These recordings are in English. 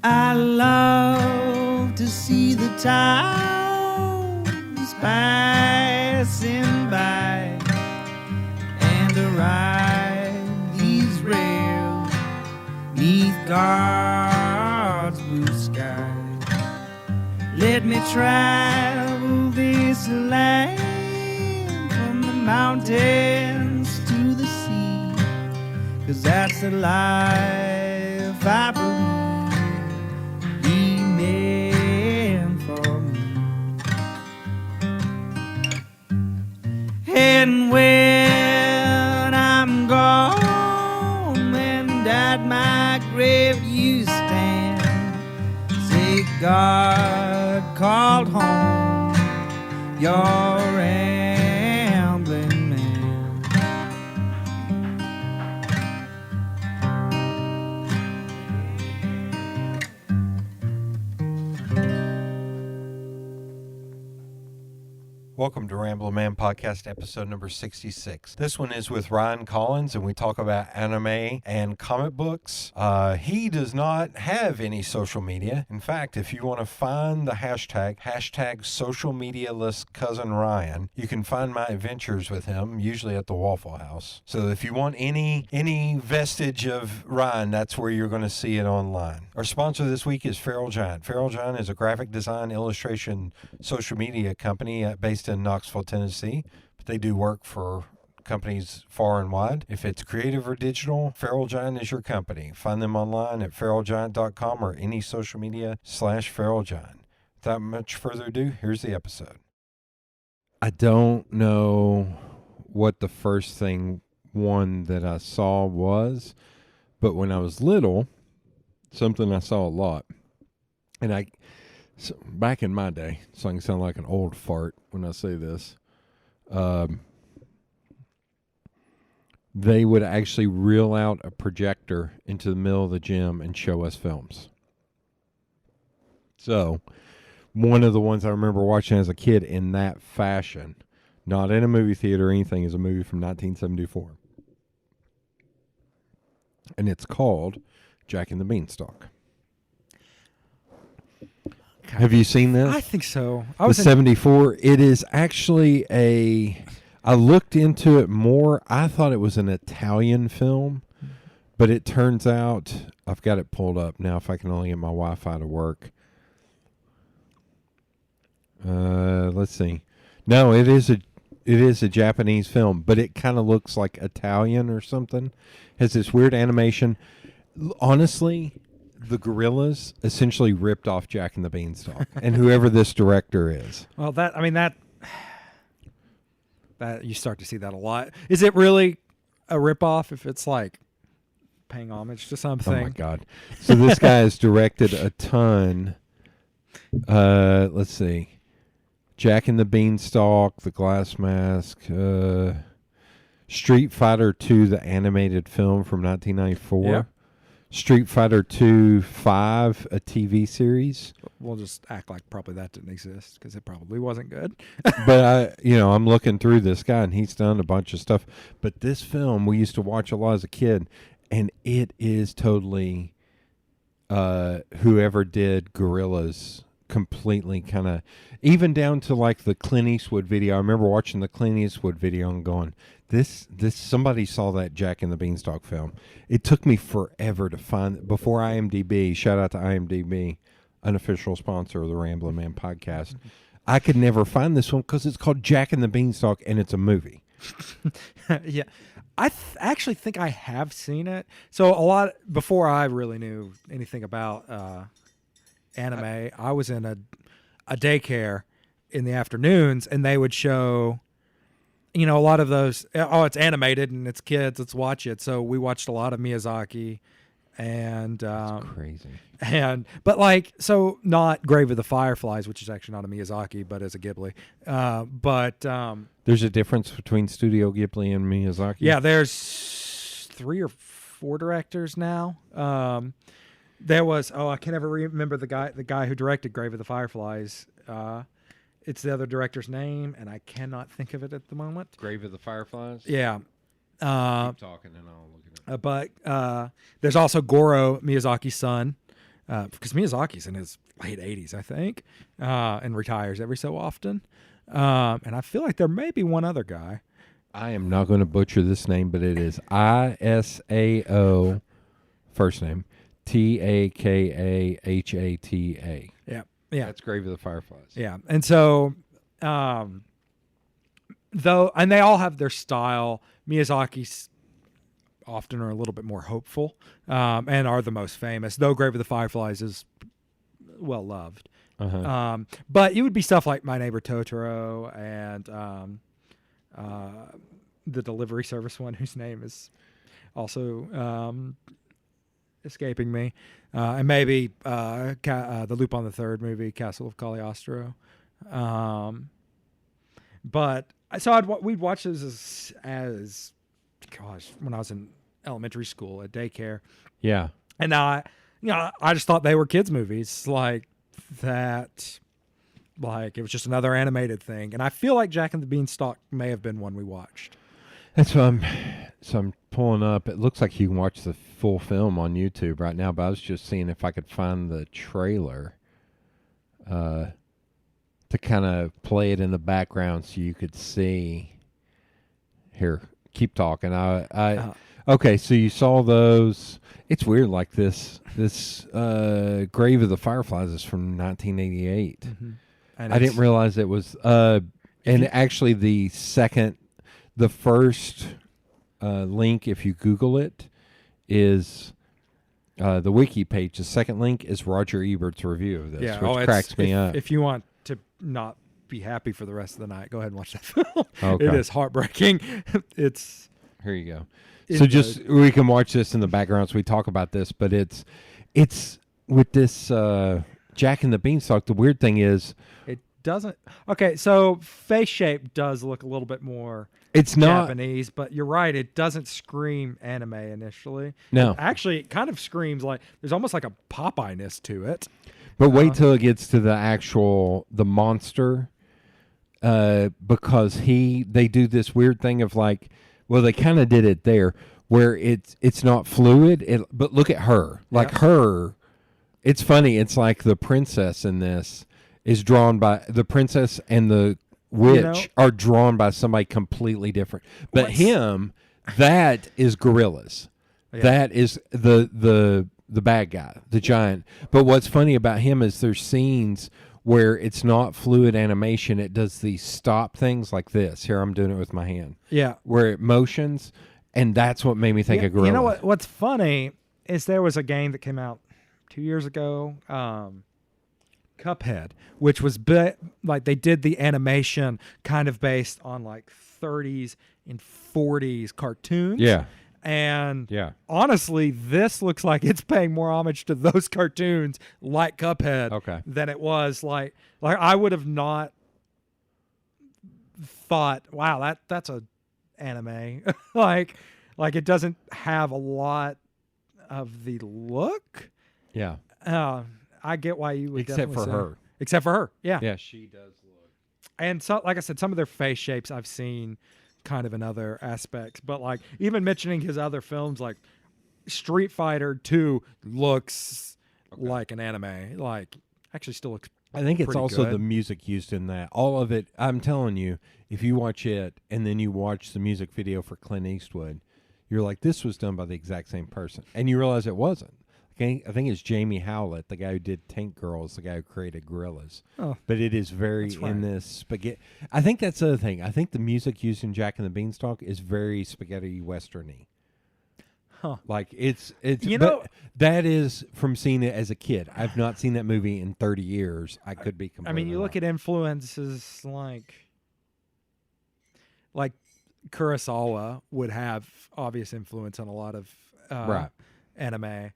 I love to see the towns passing by and to ride these rails neath God's blue sky. Let me travel this land from the mountains to the sea, 'cause that's the life I believe He meant for me. And when I'm gone and at my grave you stand, say God called home your rambling man. Welcome to Ramblin' Man Podcast, episode number 66. This one is with Ryan Collins, and we talk about anime and comic books. He does not have any social media. In fact, if you want to find the hashtag social medialess cousin Ryan, you can find my adventures with him, usually at the Waffle House. So if you want any vestige of Ryan, that's where you're going to see it online. Our sponsor this week is Feral Giant. Feral Giant is a graphic design, illustration, social media company based in Knoxville, Tennessee, but they do work for companies far and wide. If it's creative or digital, Feral Giant is your company. Find them online at feralgiant.com or any social media /Feral Giant. Without much further ado, here's the episode. I don't know what the first one that I saw was, but when I was little, something I saw a lot, and so back in my day, so I can sound like an old fart when I say this, they would actually reel out a projector into the middle of the gym and show us films. So one of the ones I remember watching as a kid in that fashion, not in a movie theater or anything, is a movie from 1974. And it's called Jack and the Beanstalk. Have you seen this? I think so. The 74. It is actually I looked into it more. I thought it was an Italian film, but it turns out, I've got it pulled up now if I can only get my Wi-Fi to work. Let's see. No, it is a Japanese film, but it kind of looks like Italian or something. Has this weird animation. Honestly, the Gorillas essentially ripped off Jack and the Beanstalk, and whoever this director is. Well, that you start to see that a lot. Is it really a ripoff if it's like paying homage to something? Oh my God! So this guy has directed a ton. Let's see, Jack and the Beanstalk, The Glass Mask, Street Fighter II, the animated film from 1994. Yep. Street Fighter 2 5, a TV series. We'll just act like probably that didn't exist because it probably wasn't good. But I'm looking through this guy and he's done a bunch of stuff. But this film we used to watch a lot as a kid, and it is totally whoever did Gorillas completely kind of, even down to like the Clint Eastwood video. I remember watching the Clint Eastwood video and going, This somebody saw that Jack and the Beanstalk film. It took me forever to find, before IMDb, shout out to IMDb, unofficial sponsor of the Ramblin' Man podcast. I could never find this one because it's called Jack and the Beanstalk and it's a movie. Yeah. I actually think I have seen it. So before I really knew anything about anime, I was in a daycare in the afternoons, and they would show, a lot of those, it's animated and it's kids, let's watch it. So we watched a lot of Miyazaki and That's crazy. So not Grave of the Fireflies, which is actually not a Miyazaki, but is a Ghibli. There's a difference between Studio Ghibli and Miyazaki. Yeah, there's 3 or 4 directors now. There was, I can never remember the guy who directed Grave of the Fireflies. It's the other director's name, and I cannot think of it at the moment. Grave of the Fireflies? Yeah. Keep talking and I'll look it up. But there's also Goro Miyazaki's son. because Miyazaki's in his late 80s, I think, and retires every so often. And I feel like there may be one other guy. I am not going to butcher this name, but it is Isao, first name, Takahata. Yeah. That's Grave of the Fireflies. Yeah. And so, though, and they all have their style. Miyazaki's often are a little bit more hopeful, and are the most famous, though Grave of the Fireflies is well loved. But it would be stuff like My Neighbor Totoro and the delivery service one, whose name is also escaping me, and maybe the Lupin the Third movie, Castle of Cagliostro. But so we'd watch those as gosh, when I was in elementary school at daycare. Yeah. And now I just thought they were kids movies like that. Like it was just another animated thing. And I feel like Jack and the Beanstalk may have been one we watched. That's what I'm pulling up. It looks like you can watch the full film on YouTube right now, but I was just seeing if I could find the trailer to kind of play it in the background so you could see. Here, keep talking. Okay, so you saw those. It's weird, like this Grave of the Fireflies is from 1988. Mm-hmm. I didn't realize it was actually the first link, if you Google it, is the wiki page. The second link is Roger Ebert's review of this, which cracks me up. If you want to not be happy for the rest of the night, go ahead and watch that film. Okay. It is heartbreaking. Here you go. So just we can watch this in the background as we talk about this, but it's with this Jack and the Beanstalk. The weird thing is it doesn't. Okay, so face shape does look a little bit more. It's not Japanese, but you're right. It doesn't scream anime initially. No, actually, it kind of screams like there's almost like a Popeye-ness to it. But wait till it gets to the monster, because they do this weird thing of like, well, they kind of did it there where it's not fluid. But look at her, like her. It's funny. It's like the princess in this is drawn by the princess and the witch are drawn by somebody completely different. But him, that is gorillas. Yeah. That is the bad guy, the giant. But what's funny about him is there's scenes where it's not fluid animation. It does these stop things like this. Here, I'm doing it with my hand. Yeah. Where it motions, and that's what made me think of gorilla. You know what's funny is there was a game that came out 2 years ago, Cuphead, which was like they did the animation kind of based on like 30s and 40s cartoons. Yeah. And honestly, this looks like it's paying more homage to those cartoons like Cuphead than it was like I would have not thought, wow, that's a anime. like it doesn't have a lot of the look. Yeah. I get why you would Except for her. Except for her, yeah. Yeah, she does look. And so, like I said, some of their face shapes I've seen kind of in other aspects. But like even mentioning his other films, like Street Fighter 2 looks like an anime. Like actually still looks I think it's also good. The music used in that. All of it, I'm telling you, if you watch it and then you watch the music video for Clint Eastwood, you're like, this was done by the exact same person. And you realize it wasn't. I think it's Jamie Howlett, the guy who did Tank Girls, the guy who created Gorillaz. Oh, but it is very in this spaghetti. I think that's the other thing. I think the music used in Jack and the Beanstalk is very spaghetti westerny. Huh. Like it's that is from seeing it as a kid. I've not seen that movie in 30 years. I could be completely you look at influences like Kurosawa would have obvious influence on a lot of anime.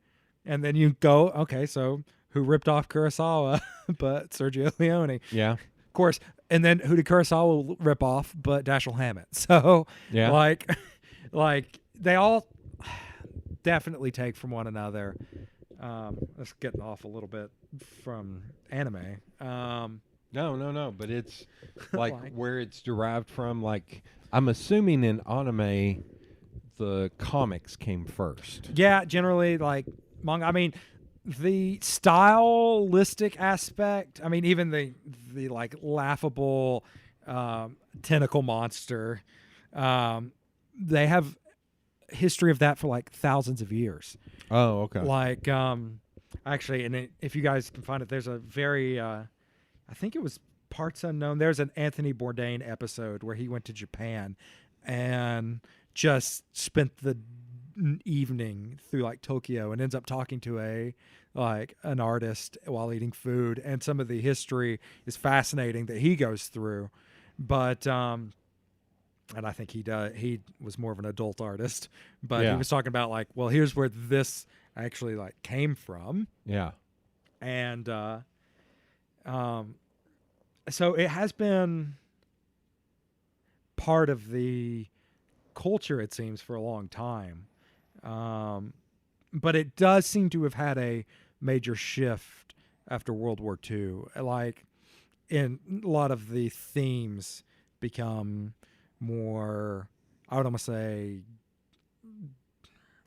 And then you go, okay, so who ripped off Kurosawa but Sergio Leone? Yeah. Of course. And then who did Kurosawa rip off but Dashiell Hammett? So, like they all definitely take from one another. That's getting off a little bit from anime. No, but it's like where it's derived from. Like I'm assuming in anime, the comics came first. Yeah, generally like manga. I mean, the stylistic aspect, I mean, even the like laughable tentacle monster, they have history of that for like thousands of years. Oh, okay. Like, actually, and if you guys can find it, there's a very, I think it was Parts Unknown. There's an Anthony Bourdain episode where he went to Japan and just spent the evening through like Tokyo and ends up talking to an artist while eating food, and some of the history is fascinating that he goes through. But and I think he was more of an adult artist, but he was talking about like, well, here's where this actually like came from. Yeah. And so it has been part of the culture, it seems, for a long time. But it does seem to have had a major shift after World War II. Like, in a lot of the themes become more, I would almost say,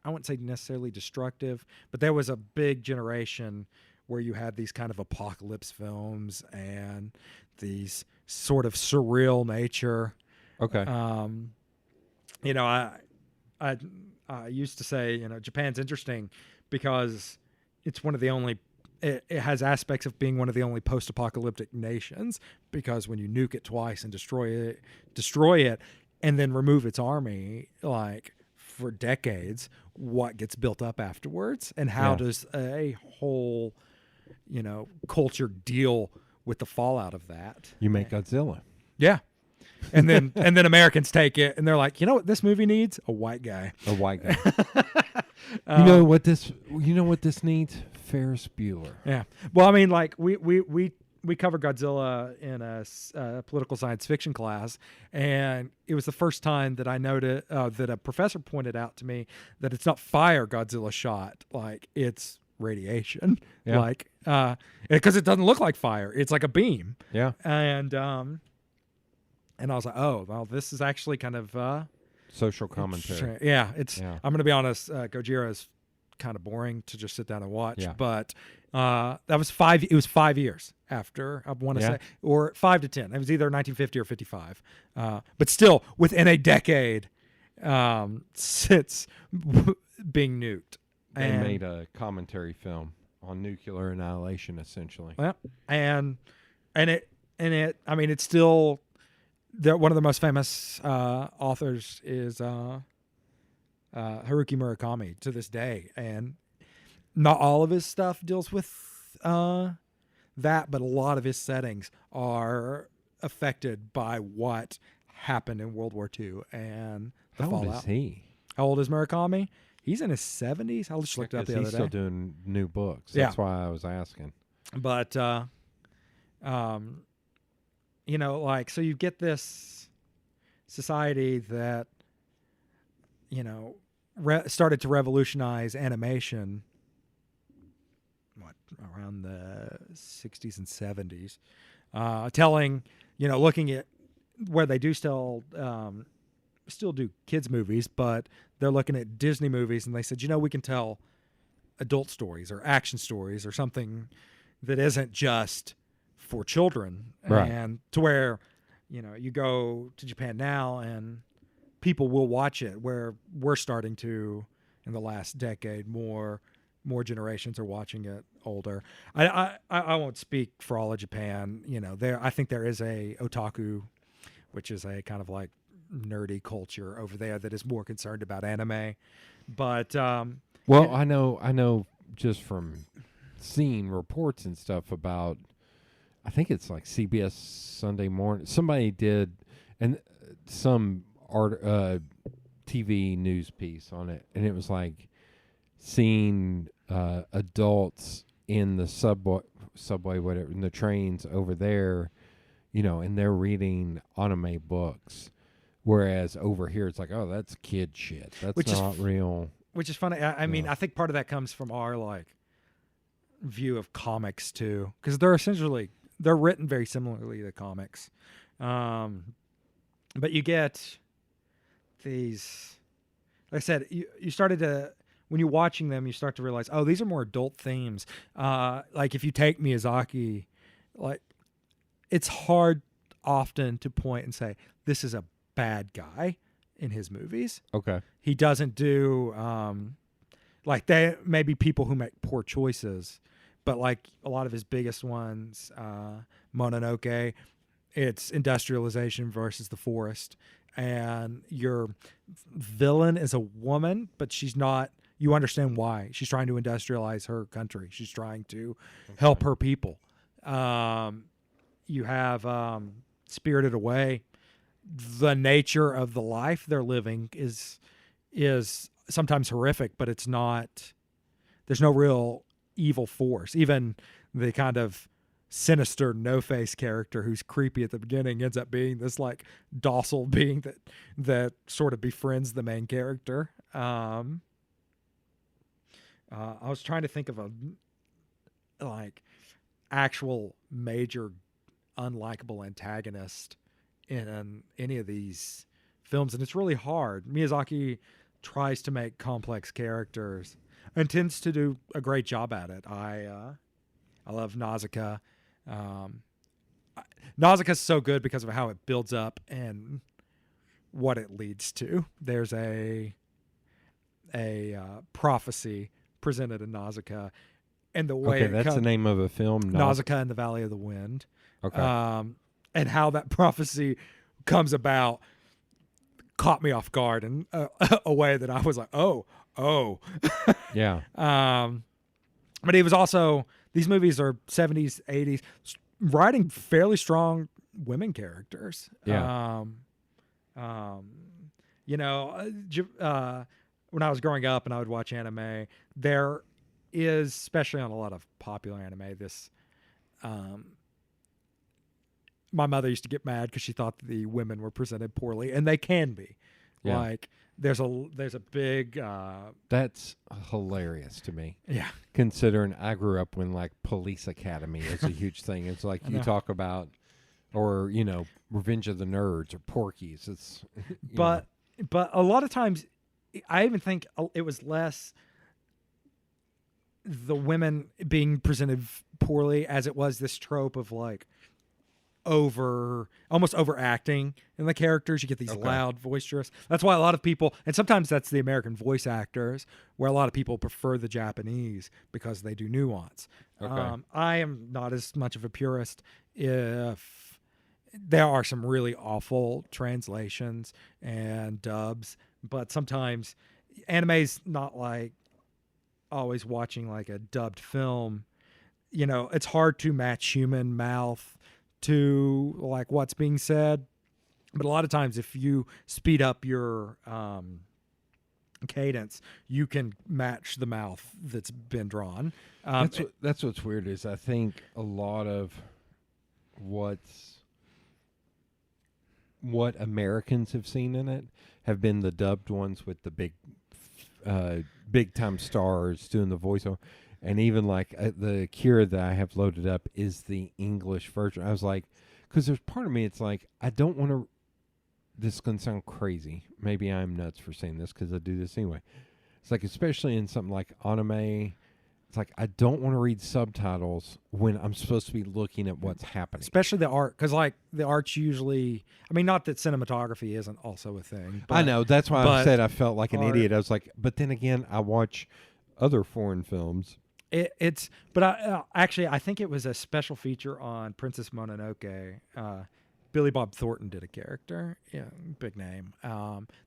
I wouldn't say necessarily destructive, but there was a big generation where you had these kind of apocalypse films and these sort of surreal nature. Okay. You know, I used to say, you know, Japan's interesting because it's one of the only, it has aspects of being one of the only post-apocalyptic nations, because when you nuke it twice and destroy it and then remove its army, like, for decades, what gets built up afterwards, and how does a whole, you know, culture deal with the fallout of that? You make Godzilla. Yeah. And then Americans take it and they're like, you know what this movie needs? A white guy. A white guy. You know what this needs? Ferris Bueller. Yeah. Well, I mean, like we covered Godzilla in a political science fiction class, and it was the first time that I noted that a professor pointed out to me that it's not fire Godzilla shot, like it's radiation. Yeah. Like because it doesn't look like fire. It's like a beam. Yeah. And I was like, oh, well, this is actually kind of Social commentary. Yeah, Yeah. I'm going to be honest, Gojira is kind of boring to just sit down and watch. Yeah. But that was 5 years after, I want to say, or 5 to 10. It was either 1950 or 55. But still, within a decade since being nuked. They made a commentary film on nuclear annihilation, essentially. Yeah, and it. I mean, it's still one of the most famous authors is Haruki Murakami to this day, and not all of his stuff deals with that, but a lot of his settings are affected by what happened in World War II and the How fallout. old is he? How old is Murakami? He's in his 70s. I just looked it up the other He's day. still doing new books. Yeah. That's why I was asking. But, you know, like, so you get this society that, you know, started to revolutionize animation, around the 60s and 70s, telling, you know, looking at where they do still do kids movies, but they're looking at Disney movies, and they said, you know, we can tell adult stories or action stories or something that isn't just for children. Right. And to where, you know, you go to Japan now and people will watch it, where we're starting to, in the last decade, more generations are watching it older. I won't speak for all of Japan. You know, I think there is a otaku, which is a kind of like nerdy culture over there that is more concerned about anime. But well, I know just from seeing reports and stuff about, I think it's like CBS Sunday Morning. Somebody did some TV news piece on it, and it was like seeing adults in the subway, whatever, in the trains over there, you know, and they're reading anime books, whereas over here it's like, oh, that's kid shit. That's not real. Which is funny. I mean, I think part of that comes from our like view of comics too, because they're written very similarly to comics, but you get these. Like I said, you started to, when you're watching them, you start to realize, oh, these are more adult themes. Like if you take Miyazaki, like it's hard often to point and say this is a bad guy in his movies. Okay. He doesn't do like they maybe people who make poor choices, but like a lot of his biggest ones, Mononoke, it's industrialization versus the forest, and your villain is a woman, but she's not. You understand why she's trying to industrialize her country. She's trying to help her people. You have Spirited Away. The nature of the life they're living is sometimes horrific, but it's not. There's no real evil force. Even the kind of sinister no-face character who's creepy at the beginning ends up being this like docile being that sort of befriends the main character. I was trying to think of a like actual major unlikable antagonist in any of these films, and it's really hard. Miyazaki tries to make complex characters and tends to do a great job at it. I love Nausicaa. Nausicaa's so good because of how it builds up and what it leads to. There's a prophecy presented in Nausicaa, and the way Okay, that's the name of a film. Nausicaa in the Valley of the Wind. Okay. And how that prophecy comes about caught me off guard in a way that I was like, oh. Yeah. But he was also, these movies are 70s, 80s, writing fairly strong women characters. Yeah. You know, when I was growing up and I would watch anime, there is, especially on a lot of popular anime, this, my mother used to get mad because she thought the women were presented poorly, and they can be. Yeah. Like there's a big That's hilarious to me. yeah. Considering I grew up when like Police Academy is a huge thing. It's like you know. talk about, or you know, Revenge of the Nerds or Porky's. It's But a lot of times, I even think it was less the women being presented poorly as it was this trope of like almost overacting in the characters. You get these loud, boisterous. That's why a lot of people, and sometimes that's the American voice actors, where a lot of people prefer the Japanese because they do nuance. Okay. I am not as much of a purist. If there are some really awful translations and dubs, but sometimes anime's not like always watching like a dubbed film. You know, it's hard to match human mouth to like what's being said, but a lot of times if you speed up your cadence, you can match the mouth that's been drawn. That's what's weird is I think a lot of what Americans have seen in it have been the dubbed ones with the big time stars doing the voiceover. And even like the Kira that I have loaded up is the English version. I was like, because there's part of me, it's like, I don't want to, this is going to sound crazy. Maybe I'm nuts for saying this because I do this anyway. It's like, especially in something like anime, it's like, I don't want to read subtitles when I'm supposed to be looking at what's happening. Especially the art, because like the art's usually, I mean, not that cinematography isn't also a thing. But, I know. That's why I said I felt like an art, idiot. I was like, but then again, I watch other foreign films. But I think it was a special feature on Princess Mononoke. Billy Bob Thornton did a character, big name.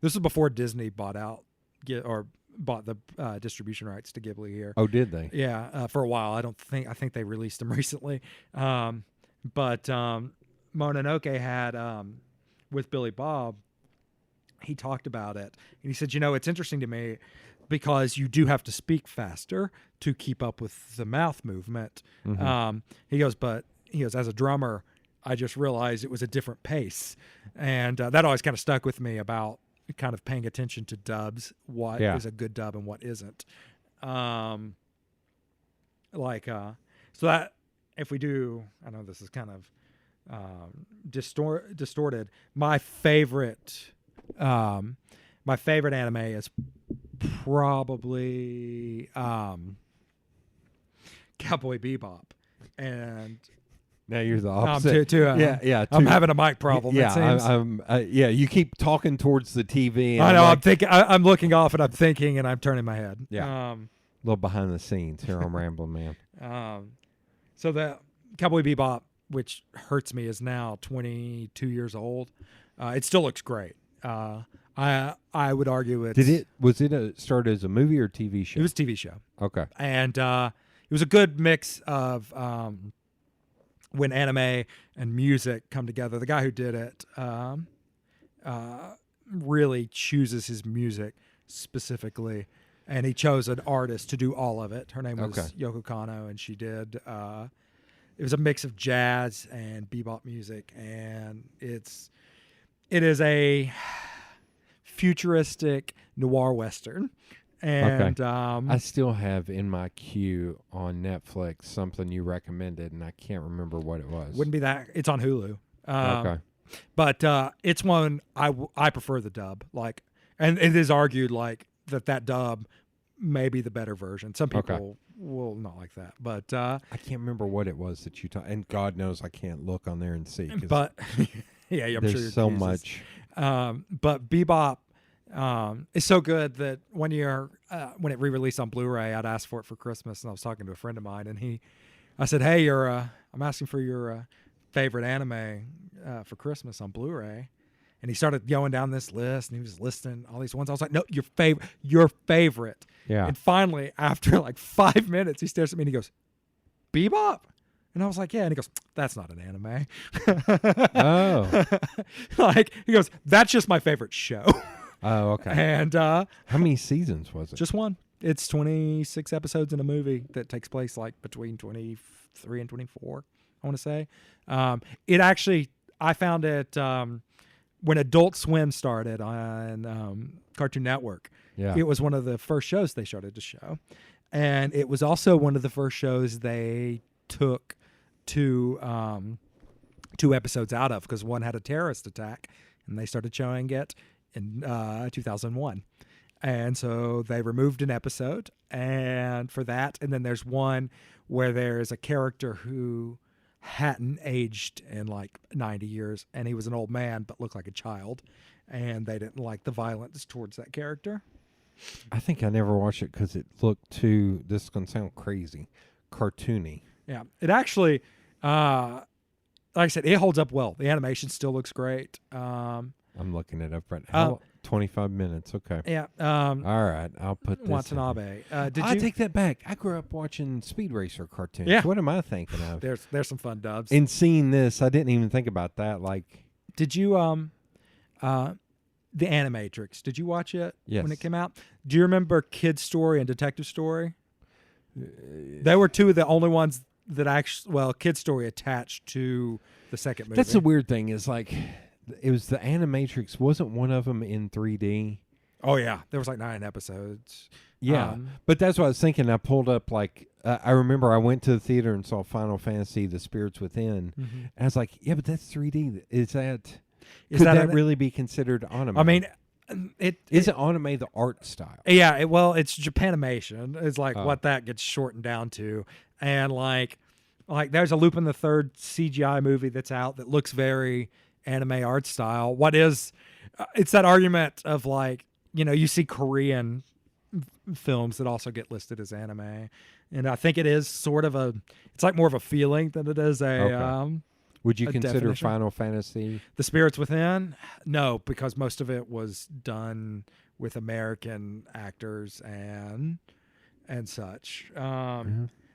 This was before Disney bought the distribution rights to Ghibli here. Oh, did they? Yeah, for a while. I think they released them recently. But Mononoke had with Billy Bob. He talked about it, and he said, it's interesting to me, because you do have to speak faster to keep up with the mouth movement. Mm-hmm. He goes, as a drummer, I just realized it was a different pace. And that always kind of stuck with me about kind of paying attention to dubs, what is a good dub and what isn't. So that if we do, I know this is kind of distorted, my favorite anime is probably Cowboy Bebop, and Now you're the I'm opposite. Yeah. I'm too- having a mic problem. it seems. I'm. Yeah, you keep talking towards the TV. And I know. I'm I'm like, thinking. I'm looking off, and I'm thinking, and I'm turning my head. Yeah. a little behind the scenes here on Rambling Man. So the Cowboy Bebop, which hurts me, is now 22 years old. It still looks great. I would argue it's. Was it started as a movie or TV show? It was a TV show, Okay. and it was a good mix of when anime and music come together. The guy who did it really chooses his music specifically, and he chose an artist to do all of it. Her name was Okay. Yoko Kanno, and she did. It was a mix of jazz and bebop music, and it is a futuristic noir western. And I still have in my queue on Netflix something you recommended, and I can't remember what it was. wouldn't be that. It's on Hulu. Okay. But it's one I prefer the dub. Like, and it is argued like that dub may be the better version. Some people will not like that, but I can't remember what it was that you and God knows I can't look on there and see. 'Cause but yeah, I'm there's sure you're so confused. much. But Bebop is so good that one year when it re-released on Blu-ray, I'd asked for it for Christmas, and I was talking to a friend of mine, and I said, "Hey, I'm asking for your favorite anime for Christmas on Blu-ray." And he started going down this list, and he was listing all these ones. I was like, "No, your favorite." Yeah. And finally, after like 5 minutes, he stares at me and he goes, "Bebop?" And I was like, "Yeah." And he goes, "That's not an anime." Oh. Like, he goes, "That's just my favorite show." Oh, okay. And How many seasons was it? just one. It's 26 episodes in a movie that takes place like between 23 and 24, I want to say. It actually, I found it when Adult Swim started on Cartoon Network. Yeah. It was one of the first shows they started to show. And it was also one of the first shows they took two episodes out of, because one had a terrorist attack, and they started showing it in 2001. And so they removed an episode and for that. And then there's one where there's a character who hadn't aged in like 90 years, and he was an old man but looked like a child, and they didn't like the violence towards that character. I think I never watched it because it looked too, this is going to sound crazy, cartoony. Yeah. It actually, like I said, it holds up well. The animation still looks great. I'm looking it up right now. 25 minutes. Okay. Yeah. All right. I'll put this in. Watanabe. Did I you? take that back. I grew up watching Speed Racer cartoons. Yeah. What am I thinking of? There's some fun dubs. In seeing this, I didn't even think about that. Like, Did you the Animatrix? Did you watch it when Yes. it came out? Do you remember Kid Story and Detective Story? They were two of the only ones that actually, well, Kid Story attached to the second movie. that's the weird thing is like, it was the Animatrix. Wasn't one of them in 3D? Oh yeah, there was like 9 episodes. Yeah. But that's what I was thinking. I pulled up like, I remember I went to the theater and saw Final Fantasy, The Spirits Within. Mhm. And I was like, yeah, but that's 3D. Is that, Is could that that an- really be considered anime? I mean, Isn't anime the art style? yeah, well, it's Japanimation. It's like Oh. what that gets shortened down to, and like there's a Lupin the Third CGI movie that's out that looks very anime art style. What is? It's that argument of like, you know, you see Korean films that also get listed as anime, and I think it is sort of it's like more of a feeling than it is a. Okay. Would you a consider definition? Final Fantasy? The Spirits Within? No, because most of it was done with American actors and such.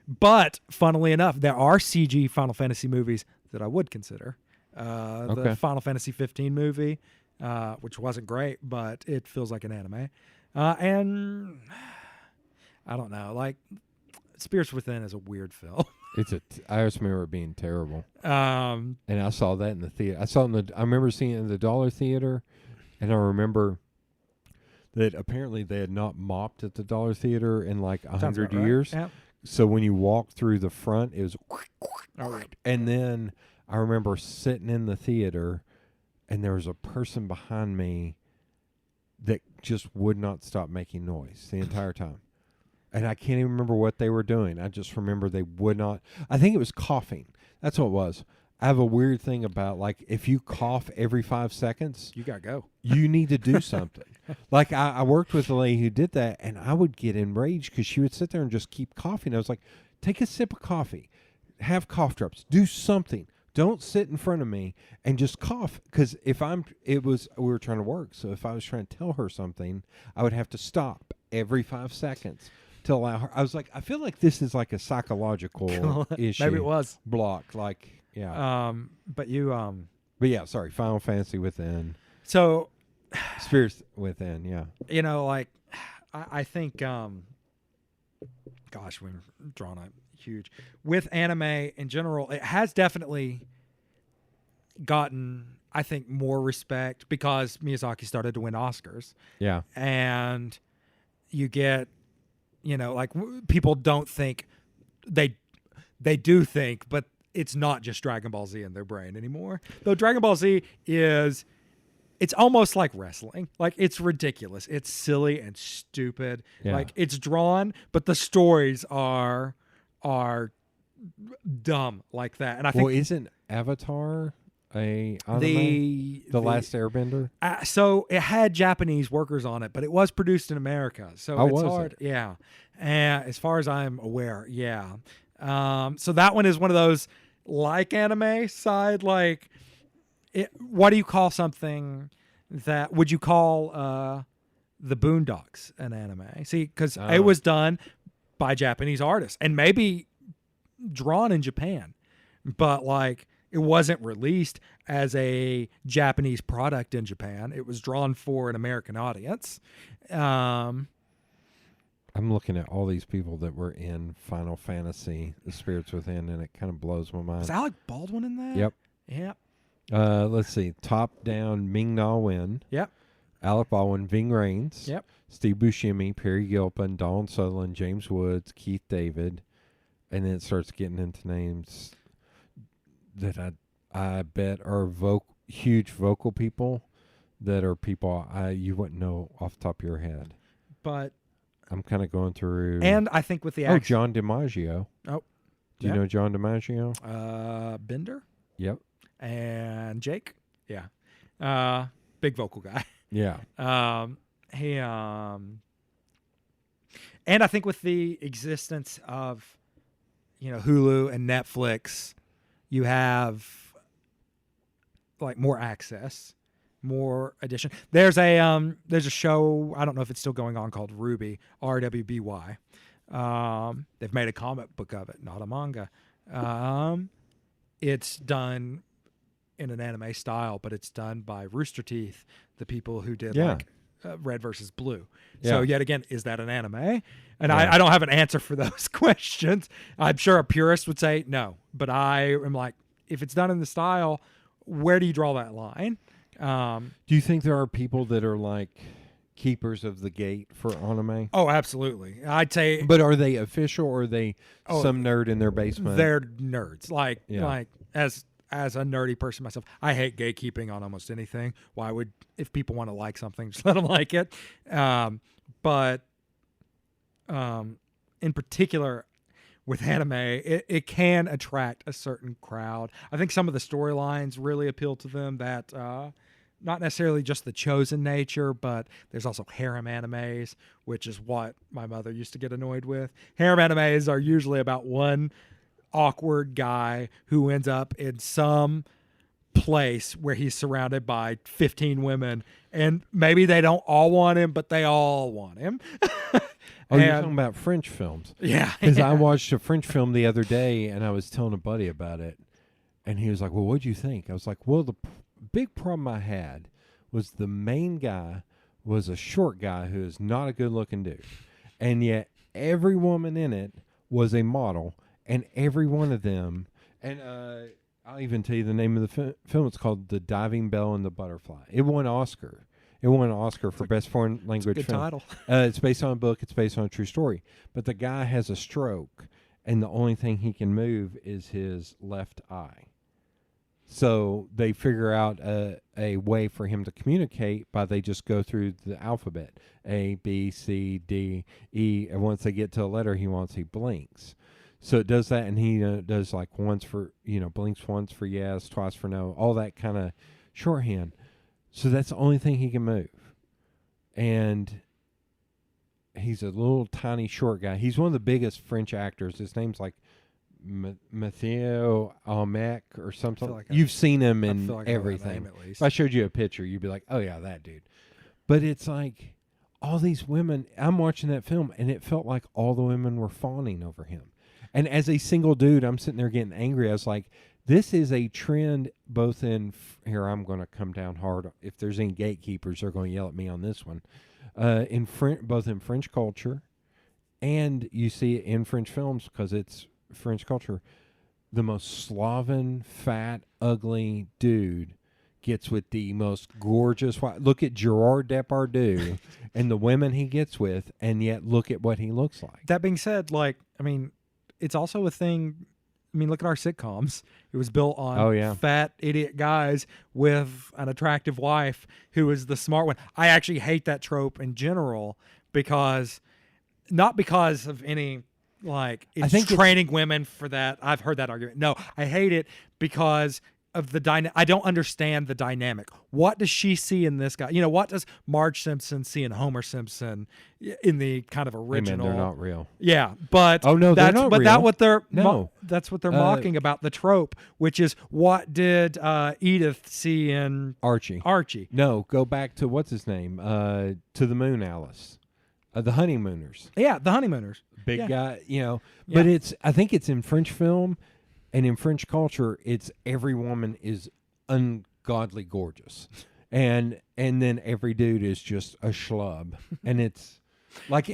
But funnily enough, there are CG Final Fantasy movies that I would consider. Okay. The Final Fantasy 15 movie, which wasn't great, but it feels like an anime. And I don't know, like Spirits Within is a weird film. I just remember it being terrible. Um, And I saw that in the theater. I remember seeing it in the Dollar Theater, and I remember that apparently they had not mopped at the Dollar Theater in like sounds 100 about right. years. Yeah. So when you walk through the front, it was, All right. and then I remember sitting in the theater, and there was a person behind me that just would not stop making noise the entire time. And I can't even remember what they were doing. I just remember they would not. I think it was coughing. That's what it was. I have a weird thing about, like, if you cough every 5 seconds, You got to go. you need to do something. Like, I worked with a lady who did that, and I would get enraged because she would sit there and just keep coughing. I was like, take a sip of coffee. Have cough drops. Do something. Don't sit in front of me and just cough. Because we were trying to work. So if I was trying to tell her something, I would have to stop every 5 seconds to allow her. I was like, I feel like this is like a psychological issue. Maybe it was. Block. Like, yeah. But you, But yeah, sorry. Final Fantasy Within. so, Spirits Within, yeah. you know, like, I think, gosh, we're drawn up huge. With anime in general, it has definitely gotten, I think, more respect because Miyazaki started to win Oscars. Yeah. And you get, you know, like people don't think they do think, but it's not just Dragon Ball Z in their brain anymore. Though Dragon Ball Z it's almost like wrestling. Like, it's ridiculous. It's silly and stupid. Yeah. Like, it's drawn, but the stories are dumb like that. And I think isn't Avatar a anime? the Last Airbender? so it had Japanese workers on it, but it was produced in America. So Oh, it's was hard. Yeah. And as far as I'm aware, yeah. So that one is one of those like anime side, like what do you call something that would you call the Boondocks an anime? See, because it was done by Japanese artists and maybe drawn in Japan, but like it wasn't released as a Japanese product in Japan. It was drawn for an American audience. I'm looking at all these people that were in Final Fantasy, The Spirits Within, and it kind of blows my mind. Is Alec Baldwin in that? Yep. Yep. Let's see. Top down, Ming Na Wen, Yep. Alec Baldwin, Ving Rhames, Yep. Steve Buscemi, Perry Gilpin, Donald Sutherland, James Woods, Keith David, and then it starts getting into names that I bet are huge vocal people that are people you wouldn't know off the top of your head. But I'm kind of going through. and I think with the Oh, action, John DiMaggio. Oh, Do you yeah. know John DiMaggio? Bender Yep. and Jake, yeah, big vocal guy. Yeah. He and I think with the existence of, you know, Hulu and Netflix, you have like more access, more addition. There's a show, I don't know if it's still going on, called Ruby, RWBY. They've made a comic book of it, not a manga. It's done in an anime style, but it's done by Rooster Teeth, the people who did like Red versus Blue. So yet again, is that an anime? And I don't have an answer for those questions. I'm sure a purist would say no, but I am like, if it's done in the style, where do you draw that line? Do you think there are people that are like keepers of the gate for anime? Oh, absolutely. I'd say, But are they official or are they some nerd in their basement? they're nerds. Like as a nerdy person myself, I hate gatekeeping on almost anything. Why would, if people want to like something, just let them like it. But in particular with anime, it can attract a certain crowd. I think some of the storylines really appeal to them, that not necessarily just the chosen nature, but there's also harem animes, which is what my mother used to get annoyed with. Harem animes are usually about one awkward guy who ends up in some place where he's surrounded by 15 women, and maybe they don't all want him, but they all want him. Oh, you're talking about French films. Yeah. Because I watched a French film the other day, and I was telling a buddy about it, and he was like, well, what'd you think? I was like, well, the big problem I had was the main guy was a short guy who is not a good-looking dude, and yet every woman in it was a model, and every one of them, and I'll even tell you the name of the film. It's called The Diving Bell and the Butterfly. It won Oscar. It won an Oscar for Best Foreign Language good Film. title. It's based on a book. It's based on a true story. But the guy has a stroke, and the only thing he can move is his left eye. So they figure out a way for him to communicate by they just go through the alphabet. A, B, C, D, E. And once they get to a letter he wants, he blinks. So it does that, and he does like once for, blinks once for yes, twice for no, all that kind of shorthand. So that's the only thing he can move. And he's a little tiny short guy. He's one of the biggest French actors. His name's like Mathieu Almec or something. like You've seen him in feel like I know that everything. name at least. If I showed you a picture, you'd be like, oh yeah, that dude. But it's like all these women, I'm watching that film and it felt like all the women were fawning over him. And as a single dude, I'm sitting there getting angry. I was like, this is a trend both in, here I'm going to come down hard. If there's any gatekeepers, they're going to yell at me on this one. Both in French culture, and you see it in French films because it's French culture. The most sloven, fat, ugly dude gets with the most gorgeous wife. Look at Gerard Depardieu and the women he gets with, and yet look at what he looks like. That being said, it's also a thing. Look at our sitcoms. It was built on fat idiot guys with an attractive wife who is the smart one. I actually hate that trope in general not because of any it's training women for that. I've heard that argument. No, I hate it because of the I don't understand the dynamic. What does she see in this guy? What does Marge Simpson see in Homer Simpson in the kind of original? Hey man, they're not real. Yeah, but they're not real. That's what they're mocking about the trope, which is what did Edith see in Archie? No, go back to what's his name? To the Moon, Alice. The Honeymooners. Yeah, the Honeymooners. Big guy, But I think it's in French film. And in French culture, it's every woman is ungodly gorgeous, and then every dude is just a schlub, and it's like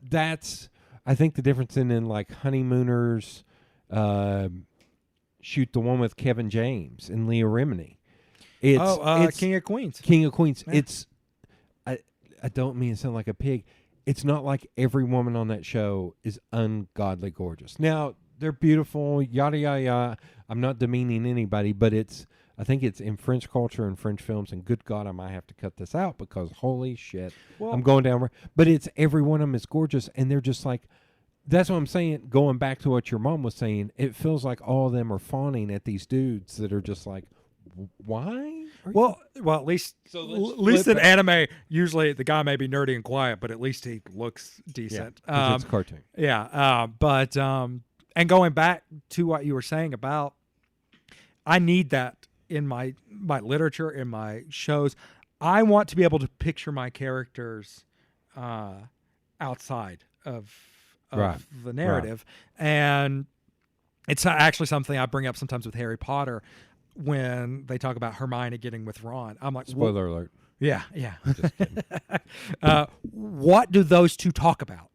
that's I think the difference in like Honeymooners, shoot the one with Kevin James and Leah Remini. It's King of Queens. King of Queens. Yeah. It's I don't mean to sound like a pig. It's not like every woman on that show is ungodly gorgeous. Now. They're beautiful, yada, yada, yada. I'm not demeaning anybody, but I think it's in French culture and French films, and good God, I might have to cut this out because holy shit, I'm going down. But it's every one of them is gorgeous, and they're just like, that's what I'm saying, going back to what your mom was saying, it feels like all of them are fawning at these dudes that are just like, why? Well, at least in anime, usually the guy may be nerdy and quiet, but at least he looks decent. Yeah, it's a cartoon. Yeah, but... And going back to what you were saying about, I need that in my literature, in my shows. I want to be able to picture my characters outside of the narrative. Right. And it's actually something I bring up sometimes with Harry Potter when they talk about Hermione getting with Ron. I'm like, spoiler alert. Yeah. Just kidding. What do those two talk about?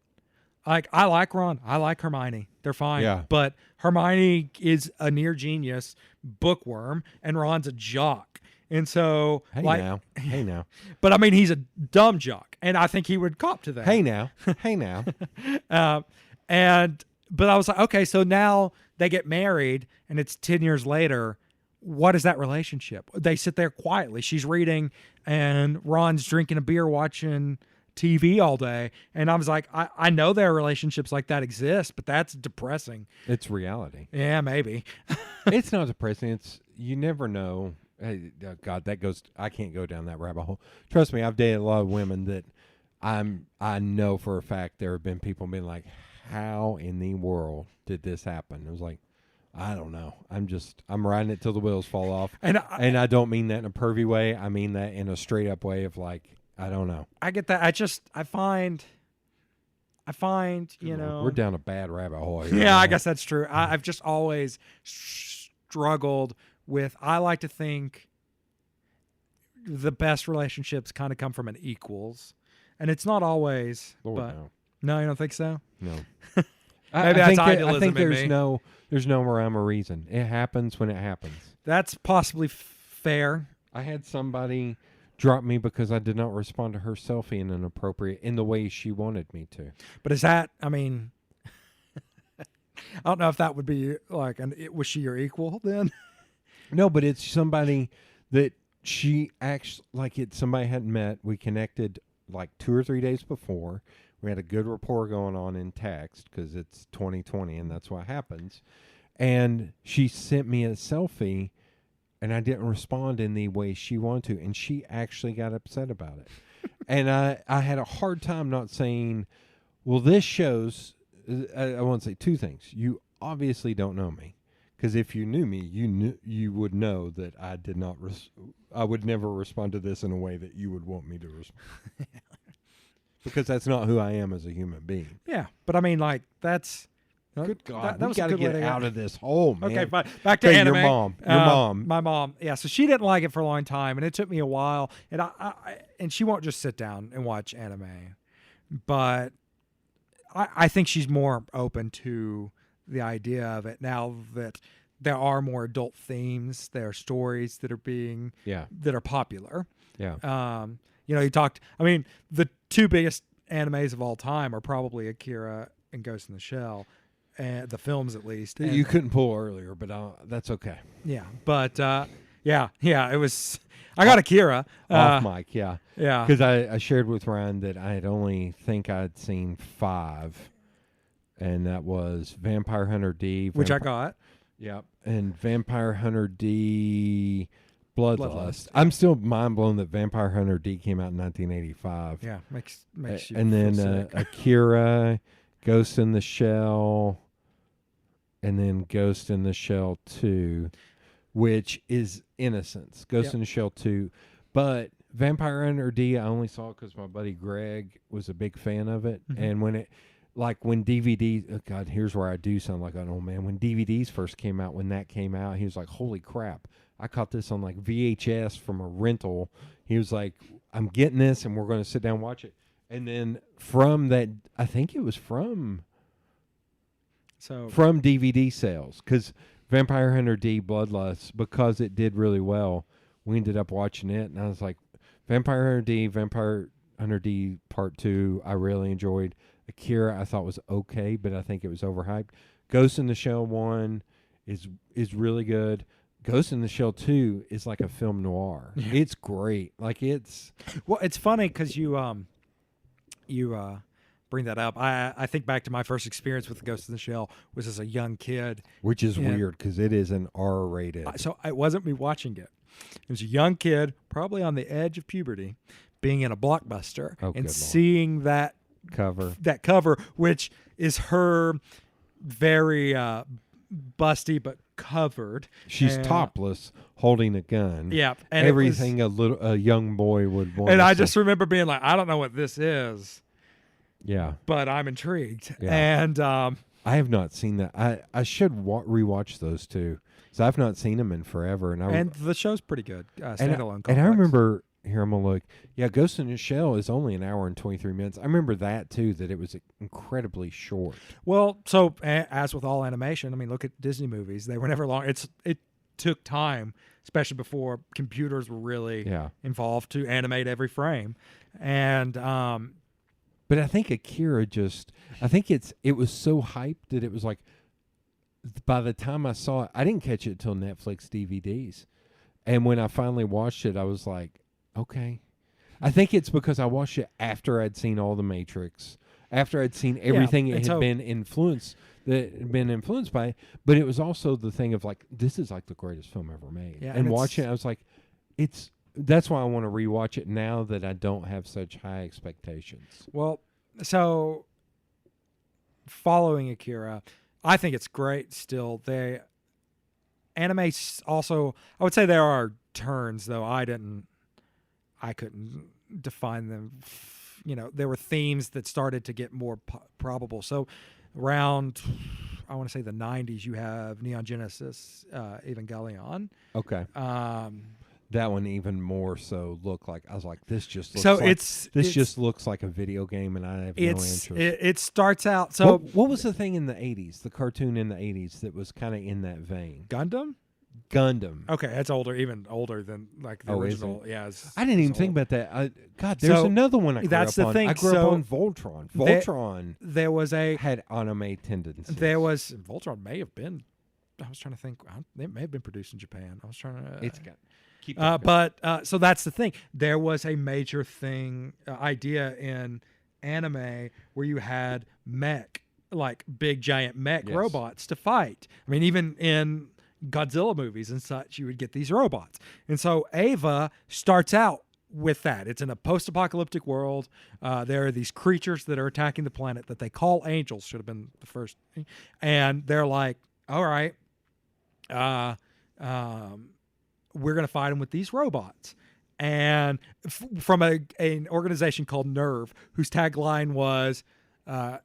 Like, I like Ron. I like Hermione. They're fine. Yeah. But Hermione is a near genius bookworm, and Ron's a jock. And so, hey now. But he's a dumb jock, and I think he would cop to that. Hey now. But I was like, okay, so now they get married, and it's 10 years later. What is that relationship? They sit there quietly. She's reading, and Ron's drinking a beer, watching TV all day, and I was like, I know there are relationships like that exist, but that's depressing. It's reality. Yeah, maybe. It's not depressing. It's, you never know. Hey, God, I can't go down that rabbit hole. Trust me, I've dated a lot of women that I know for a fact there have been people being like, how in the world did this happen? It was like, I don't know. I'm riding it till the wheels fall off. And I don't mean that in a pervy way. I mean that in a straight up way of like, I don't know. I get that. I find, we're down a bad rabbit hole here. Yeah, I guess that's true. I've just always struggled with, I like to think the best relationships kind of come from an equals. And it's not always. Lord, but no. No, you don't think so? No. Maybe that's idealism. I think in there's no rhyme or reason. It happens when it happens. That's possibly fair. I had somebody drop me because I did not respond to her selfie in the way she wanted me to. But is that, I don't know if that would be like, was she your equal then? No, but it's somebody that she actually, like, it's somebody hadn't met. We connected like 2 or 3 days before. We had a good rapport going on in text because it's 2020 and that's what happens. And she sent me a selfie and I didn't respond in the way she wanted to. And she actually got upset about it. And I had a hard time not saying, well, this shows, I want to say two things. You obviously don't know me. Because if you knew me, you would know that I did not. I would never respond to this in a way that you would want me to respond. Because that's not who I am as a human being. Yeah, but I mean, like that's. Good God, that we was a got to good way get out of this hole, man. Okay, fine. Back to Okay, anime. your mom. My mom. Yeah, so she didn't like it for a long time, and it took me a while. And and she won't just sit down and watch anime, but I think she's more open to the idea of it now that there are more adult themes. There are stories that are being that are popular. Yeah. You talked. I mean, the two biggest animes of all time are probably Akira and Ghost in the Shell, and the films at least. That you couldn't pull earlier, but that's okay. Yeah, but yeah, it was. I got Akira off mic. Yeah. Yeah, because I shared with Ryan that I had only I'd seen 5, and that was Vampire Hunter D, which I got. Yep, and Vampire Hunter D. Bloodlust. I'm still mind blown that Vampire Hunter D came out in 1985. Yeah, makes you. And then Akira, Ghost in the Shell, and then Ghost in the Shell 2, which is Innocence. Ghost in the Shell 2, but Vampire Hunter D I only saw because my buddy Greg was a big fan of it, and when DVD, oh God, here's where I do sound like an old man. When DVDs first came out, he was like, "Holy crap! I caught this on like VHS from a rental." He was like, "I'm getting this, and we're going to sit down and watch it." And then from that, I think it was from DVD sales, because Vampire Hunter D Bloodlust, because it did really well, we ended up watching it, and I was like, Vampire Hunter D Part 2, I really enjoyed. Akira, I thought was okay, but I think it was overhyped. Ghost in the Shell 1 is really good. Ghost in the Shell 2 is like a film noir. Yeah. It's great. Like it's funny because you bring that up. I think back to my first experience with Ghost in the Shell was as a young kid, which is weird because it is an R-rated. So it wasn't me watching it. It was a young kid, probably on the edge of puberty, being in a Blockbuster and seeing that cover, which is her very busty but covered. She's topless, holding a gun. Yeah, and everything a young boy would want. And I just remember being like, I don't know what this is. Yeah, but I'm intrigued. Yeah. And I have not seen that. I should rewatch those two. So I've not seen them in forever, and the show's pretty good. Standalone. And I remember. Here, I'm going to look. Yeah, Ghost in the Shell is only an hour and 23 minutes. I remember that, too, that it was incredibly short. Well, so as with all animation, I mean, look at Disney movies. They were never long. It took time, especially before computers were really involved, to animate every frame. And but I think Akira it was so hyped that it was like, by the time I saw it, I didn't catch it till Netflix DVDs. And when I finally watched it, I was like, okay. I think it's because I watched it after I'd seen all the Matrix, after I'd seen everything it had been influenced by, but it was also the thing of like, this is like the greatest film ever made. Yeah, and watching it, I was like, that's why I want to rewatch it now that I don't have such high expectations. Well, so following Akira, I think it's great still. Anime also, I would say there are turns, though I couldn't define them. There were themes that started to get more probable. So around, I want to say the 90s, you have Neon Genesis Evangelion. Okay. That one even more so looked like, I was like, this just looks just looks like a video game, and I have no interest. It starts out, so... What was the thing in the 80s, the cartoon in the 80s that was kind of in that vein? Gundam. Okay, that's older, even older than like the original. Yeah, I didn't even think about that. There's another one I grew up on. Thing. I grew up on Voltron. Voltron there was had anime tendencies. Voltron may have been I was trying to think. They may have been produced in Japan. I was trying to. It's got keep talking. But so that's the thing. There was a major thing idea in anime where you had mech, like big giant mech Yes. robots to fight. I mean, even in Godzilla movies and such, you would get these robots. And so Ava starts out with that. It's in a post-apocalyptic world. There are these creatures that are attacking the planet that they call angels. Should have been the first. And they're like, all right, we're going to fight them with these robots. And from an organization called Nerve, whose tagline was,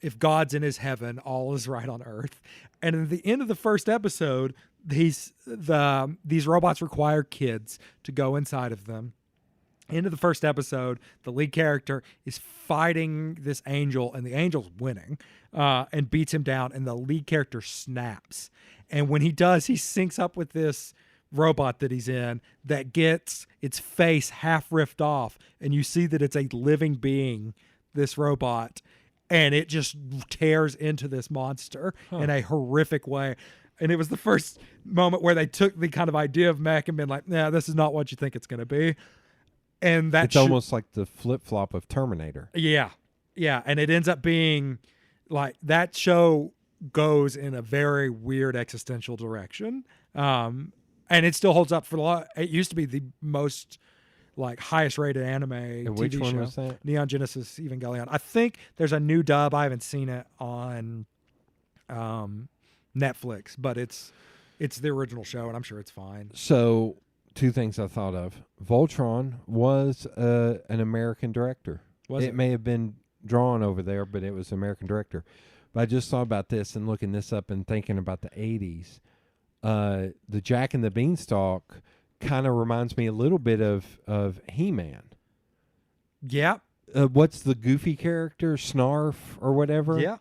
if God's in his heaven, all is right on earth. And at the end of the first episode, these robots require kids to go inside of them. End of the first episode, the lead character is fighting this angel, and the angel's winning, and beats him down, and the lead character snaps. And when he does, he syncs up with this robot that he's in that gets its face half ripped off, and you see that it's a living being, this robot, and it just tears into this monster in a horrific way. And it was the first moment where they took the kind of idea of mech and been like, nah, this is not what you think it's going to be. And that's It's almost like the flip-flop of Terminator. Yeah. And it ends up being like that show goes in a very weird existential direction. And it still holds up for a lot. It used to be the most like highest rated anime And TV which one show. was that? Neon Genesis Evangelion. I think there's a new dub. I haven't seen it on Netflix, but it's the original show, and I'm sure it's fine. So, two things I thought of. Voltron was an American director. Was it it? may have been drawn over there, but it was an American director. But I just thought about this and looking this up and thinking about the 80s. The Jack and the Beanstalk kind of reminds me a little bit of He-Man. Yeah. What's the goofy character? Snarf or whatever? Yeah.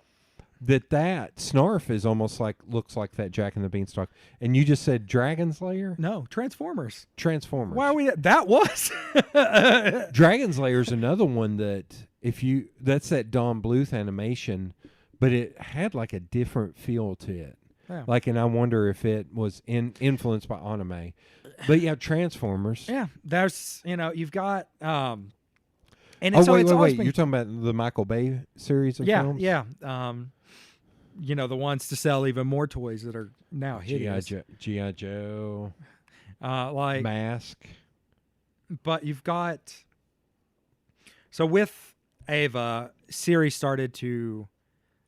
That Snarf is almost looks like that Jack and the Beanstalk. And you just said Dragon Slayer? No, Transformers. Transformers. Why are we? That was. Dragon Slayer is another one that that's that Don Bluth animation, but it had like a different feel to it. Yeah. Like, and I wonder if it was influenced by anime. But yeah, Transformers. Yeah, there's you've got and Oh, so it's always wait. been, You're talking about the Michael Bay series of films? yeah. The ones to sell even more toys that are now hideous. G.I. Joe, Like, Mask. but you've got so with Ava, series started to,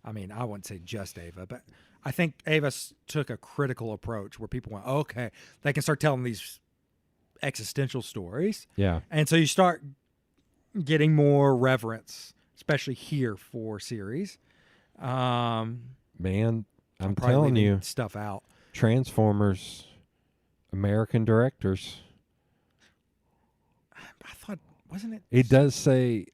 I mean, I wouldn't say just Ava, but I think Ava took a critical approach where people went, okay, they can start telling these existential stories. Yeah. And so you start getting more reverence, especially here for series. Man, I'm Probably telling leaving you, stuff out. Transformers, American directors. I thought, wasn't it? It does say,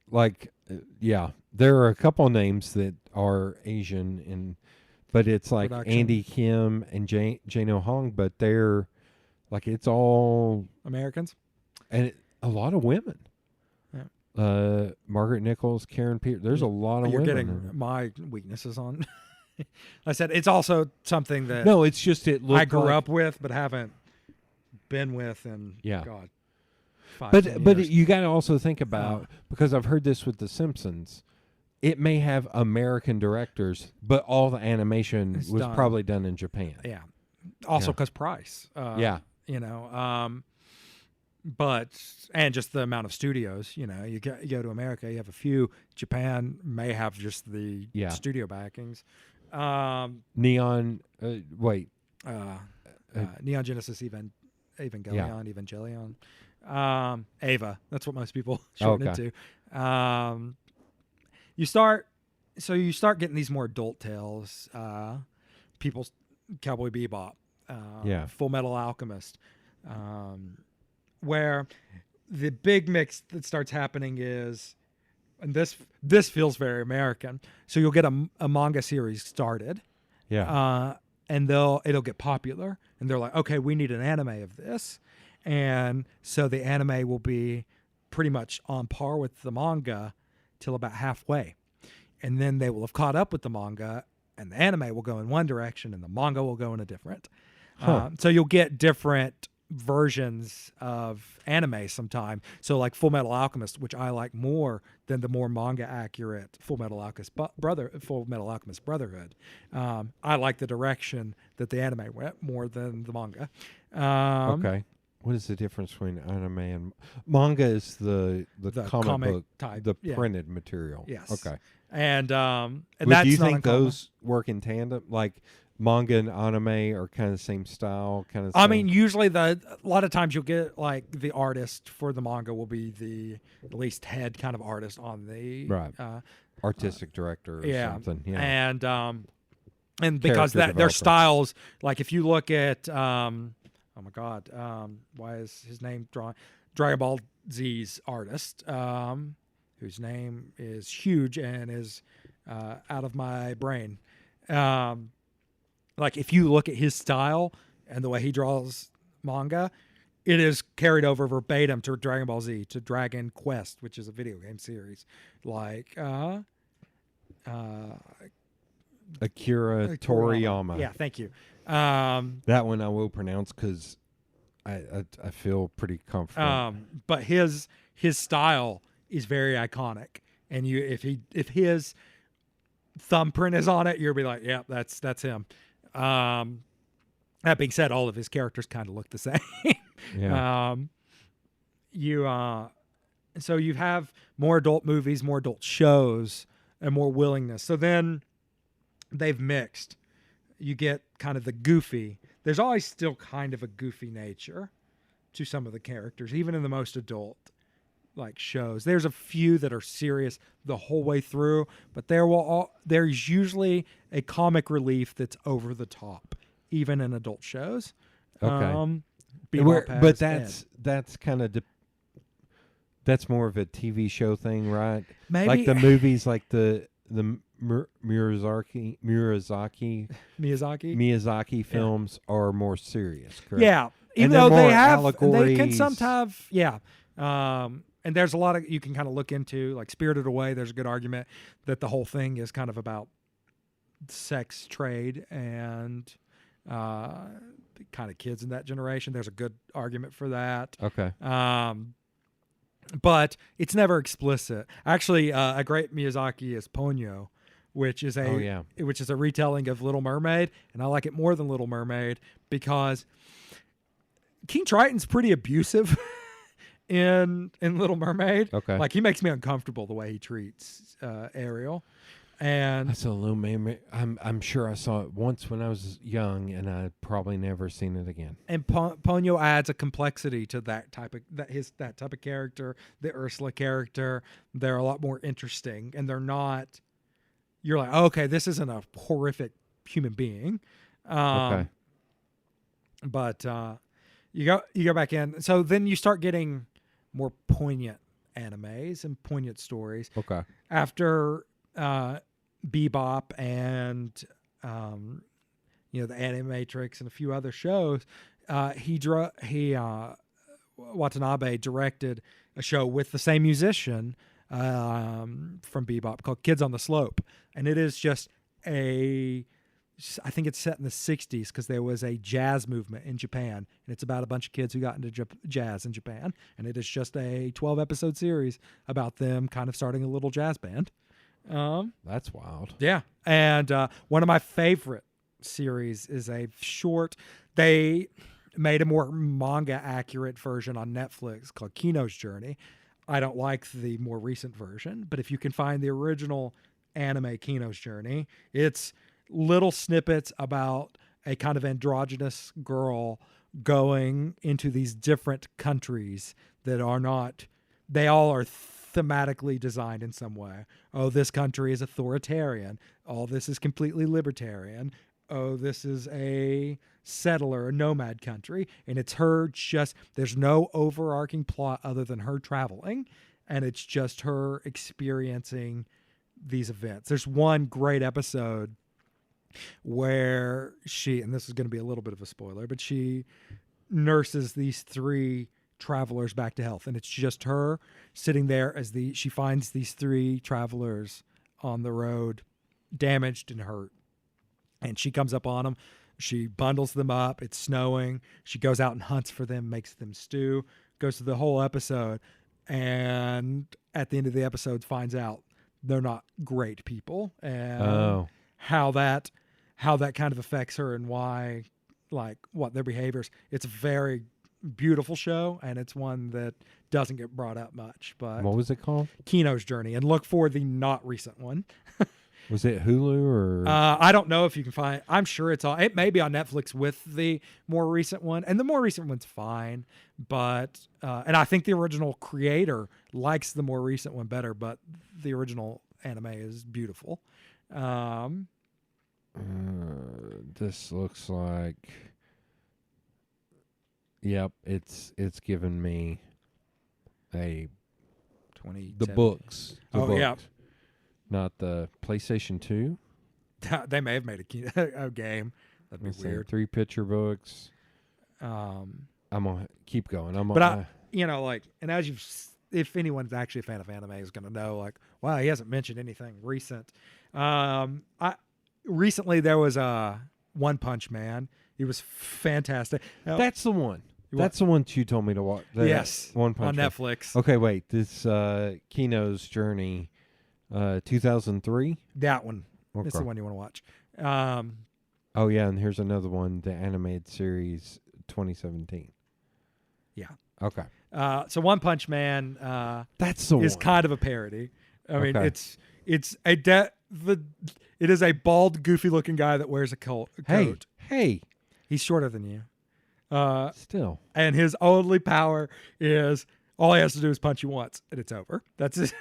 yeah, there are a couple names that are Asian, but it's like Production. Andy Kim and Jano Hong, but they're like, it's all, Americans? and a lot of women. Yeah. Margaret Nichols, Karen Pierce. There's a lot of You're women. getting my weaknesses on. I said it's also something that No, it's just it looked I grew like- up with, but haven't been with in Yeah. God, 10 But years. you got to also think about, because I've heard this with The Simpsons, it may have American directors, but all the animation It's was done. probably done in Japan. yeah, also Yeah. because price. Yeah. But and just the amount of studios. You go to America, you have a few. Japan may have just the Yeah. studio backings. Neon, Neon Genesis Evangelion. Ava. That's what most people shorten Okay. it to. You start getting these more adult tales. People's Cowboy Bebop. Yeah. Full Metal Alchemist. Where the big mix that starts happening is, and this feels very American. So you'll get a manga series started. Yeah. And it'll get popular, and they're like, okay, we need an anime of this, and so the anime will be pretty much on par with the manga till about halfway, and then they will have caught up with the manga, and the anime will go in one direction, and the manga will go in a different. Huh. So you'll get different versions of anime sometime. So like Full Metal Alchemist, which I like more than the more manga accurate Full Metal Alchemist Brotherhood. I like the direction that the anime went more than the manga. Okay. What is the difference between anime and manga? Is the comic book type, the yeah. printed material? Yes. Okay. And But that's do you not think uncommon. those work in tandem? Like manga and anime are kind of the same style, kind of. I mean, usually a lot of times you'll get like the artist for the manga will be the at least head kind of artist on the Right. Artistic director or yeah. something. Yeah. And because Character their developer. styles, like if you look at oh my god, why is his name Dragon Ball Z's artist, whose name is huge and is out of my brain. Like if you look at his style and the way he draws manga, it is carried over verbatim to Dragon Ball Z, to Dragon Quest, which is a video game series. Like Akira Toriyama. Yeah, thank you. That one I will pronounce because I feel pretty confident. But his style is very iconic, and if his thumbprint is on it, you'll be like, yeah, that's him. That being said, all of his characters kind of look the same. Yeah. So you have more adult movies, more adult shows, and more willingness. So then they've mixed. You get kind of the goofy. There's always still kind of a goofy nature to some of the characters, even in the most adult like shows. There's a few that are serious the whole way through, but there's usually a comic relief that's over the top, even in adult shows. Okay. Bebop But has that's kind of that's more of a TV show thing, right? Maybe Like the movies, like the Miyazaki Miyazaki. films are more serious, correct? Yeah, even And they're though they more have, they can allegories. sometimes, yeah. And there's a lot of you can kind of look into, like Spirited Away. There's a good argument that the whole thing is kind of about sex trade and kind of kids in that generation. There's a good argument for that. Okay. But it's never explicit. Actually, a great Miyazaki is Ponyo, which is a retelling of Little Mermaid, and I like it more than Little Mermaid because King Triton's pretty abusive in Little Mermaid. Okay. Like he makes me uncomfortable the way he treats Ariel. And I saw Little Mermaid. I'm sure I saw it once when I was young, and I'd probably never seen it again. And Ponyo adds a complexity to that type of character. The Ursula character, they're a lot more interesting, and they're not. You're like, oh, okay, this isn't a horrific human being. Okay. But you go back in, so then you start getting more poignant animes and poignant stories. Okay. After Bebop and the Animatrix and a few other shows, Watanabe directed a show with the same musician from Bebop called Kids on the Slope, and it is just I think it's set in the 60s because there was a jazz movement in Japan, and it's about a bunch of kids who got into jazz in Japan, and it is just a 12-episode series about them kind of starting a little jazz band. That's wild. Yeah. And one of my favorite series is a short. They made a more manga accurate version on Netflix called Kino's Journey. I don't like the more recent version, but if you can find the original anime Kino's Journey, it's little snippets about a kind of androgynous girl going into these different countries that are not, they all are thematically designed in some way. Oh, this country is authoritarian. Oh, this is completely libertarian. Oh, this is a settler, a nomad country. And it's her there's no overarching plot other than her traveling. And it's just her experiencing these events. There's one great episode where and this is going to be a little bit of a spoiler, but she nurses these 3 travelers back to health, and it's just her sitting there as she finds these 3 travelers on the road damaged and hurt, and she comes up on them She bundles them up. It's snowing. She goes out and hunts for them, makes them stew, goes through the whole episode. And at the end of the episode finds out they're not great people, and how that kind of affects her and why, like, what their behaviors. It's a very beautiful show, and it's one that doesn't get brought up much. But What was it called? Kino's Journey, and look for the not recent one. Was it Hulu or? I don't know if you can find. I'm sure it may be on Netflix with the more recent one, and the more recent one's fine. But and I think the original creator likes the more recent one better, but the original anime is beautiful. This looks like. Yep, it's given me the 2017. books. The Oh, books. yeah. Not the PlayStation 2. They may have made a game. That'd be Let's see, weird. 3 picture books. Um, I'm gonna keep going. but and as if anyone's actually a fan of anime is going to know, like, wow, he hasn't mentioned anything recent. Recently there was One Punch Man. He was fantastic. Now, that's the one. You That's the one you told me to watch. yes, One on Punch Man. Netflix. Okay, wait. This Kino's Journey, 2003. That one. Okay. It's the one you want to watch. Oh yeah, and here's another one, the animated series 2017. Yeah. Okay. So One Punch Man That's the is one. kind of a parody. I mean, Okay. it is a bald, goofy-looking guy that wears a coat. Hey. He's shorter than you. Still. And his only power is all he has to do is punch you once, and it's over. That's it.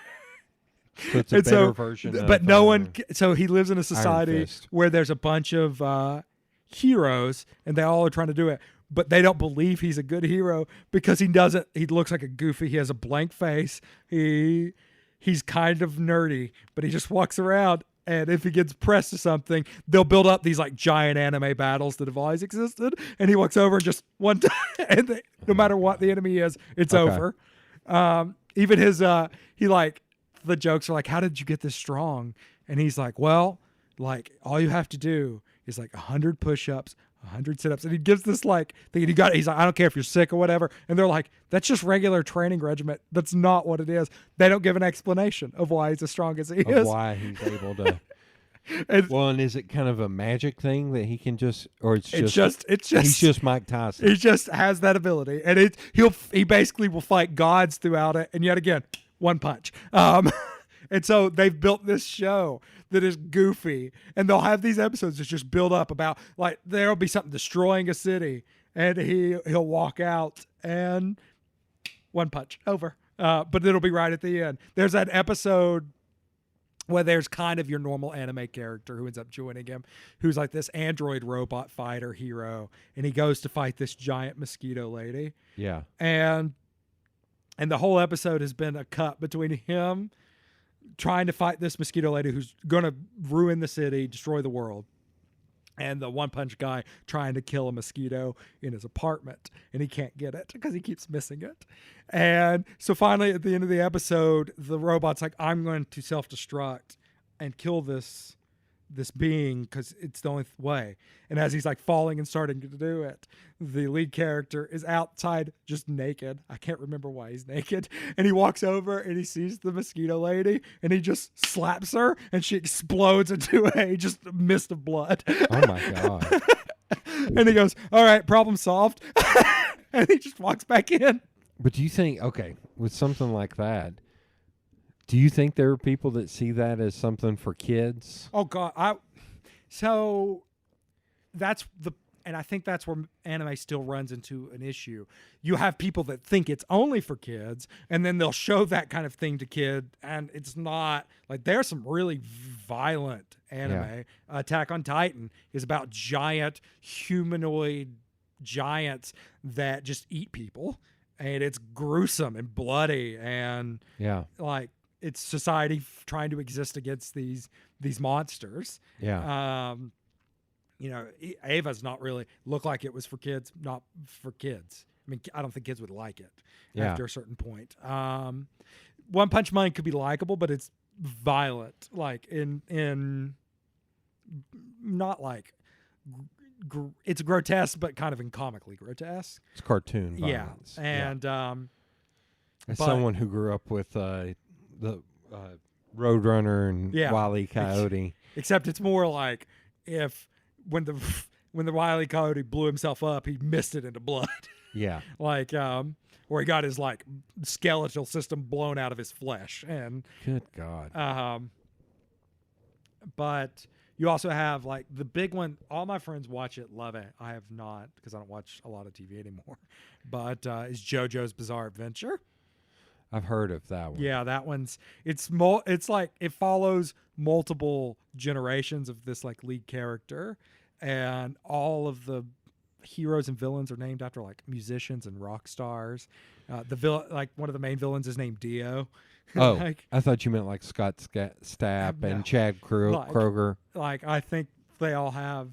So it's a And better version of... But no one. So he lives in a society Fist. where there's a bunch of heroes, and they all are trying to do it. But they don't believe he's a good hero because he doesn't. He looks like a goofy. He has a blank face. He's kind of nerdy, but he just walks around. And if he gets pressed to something, they'll build up these like giant anime battles that have always existed. And he walks over and just one time, and no matter what the enemy is, it's Okay. over. Even his, the jokes are like, "How did you get this strong?" And he's like, "Well, like all you have to do is like 100 push-ups, 100 sit-ups." And he gives this like thing. He's like, "I don't care if you're sick or whatever." And they're like, "That's just regular training regimen. That's not what it is." They don't give an explanation of why he's as strong as he Of is. why he's able to... And Well, and is it kind of a magic thing that he can just... Or it's it's just... just He's just Mike Tyson. he just has that ability, and he basically will fight gods throughout it. And yet again, one punch. And so they've built this show that is goofy, and they'll have these episodes that just build up about like there'll be something destroying a city, and he'll walk out and one punch over. But it'll be right at the end. There's that episode where there's kind of your normal anime character who ends up joining him, who's like this android robot fighter hero, and he goes to fight this giant mosquito lady. Yeah. And the whole episode has been a cut between him trying to fight this mosquito lady who's going to ruin the city, destroy the world, and the One Punch guy trying to kill a mosquito in his apartment, and he can't get it because he keeps missing it. And so finally at the end of the episode, the robot's like, "I'm going to self-destruct and kill this being because it's the only way." And as he's like falling and starting to do it, the lead character is outside just naked. I can't remember why he's naked. And he walks over and he sees the mosquito lady and he just slaps her and she explodes into a just mist of blood. Oh, my God. And he goes, "All right, problem solved." And he just walks back in. But do you think, okay, with something like that, do you think there are people that see that as something for kids? Oh God! And I think that's where anime still runs into an issue. You have people that think it's only for kids, and then they'll show that kind of thing to kid, and it's not. Like there's some really violent anime. Yeah. Attack on Titan is about giant humanoid giants that just eat people, and it's gruesome and bloody, and Yeah. like it's society trying to exist against these monsters. Yeah. Ava's not really look like it was for kids, not for kids. I mean, I don't think kids would like it Yeah. after a certain point. One Punch Man could be likable, but it's violent, like in not like it's grotesque, but kind of in comically grotesque. It's cartoon violence. Yeah, and as but- someone who grew up with the Roadrunner and Yeah. Wile E. Coyote. except it's more like if when the Wile E. Coyote blew himself up, he missed it into blood. Yeah. Like or he got his like skeletal system blown out of his flesh. And Good God. but you also have like the big one. All my friends watch it, love it. I have not, because I don't watch a lot of TV anymore. But is JoJo's Bizarre Adventure. I've heard of that one. Yeah, that one's it's like it follows multiple generations of this like lead character, and all of the heroes and villains are named after like musicians and rock stars. Like one of the main villains is named Dio. Oh, like, I thought you meant like Scott Stapp No. and Chad Kroger. like I think they all have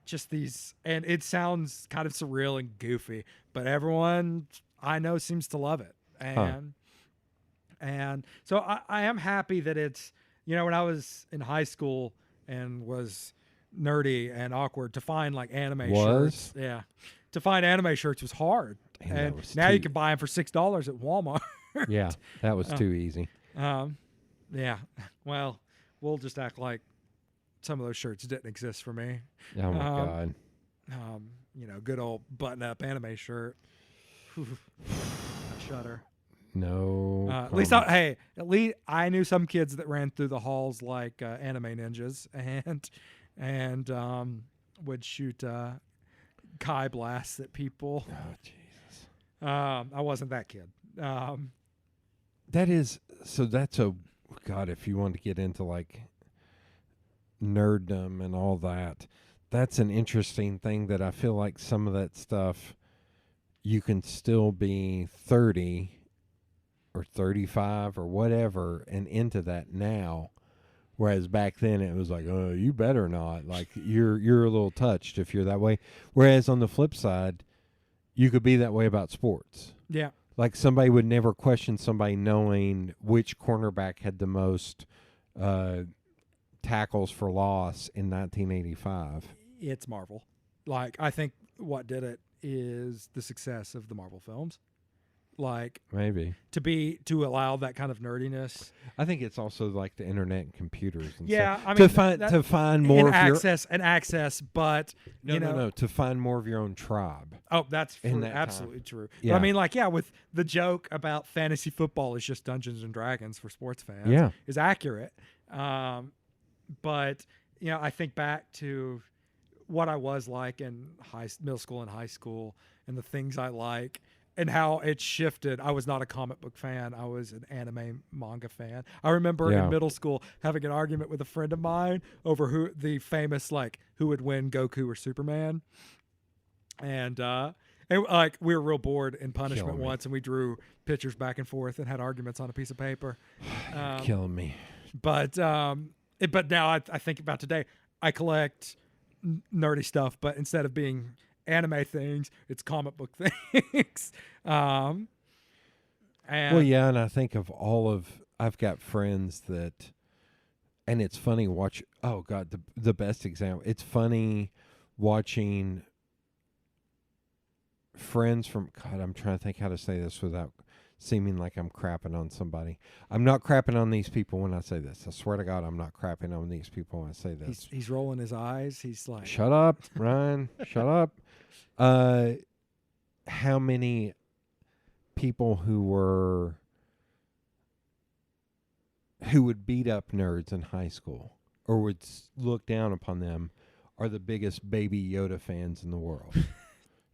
just these, and it sounds kind of surreal and goofy, but everyone I know seems to love it. And so I am happy that it's, when I was in high school and was nerdy and awkward, to find like anime shirts. Yeah. To find anime shirts was hard. Man, that and was now you too- can buy them for $6 at Walmart. Yeah, that was too easy. Yeah. Well, we'll just act like some of those shirts didn't exist for me. Oh my God. Good old button-up anime shirt. I shudder. No. At least I knew some kids that ran through the halls like anime ninjas and would shoot Kai blasts at people. Oh Jesus. I wasn't that kid. That's a God. If you want to get into like nerddom and all that, that's an interesting thing. That I feel like some of that stuff, you can still be 30 or 35 or whatever and into that now, whereas back then it was like, oh, you better not. Like you're a little touched if you're that way. Whereas on the flip side, you could be that way about sports. Yeah. Like somebody would never question somebody knowing which cornerback had the most tackles for loss in 1985. It's Marvel. Like, I think what did it is the success of the Marvel films. Like, Maybe. to allow that kind of nerdiness. I think it's also like the internet and computers and Yeah, stuff. I mean, to find more and of your access, but no, to find more of your own tribe. Oh, that's In that time. absolutely true. Yeah. But I mean, like, with the joke about fantasy football is just Dungeons and Dragons for sports fans. Yeah. Is accurate. But I think back to what I was like in middle school and high school, and the things I like, and how it shifted. I was not a comic book fan. I was an anime manga fan. I remember in middle school having an argument with a friend of mine over who would win, Goku or Superman. And like we were real bored in punishment Killing me. once, and we drew pictures back and forth and had arguments on a piece of paper. Killing me. But now I think about today, I collect nerdy stuff, but instead of being anime things, it's comic book things. And Well, yeah, and I think I've got friends that, and it's funny oh God, the best example. It's funny watching friends from, God, I'm trying to think how to say this without seeming like I'm crapping on somebody. I'm not crapping on these people when I say this. I swear to God, I'm not crapping on these people when I say this. he's rolling his eyes. He's like, Shut up, Ryan. Shut up. How many people who would beat up nerds in high school or would look down upon them are the biggest Baby Yoda fans in the world.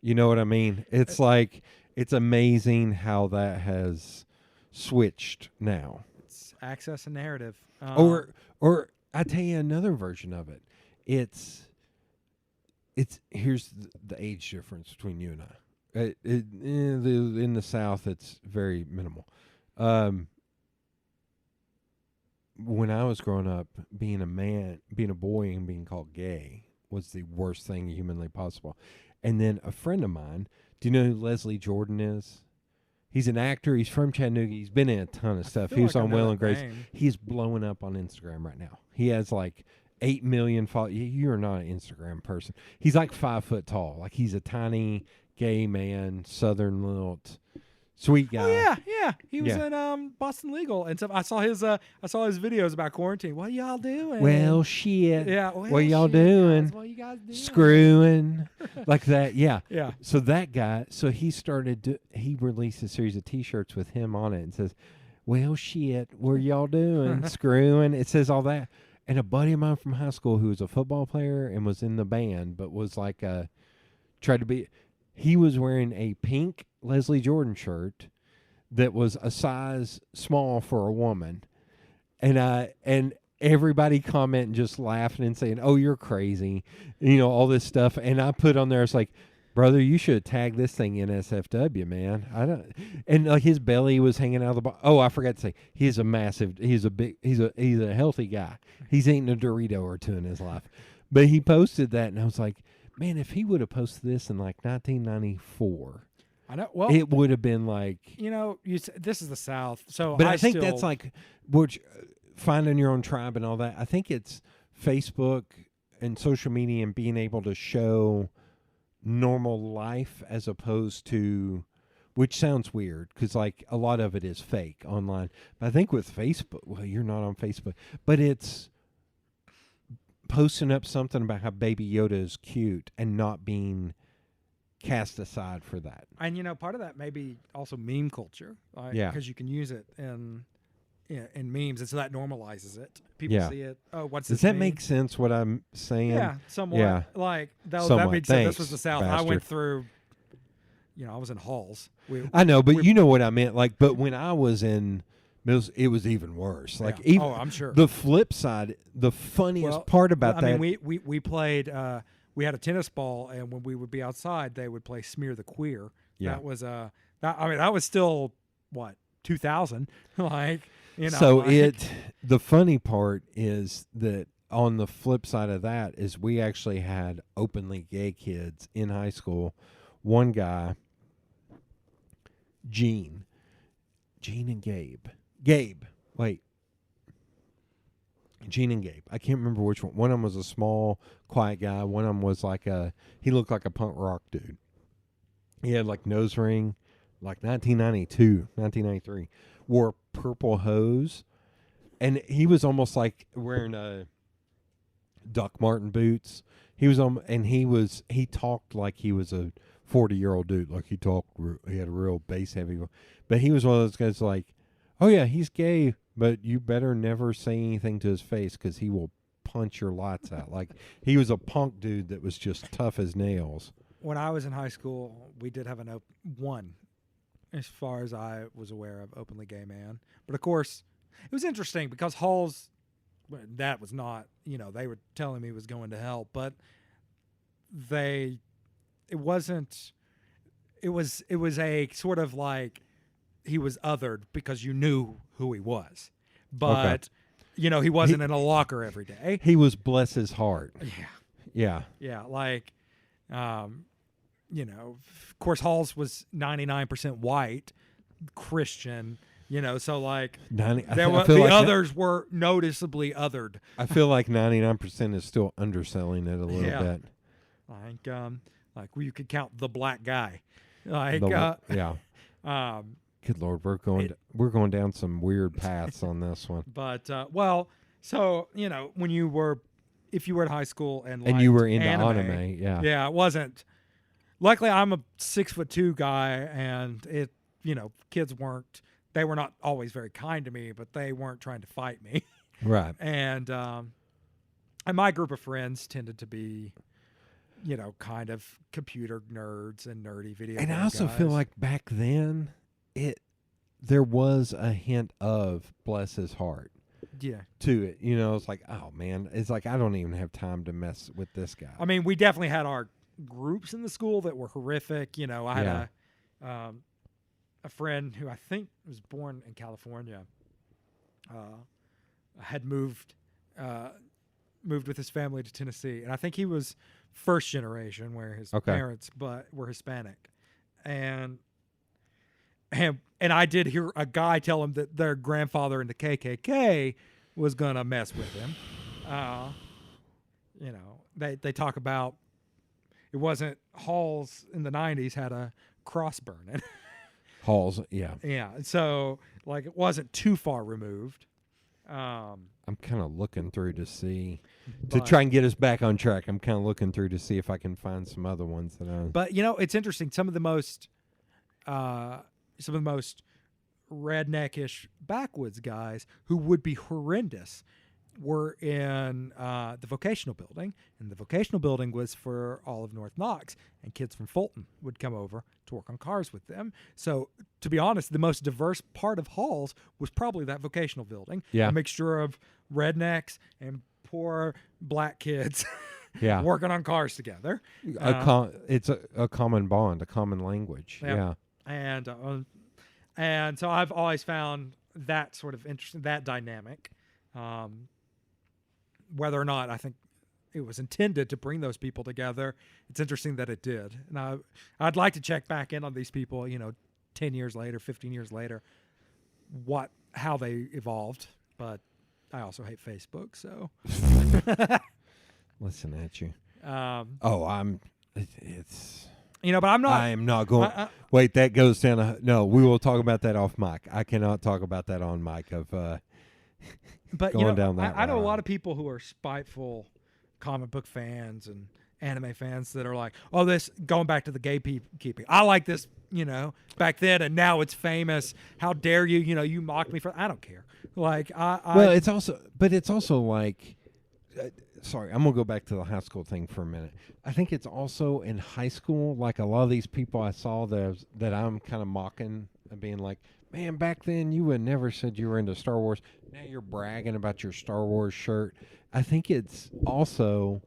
You know what I mean? It's like, it's amazing how that has switched now. it's access and narrative. Or I tell you another version of it. It's here's the age difference between you and I. In the South, it's very minimal. When I was growing up, being a boy, and being called gay was the worst thing humanly possible. And then a friend of mine, do you know who Leslie Jordan is? He's an actor. He's from Chattanooga. He's been in a ton of stuff. feel He was like I on know Will that and Grace. name. He's blowing up on Instagram right now. He has like 8 million followers. You're not an Instagram person. He's like 5 foot tall. Like he's a tiny gay man, Southern lilt, sweet guy. Oh yeah. He was Yeah. in Boston Legal and stuff. I saw his videos about quarantine. What y'all doing? Well, shit. yeah. What y'all shit, doing? guys, what you guys doing? Screwing like that. Yeah. Yeah. So that guy, he released a series of T-shirts with him on it and says, "Well, shit, what y'all doing? Screwing." It says all that. And a buddy of mine from high school who was a football player and was in the band, but was like tried to be. He was wearing a pink Leslie Jordan shirt that was a size small for a woman, and everybody commenting, just laughing and saying, "Oh, you're crazy," all this stuff. And I put on there, it's like, brother, you should tag this thing NSFW, man. I don't. And like his belly was hanging out of the. Oh, I forgot to say, he's a healthy guy. He's eaten a Dorito or two in his life, but he posted that, and I was like, man, if he would have posted this in like 1994, I know. Well, it would have been like. this is the South, so But I think that's like finding your own tribe and all that. I think it's Facebook and social media and being able to show normal life as opposed to, which sounds weird because like a lot of it is fake online. But I think with Facebook, well, you're not on Facebook, but it's posting up something about how Baby Yoda is cute and not being cast aside for that. And part of that may be also meme culture, Yeah. because you can use it in memes, and so that normalizes it. People Yeah. see it. Oh, what's Does this that meme? make sense what I'm saying? Yeah, somewhat. Yeah. Like that Somewhat. being said, this Thanks, was the South. I bastard. went through. I was in halls. I know, but you know what I meant. Like, but when I was in middle, it was even worse. Like, Yeah. even I'm sure. the flip side, the funniest part about that. I mean, we played. We had a tennis ball, and when we would be outside, they would play Smear the Queer. Yeah. That was that was still what 2000. Like So like, the funny part is that on the flip side of that is we actually had openly gay kids in high school. One guy, Gene and Gabe. Wait. Gene and Gabe. I can't remember which one. One of them was a small, quiet guy. One of them was like he looked like a punk rock dude. He had like nose ring, like 1992, 1993. Wore purple hose. And he was almost like wearing Doc Martin boots. He talked like he was a 40-year-old dude. Like he had a real bass heavy voice. But he was one of those guys like, oh yeah, he's gay, but you better never say anything to his face because he will punch your lights out. Like he was a punk dude that was just tough as nails. when I was in high school, we did have one, as far as I was aware of, openly gay man. But of course, it was interesting because Hall's, that was not, they were telling me was going to hell, but it was a sort of like he was othered because you knew who he was, but he wasn't in a locker every day. He was bless his heart. Yeah. Yeah. Like, of course, Halls was 99% white, Christian, so like others were noticeably othered. I feel like 99% is still underselling it a little bit. Like you could count the black guy. Like, yeah. Good Lord, we're going down some weird paths on this one. But so if you were in high school and you were into anime, yeah, it wasn't. Luckily, I'm a 6'2" guy, and kids weren't. They were not always very kind to me, but they weren't trying to fight me. Right. And my group of friends tended to be, kind of computer nerds and nerdy video. And game I also feel guys. like back then, there was a hint of bless his heart. Yeah. To it, it's like, oh man, it's like I don't even have time to mess with this guy. I mean, we definitely had our groups in the school that were horrific. I had a friend who I think was born in California, had moved with his family to Tennessee, and I think he was first generation where his parents were Hispanic, and I did hear a guy tell him that their grandfather in the KKK was gonna mess with him. they talk about it wasn't Halls in the 90s had a cross burning. Halls, yeah. Yeah. So like it wasn't too far removed. I'm kind of looking through to see to But- try and get us back on track. I'm kind of looking through to see if I can find some other ones that I. But it's interesting. Some of the most redneckish backwoods guys who would be horrendous were in the vocational building, and the vocational building was for all of North Knox, and kids from Fulton would come over to work on cars with them. So, to be honest, the most diverse part of Halls was probably that vocational building. Yeah. A mixture of rednecks and poor black kids Yeah. working on cars together. It's a common bond, a common language. Yep. Yeah. And so I've always found that sort of interesting, that dynamic. Whether or not I think it was intended to bring those people together, it's interesting that it did. And I'd like to check back in on these people, 10 years later, 15 years later, how they evolved. But I also hate Facebook, so. Listen at you. Um, It's. but I'm not. I am not going. Wait, that goes down. No, we will talk about that off mic. I cannot talk about that on mic. But going down that I know a route. lot of people who are spiteful comic book fans and anime fans that are like, oh, this going back to the gatekeeping. I like this, back then, and now it's famous. How dare you? You mocked me for. I don't care. Like it's also like. Sorry, I'm gonna go back to the high school thing for a minute. I think it's also in high school, like a lot of these people I saw that I'm kind of mocking and being like, man, back then you would never said you were into Star Wars. Now you're bragging about your Star Wars shirt. I think it's also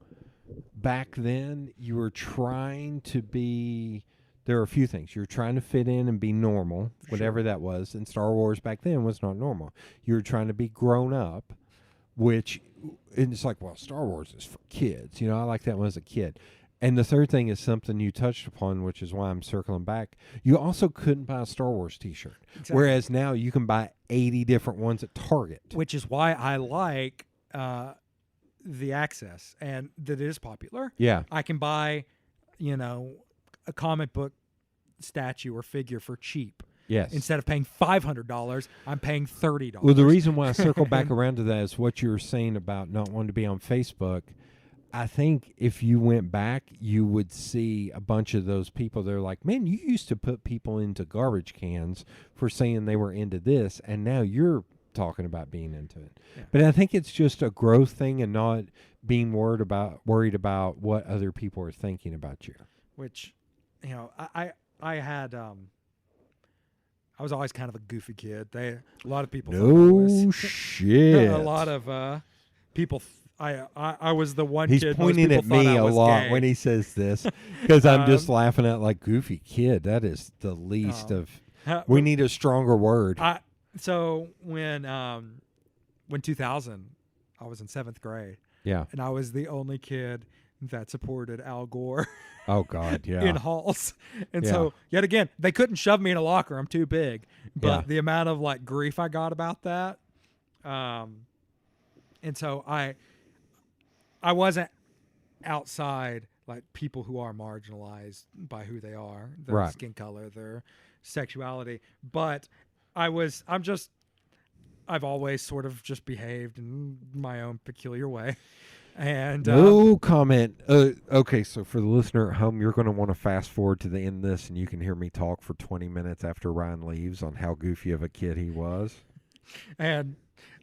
back then you were trying to be. There are a few things. You were trying to fit in and be normal, whatever that was. And Star Wars back then was not normal. You were trying to be grown up, which and it's like, well, Star Wars is for kids. I like that when I was a kid. And the third thing is something you touched upon, which is why I'm circling back. You also couldn't buy a Star Wars T-shirt, whereas now you can buy 80 different ones at Target. which is why I like the access and that it is popular. Yeah, I can buy, a comic book statue or figure for cheap. yes. Instead of paying $500, I'm paying $30. Well, the reason why I circle back around to that is what you were saying about not wanting to be on Facebook. I think if you went back, you would see a bunch of those people. They're like, man, you used to put people into garbage cans for saying they were into this, and now you're talking about being into it. Yeah. But I think it's just a growth thing and not being worried about what other people are thinking about you. Which, I had. I was always kind of a goofy kid. A lot of people. thought I No was- shit. A lot of people. I was the one He's kid. most pointing people at thought me I a was lot gay. when he says this because I'm just laughing at like goofy kid. That is the least of. We need a stronger word. So when 2000, I was in 7th grade, Yeah. and I was the only kid that supported Al Gore Oh God. Yeah. in halls. And Yeah. so yet again, they couldn't shove me in a locker. I'm too big. But Yeah. the amount of like grief I got about that, and so I wasn't outside like people who are marginalized by who they are, their Right. skin color, their sexuality. But I've always sort of just behaved in my own peculiar way. And No comment. Okay, so for the listener at home, you're going to want to fast forward to the end of this, and you can hear me talk for 20 minutes after Ryan leaves on how goofy of a kid he was. and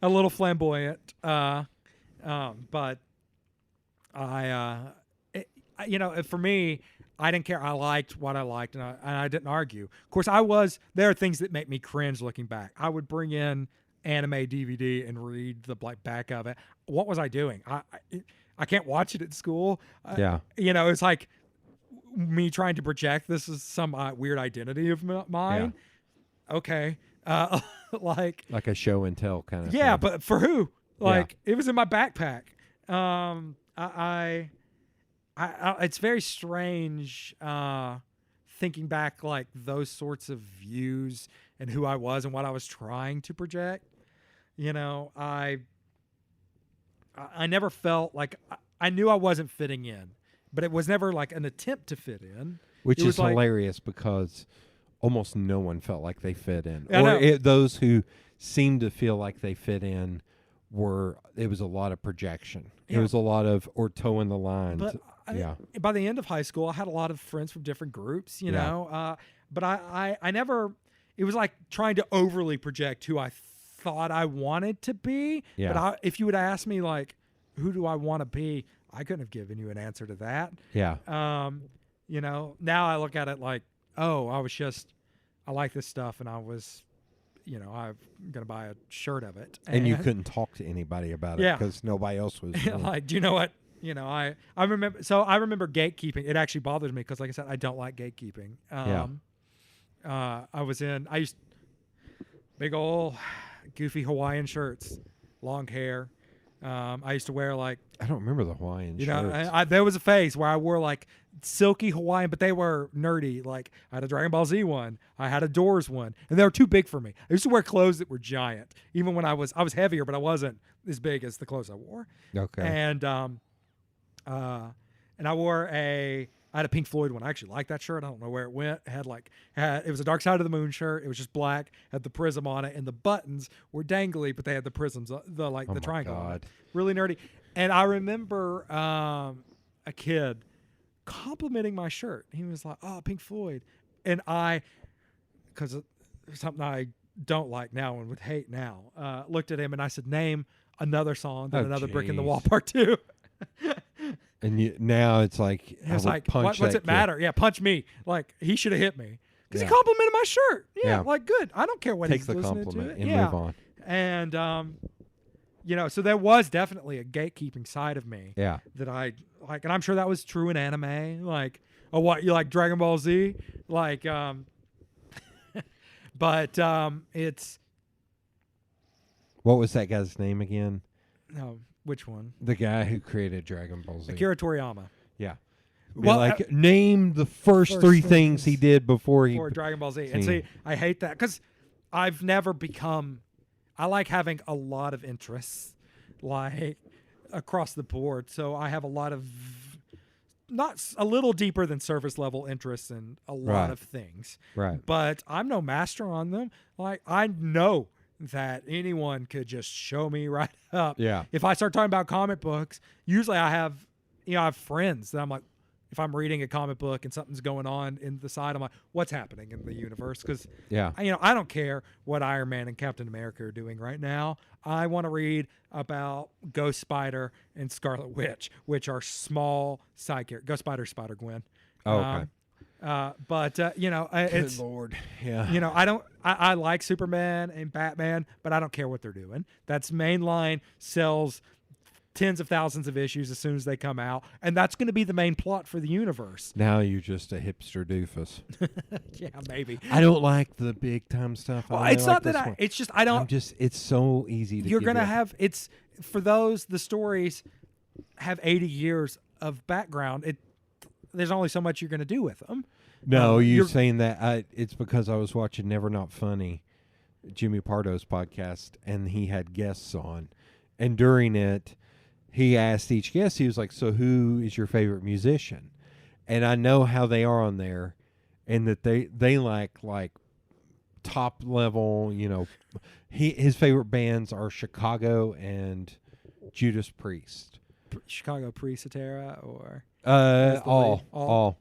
a little flamboyant. But for me, I didn't care. I liked what I liked, and I didn't argue. Of course, there are things that make me cringe looking back. I would bring in anime DVD and read the back of it. What was I doing? I can't watch it at school. Yeah. It's like me trying to project this is some weird identity of mine. Yeah. Okay. Like a show and tell kind of yeah, thing. but for who? Like it was in my backpack. I it's very strange thinking back like those sorts of views and who I was and what I was trying to project. I never felt like I knew I wasn't fitting in, but it was never like an attempt to fit in. Which It is was like- hilarious because almost no one felt like they fit in. I know. Those who seemed to feel like they fit in it was a lot of projection. It Yeah. was a lot of or toeing the line. But yeah. by the end of high school, I had a lot of friends from different groups, you Yeah. know. But I never. It was like trying to overly project who I thought I wanted to be. Yeah. But if you would ask me like, who do I want to be? I couldn't have given you an answer to that. Yeah. You know, now I look at it like, oh, I like this stuff, and I was, you know, I'm gonna buy a shirt of it, And you couldn't talk to anybody about it Yeah. because nobody else was. doing it. like, do you know what? You know, I remember. So I remember gatekeeping. It actually bothers me because, like I said, I don't like gatekeeping. I used big old goofy Hawaiian shirts, long hair. I used to wear like, I don't remember the Hawaiian you know, shirts. there was a phase where I wore like silky Hawaiian, but they were nerdy. Like I had a Dragon Ball Z one, I had a Doors one, and they were too big for me. I used to wear clothes that were giant, even when I was heavier, but I wasn't as big as the clothes I wore. Okay. And I had a Pink Floyd one. I actually liked that shirt. I don't know where it went. It was a Dark Side of the Moon shirt. It was just black, had the prism on it, and the buttons were dangly, but they had the prisms, the my triangle on it. God. Really nerdy. And I remember a kid complimenting my shirt. He was like, "Oh, Pink Floyd," and because something I don't like now and would hate now, looked at him and I said, "Name another song than Oh, Another Brick in the jeez. Wall Part 2." And now it's like, It was I would like, punch what's that it kid. matter? Yeah, punch me. Like he should have hit me because Yeah. he complimented my shirt. Yeah, Yeah. like good. I don't care what Take he's the listening compliment to. and Yeah. move on. And you know, so there was definitely a gatekeeping side of me Yeah. that I like, and I'm sure that was true in anime. Like, oh, what you like Dragon Ball Z? Like, but it's What was that guy's name again? no, which one? The guy who created Dragon Ball Z. Akira Toriyama. Yeah. Be Well, like, name the first three things he did before he. Or Dragon Ball Z. And seen- see, I hate that because I've never become. I like having a lot of interests, like across the board. So I have a lot of, a little deeper than surface level interests in a lot Right. of things. Right. But I'm no master on them. Like I know that anyone could just show me right up. Yeah. If I start talking about comic books, usually I have friends that I'm like, if I'm reading a comic book and something's going on in the side, I'm like, what's happening in the universe? Because Yeah. I don't care what Iron Man and Captain America are doing right now. I want to read about Ghost Spider and Scarlet Witch, which are small side characters. Ghost Spider, Spider Gwen. Oh, okay. But it's Lord. Yeah. I like Superman and Batman, but I don't care what they're doing. That's mainline, sells tens of thousands of issues as soon as they come out, and that's going to be the main plot for the universe. Now you're just a hipster doofus. Yeah, maybe. I don't like the big time stuff. Well, I only it's like not that this one. it's just I don't. It's so easy to. You're give going to you- have it's for those the stories have 80 years of background. There's only so much you're going to do with them. No, you're you're- saying that. It's because I was watching Never Not Funny, Jimmy Pardo's podcast, and he had guests on, and during it, he asked each guest. He was like, "So who is your favorite musician?" And I know how they are on there, and that they like top level. His favorite bands are Chicago and Judas Priest. Chicago Pre-Cetera or All.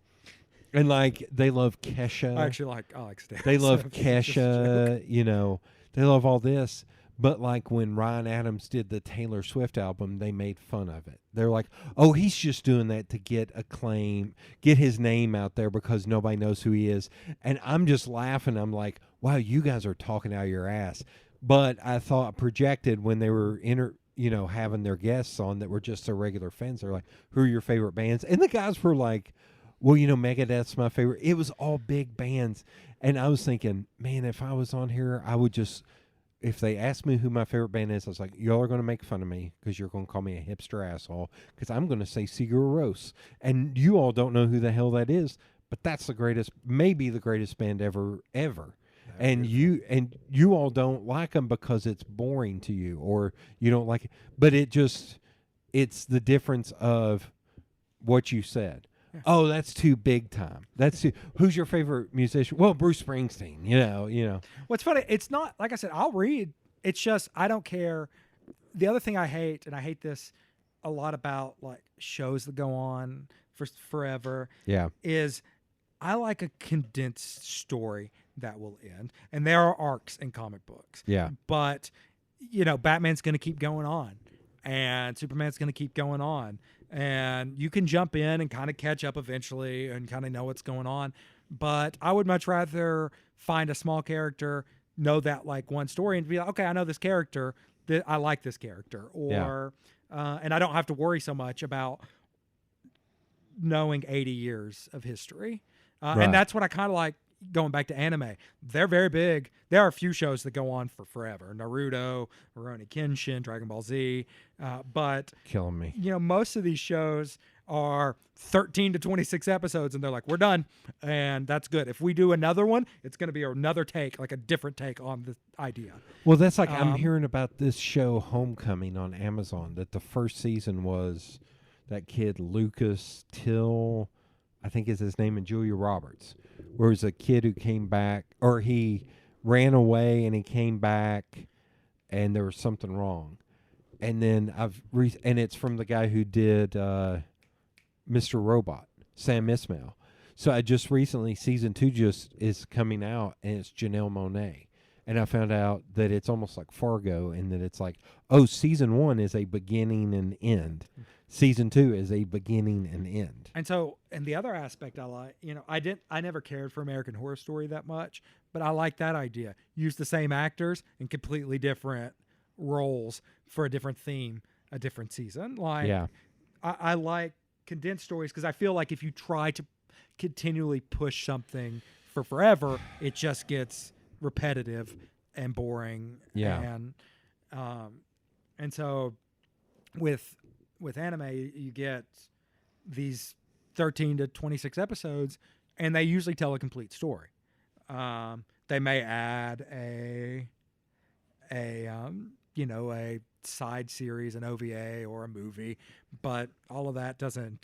And they love Kesha. I actually I like Stan. They love So it's just a joke. Kesha, they love all this. But when Ryan Adams did the Taylor Swift album, they made fun of it. They're like, oh, he's just doing that to get acclaim, get his name out there because nobody knows who he is. And I'm just laughing. I'm like, wow, you guys are talking out of your ass. But I thought projected when they were having their guests on that were just their regular fans. They're like, who are your favorite bands? And the guys were like, well, Megadeth's my favorite. It was all big bands. And I was thinking, man, if I was on here, I would just, if they asked me who my favorite band is, I was like, y'all are going to make fun of me because you're going to call me a hipster asshole because I'm going to say Sigur Rós. And you all don't know who the hell that is, but that's maybe the greatest band ever. And you all don't like them because it's boring to you or you don't like it. But it's the difference of what you said. Yeah. Oh, that's too big time. That's too. Who's your favorite musician? Well, Bruce Springsteen. You know. What's funny, it's not, like I said, I'll read. It's just, I don't care. The other thing I hate, and I hate this a lot about like shows that go on for forever, Yeah. is I like a condensed story that will end. And there are arcs in comic books. Yeah. But, Batman's going to keep going on, and Superman's going to keep going on. And you can jump in and kind of catch up eventually and kind of know what's going on. But I would much rather find a small character, know that like one story, and be like, okay, I know this character, I like this character. Or, and I don't have to worry so much about knowing 80 years of history. Right. And that's what I kind of like going back to anime. They're very big. There are a few shows that go on for forever. Naruto, Rurouni Kenshin, Dragon Ball Z. But Killing me. most of these shows are 13 to 26 episodes, and they're like, we're done. And that's good. If we do another one, it's going to be another take, like a different take on the idea. Well, that's like I'm hearing about this show Homecoming on Amazon, that the first season was that kid Lucas Till, I think is his name, and Julia Roberts, where it was a kid who came back, or he ran away and he came back and there was something wrong. And then and it's from the guy who did Mr. Robot, Sam Ismail. So I just recently, season 2 just is coming out, and it's Janelle Monáe. And I found out that it's almost like Fargo, in that it's like, oh, season 1 is a beginning and end. Season 2 is a beginning and end. And so, and the other aspect I like, I never cared for American Horror Story that much, but I like that idea. Use the same actors in completely different roles for a different theme, a different season. Like, Yeah. I like condensed stories because I feel like if you try to continually push something for forever, it just gets repetitive and boring. Yeah. And so with anime, you get these 13 to 26 episodes, and they usually tell a complete story. They may add a side series, an OVA or a movie, but all of that doesn't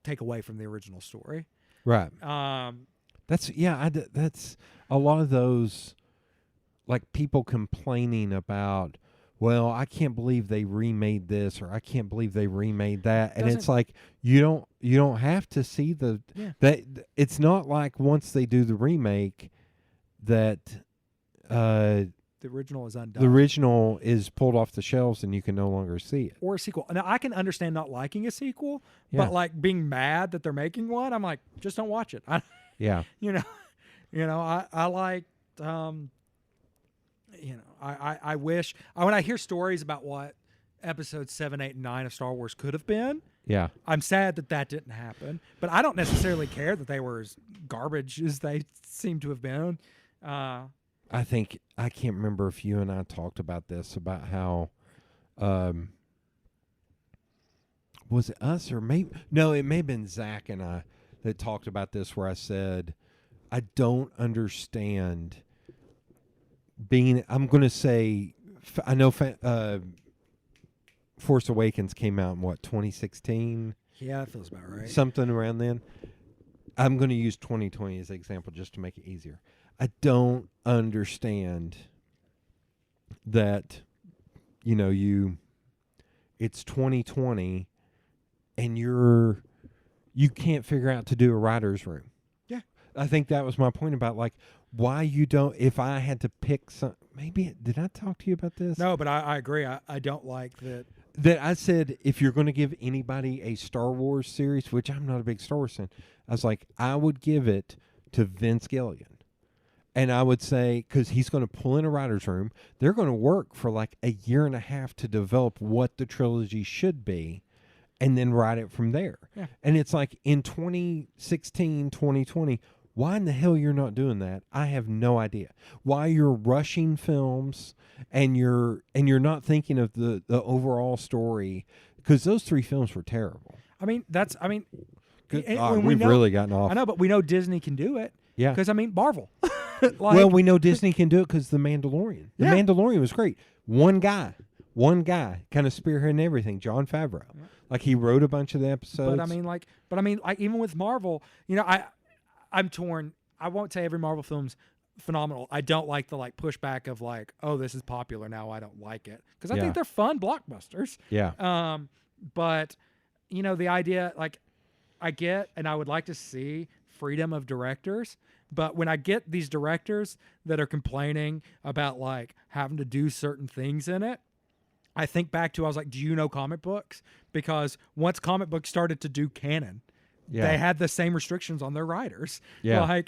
take away from the original story. Right. Um, That's that's a lot of those, like, people complaining about, well, I can't believe they remade this, or I can't believe they remade that. And it's like, you don't have to see that. It's not like once they do the remake that the original is undone. the original is pulled off the shelves and you can no longer see it. Or a sequel. Now, I can understand not liking a sequel, Yeah. but like being mad that they're making one, I'm like, just don't watch it. Yeah. I like, I wish, when I hear stories about what episodes 7, 8, and 9 of Star Wars could have been, Yeah. I'm sad that didn't happen. But I don't necessarily care that they were as garbage as they seem to have been. I think, I can't remember if you and I talked about this, about how, was it us or maybe, no, it may have been Zach and I that talked about this, where I said, I don't understand I'm going to say, I know Force Awakens came out in 2016? Yeah, that feels about right. Something around then. I'm going to use 2020 as an example just to make it easier. I don't understand that, it's 2020 and you can't figure out to do a writer's room. Yeah. I think that was my point about, like, why you don't, if I had to pick some, maybe, did I talk to you about this? No, but I agree. I don't like that. That I said, if you're going to give anybody a Star Wars series, which I'm not a big Star Wars fan, I was like, I would give it to Vince Gilligan. And I would say, because he's going to pull in a writer's room, they're going to work for like a year and a half to develop what the trilogy should be, and then write it from there. Yeah. And it's like, in 2016, 2020, why in the hell you're not doing that? I have no idea. Why you're rushing films and you're not thinking of the overall story, because those 3 films were terrible. and Good God, when we've know- really gotten off. I know, but we know Disney can do it. Yeah. Because, Marvel. Well, we know Disney can do it because The Mandalorian. The Yeah. Mandalorian was great. One guy one guy kind of spearheading everything, Jon Favreau. Like he wrote a bunch of the episodes. But I mean, like even with Marvel, I'm torn. I won't say every Marvel film's phenomenal. I don't like the pushback of oh, this is popular now, I don't like it, because I think they're fun blockbusters. Yeah. But the idea, I get, and I would like to see freedom of directors. But when I get these directors that are complaining about having to do certain things in it, I think back to, I was like, do you know comic books? Because once comic books started to do canon, they had the same restrictions on their writers. Yeah.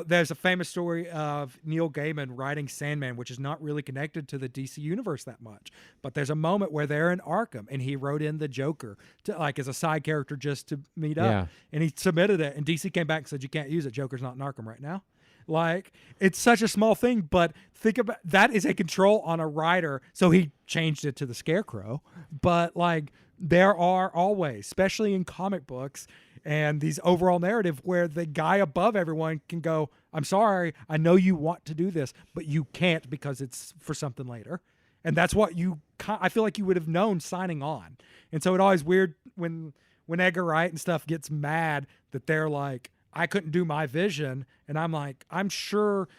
There's a famous story of Neil Gaiman writing Sandman, which is not really connected to the DC universe that much. But there's a moment where they're in Arkham, and he wrote in the Joker to, as a side character just to meet up. Yeah. And he submitted it, and DC came back and said, you can't use it. Joker's not in Arkham right now. It's such a small thing, but think about that is a control on a writer. So he changed it to the Scarecrow. But there are always, especially in comic books and these overall narrative, where the guy above everyone can go, I'm sorry, I know you want to do this, but you can't because it's for something later. And that's what I feel like you would have known signing on. And so it's always weird when Edgar Wright and stuff gets mad that they're I couldn't do my vision. And I'm I'm sure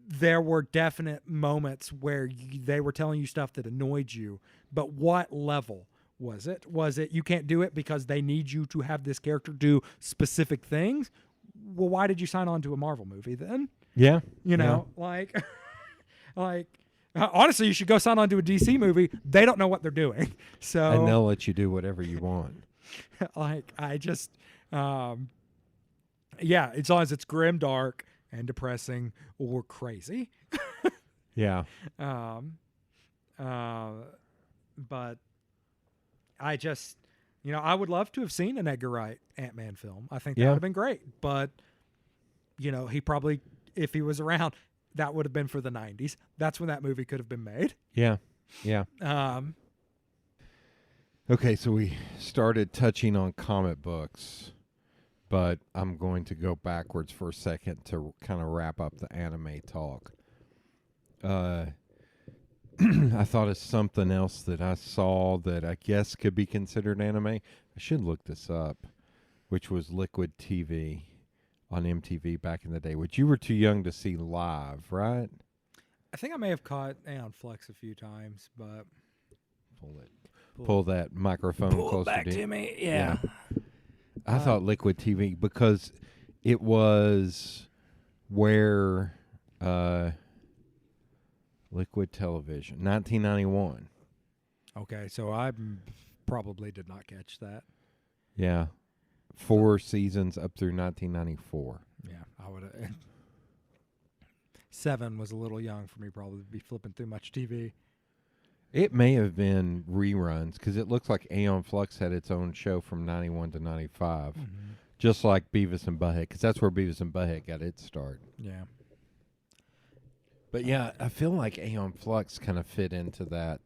there were definite moments where they were telling you stuff that annoyed you, but what level was it? Was it you can't do it because they need you to have this character do specific things? Well, why did you sign on to a Marvel movie then? Yeah. Honestly, you should go sign on to a DC movie. They don't know what they're doing. So And they'll let you do whatever you want. I just, as long as it's grim, dark, and depressing or crazy. Yeah. But I just, I would love to have seen an Edgar Wright Ant-Man film. I think that would have been great. But, he probably, if he was around, that would have been for the 90s. That's when that movie could have been made. Yeah. Yeah. Okay, so we started touching on comic books, but I'm going to go backwards for a second to kind of wrap up the anime talk. I thought of something else that I saw that I guess could be considered anime. I should look this up, which was Liquid TV on MTV back in the day, which you were too young to see live, right? I think I may have caught Aeon Flux a few times, but pull that microphone closer back to me. Yeah. I thought Liquid TV because it was where Liquid Television, 1991. Okay, so I probably did not catch that. Yeah. 4 seasons up through 1994. Yeah, I would have. 7 was a little young for me probably to be flipping through much TV. It may have been reruns because it looks like Aeon Flux had its own show from 91 to 95, just like Beavis and Butthead, because that's where Beavis and Butthead got its start. Yeah. But yeah, I feel like Aeon Flux kind of fit into that.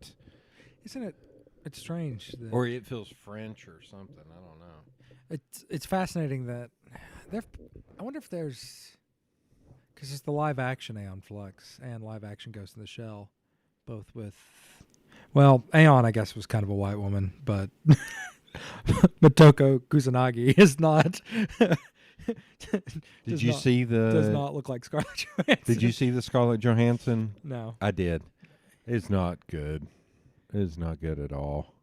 Isn't it? It's strange. Or it feels French or something. I don't know. It's fascinating that I wonder if there's, because it's the live action Aeon Flux and live action Ghost in the Shell, both with, well, Aeon I guess was kind of a white woman, but Motoko Kusanagi is not. Did you see the? Does not look like Scarlett Johansson. Did you see the Scarlett Johansson? No, I did. It's not good. It's not good at all.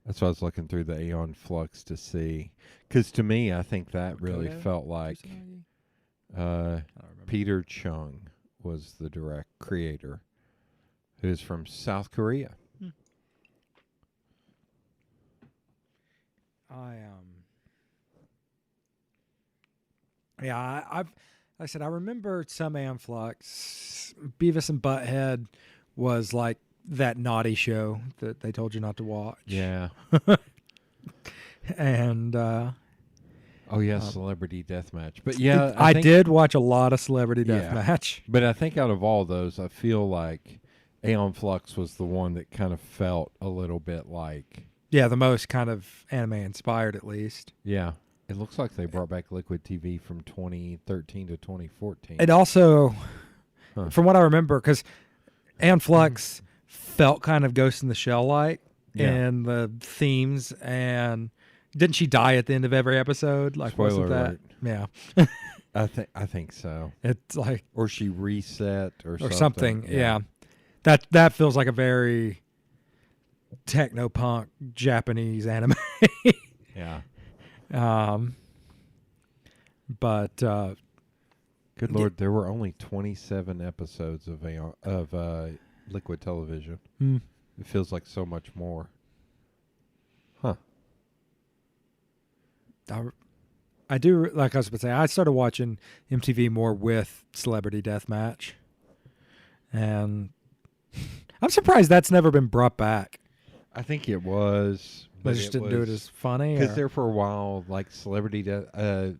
That's why I was looking through the Aeon Flux to see, because to me, I think that really felt like Peter Chung was the creator, who's from South Korea. I remember some Aeon Flux. Beavis and Butthead was like that naughty show that they told you not to watch. Yeah. And Celebrity Deathmatch. But yeah, I did watch a lot of Celebrity Deathmatch. But I think out of all those, I feel like Aeon Flux was the one that kind of felt a little bit like, the most kind of anime inspired, at least. Yeah. It looks like they brought back Liquid TV from 2013 to 2014. It also, from what I remember, because Aeon Flux felt kind of Ghost in the Shell like Yeah. in the themes. And didn't she die at the end of every episode? Like, Spoiler wasn't that? alert. Yeah. I think so. It's like, Or she reset or something. Yeah. That feels like a very techno-punk Japanese anime. Yeah. But Good Lord, there were only 27 episodes of Liquid Television. It feels like so much more. Huh. I do, like I was about to say, I started watching MTV more with Celebrity Deathmatch. And I'm surprised that's never been brought back. I think it was. They just didn't do it as funny. Because or- there for a while, like Beavis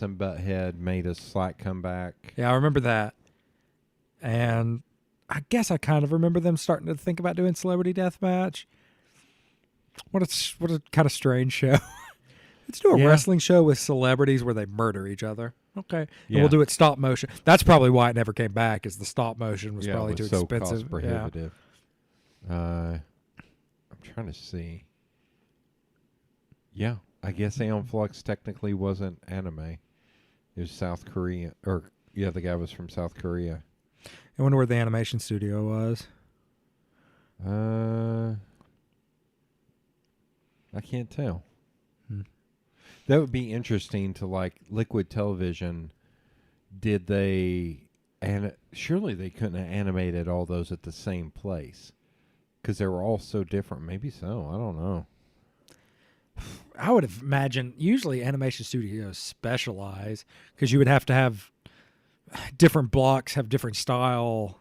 and Butthead made a slight comeback. Yeah, I remember that. And I guess I kind of remember them starting to think about doing Celebrity Deathmatch. What a kind of strange show. Let's do a Yeah. wrestling show with celebrities where they murder each other. Okay. And Yeah. we'll do it stop motion. That's probably why it never came back, is the stop motion was probably it too was so expensive. cost prohibitive. I'm trying to see. Yeah, I guess Aeon Flux technically wasn't anime. It was South Korea. The guy was from South Korea. I wonder where the animation studio was. I can't tell. That would be interesting to like Liquid Television. Did they? And surely they couldn't have animated all those at the same place because they were all so different. Maybe so. I don't know. I would imagine usually animation studios specialize because you would have to have different blocks, have different style.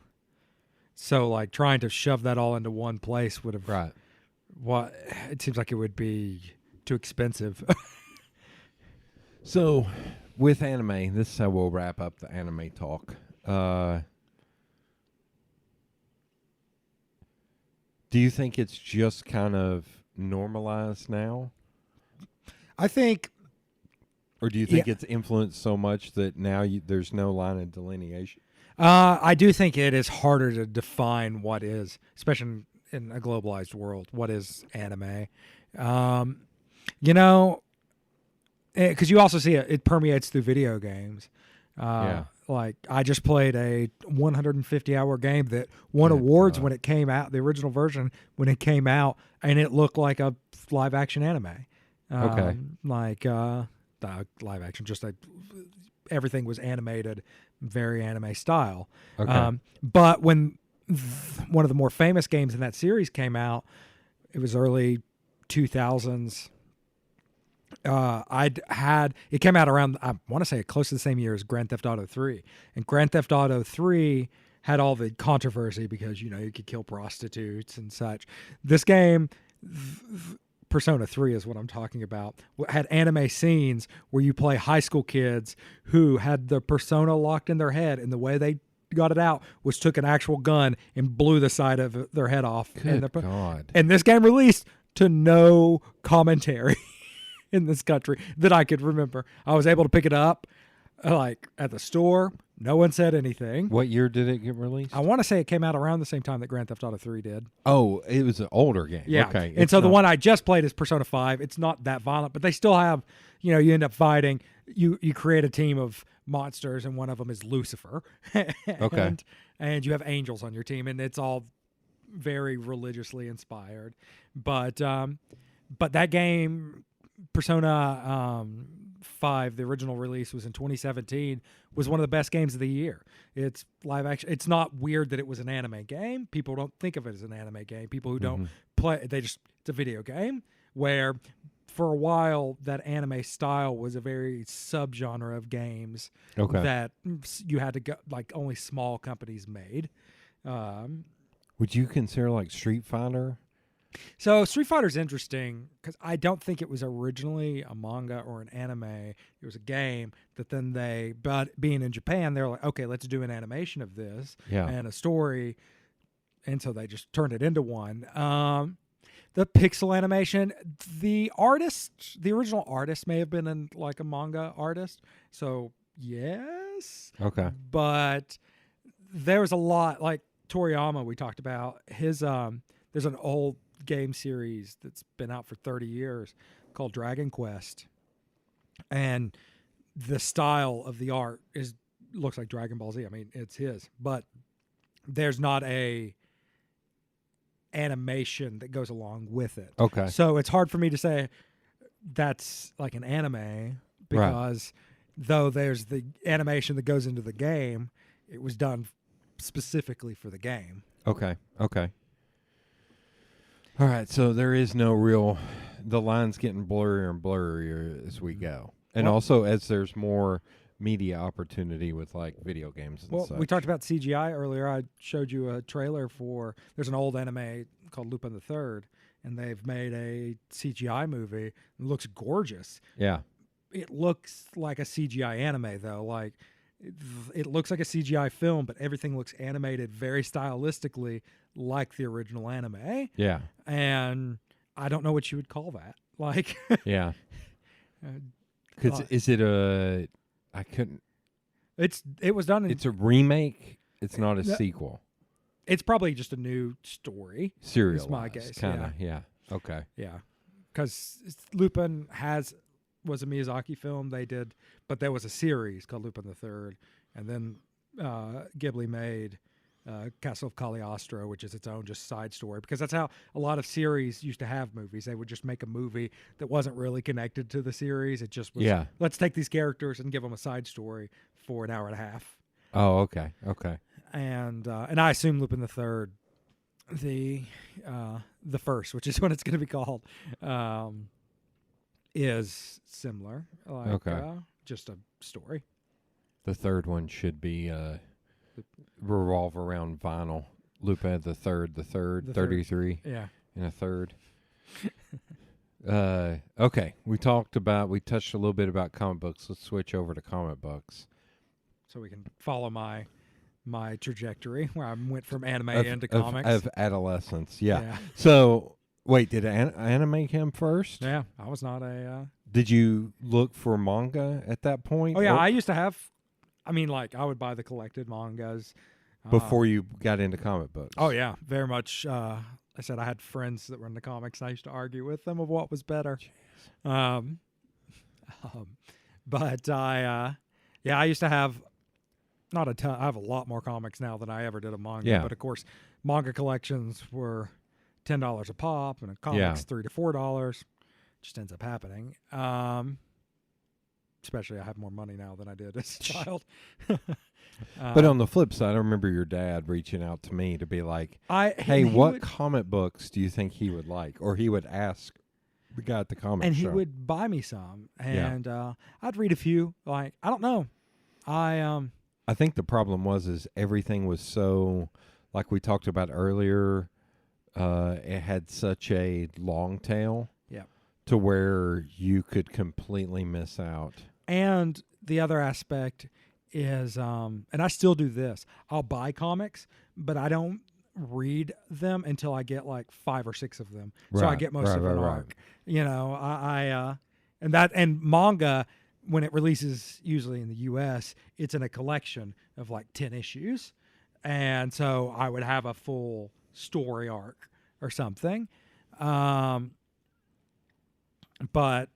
So like trying to shove that all into one place would have Right. What it seems like it would be too expensive. So, with anime, this is how we'll wrap up the anime talk. Do you think it's just kind of normalized now? I think Or do you think it's influenced so much that now there's no line of delineation? I do think it is harder to define what is, especially in a globalized world, what is anime. Because you also see it permeates through video games. Like I just played a 150-hour game that won Good awards God. when it came out, the original version when it came out, and it looked like a live action anime. Okay. Like live action, just like everything was animated, very anime style. Okay. But when one of the more famous games in that series came out, it was early 2000s. It came out around, I want to say close to the same year as Grand Theft Auto 3. And Grand Theft Auto 3 had all the controversy because, you could kill prostitutes and such. This game, Persona 3 is what I'm talking about, had anime scenes where you play high school kids who had the persona locked in their head, and the way they got it out was took an actual gun and blew the side of their head off. Good God. And this game released to no commentary in this country that I could remember. I was able to pick it up like at the store. No one said anything. What year did it get released? I want to say it came out around the same time that Grand Theft Auto 3 did. Oh, it was an older game. Yeah. Okay. And so the one I just played is Persona 5. It's not that violent, but they still have, you end up fighting. You create a team of monsters, and one of them is Lucifer. Okay. And you have angels on your team, and it's all very religiously inspired. But that game, Persona 5, the original release was in 2017, was one of the best games of the year. It's live action. It's not weird that it was an anime game. People don't think of it as an anime game. People who don't play, it's a video game where for a while that anime style was a very subgenre of games that you had to go, like only small companies made. Would you consider like Street Fighter? So Street Fighter's interesting because I don't think it was originally a manga or an anime. It was a game that then but being in Japan, they're like, okay, let's do an animation of this and a story. And so they just turned it into one. The pixel animation, the original artist may have been like a manga artist. So yes. Okay. But there was a lot, like Toriyama we talked about, his there's an old game series that's been out for 30 years called Dragon Quest. And the style of the art looks like Dragon Ball Z. I mean, it's his, but there's not a animation that goes along with it. Okay. So it's hard for me to say that's like an anime because though there's the animation that goes into the game, it was done specifically for the game. Okay. Okay. All right. So there is no real. The line's getting blurrier and blurrier as we go, and Well- also as there's more media opportunity with like video games and Well, such. we talked about CGI earlier. I showed you a trailer for. There's an old anime called Lupin the Third, and they've made a CGI movie. It looks gorgeous. Yeah. It looks like a CGI anime though. Like it looks like a CGI film, but everything looks animated very stylistically like the original anime. Yeah. And I don't know what you would call that. Like, Yeah. uh, Because is it a? I couldn't. it was done in. It's a remake. It's not a No. sequel. It's probably just a new story. Serial. my guess, Kind of. Yeah. Okay. Yeah, because Lupin was a Miyazaki film they did, but there was a series called Lupin the Third, and then Ghibli made Castle of Cagliostro, which is its own just side story. Because that's how a lot of series used to have movies. They would just make a movie that wasn't really connected to the series. It just was, Yeah. let's take these characters and give them a side story for an hour and a half. Oh. Okay. Okay. And I assume Lupin the Third, the first, which is what it's going to be called, is similar. Like, Okay. just a story. The third one should be revolve around vinyl. Lupin the third, The third. 33 Yeah. and a third. Okay. We touched a little bit about comic books. Let's switch over to comic books. So we can follow my trajectory where I went from anime Of- into of- comics. Of adolescence. Yeah. Yeah. So, wait, did anime come first? Yeah, I was not a. Did you look for manga at that point? Oh yeah, or I used to have. I mean, like I would buy the collected mangas before you got into comic books. Oh yeah, very much. I said I had friends that were into comics. And I used to argue with them of what was better. But I used to have not a ton. I have a lot more comics now than I ever did of manga. Yeah. But of course, manga collections were $10 a pop, and a comics $3 to $4. Just ends up happening. Especially, I have more money now than I did as a child. But on the flip side, I remember your dad reaching out to me to be like, "Hey, he what would- comic books do you think he would like?" Or he would ask the guy at the comic and shop. he would buy me some, Yeah. and I'd read a few. Like I don't know, I think the problem is everything was so, like we talked about earlier, it had such a long tail. Yeah. To where you could completely miss out. And the other aspect is, and I still do this. I'll buy comics, but I don't read them until I get like 5 or 6 of them. So I Right, get most right, of an right, arc. You know, and manga, when it releases usually in the US, it's in a collection of like 10 issues. And so I would have a full story arc or something. But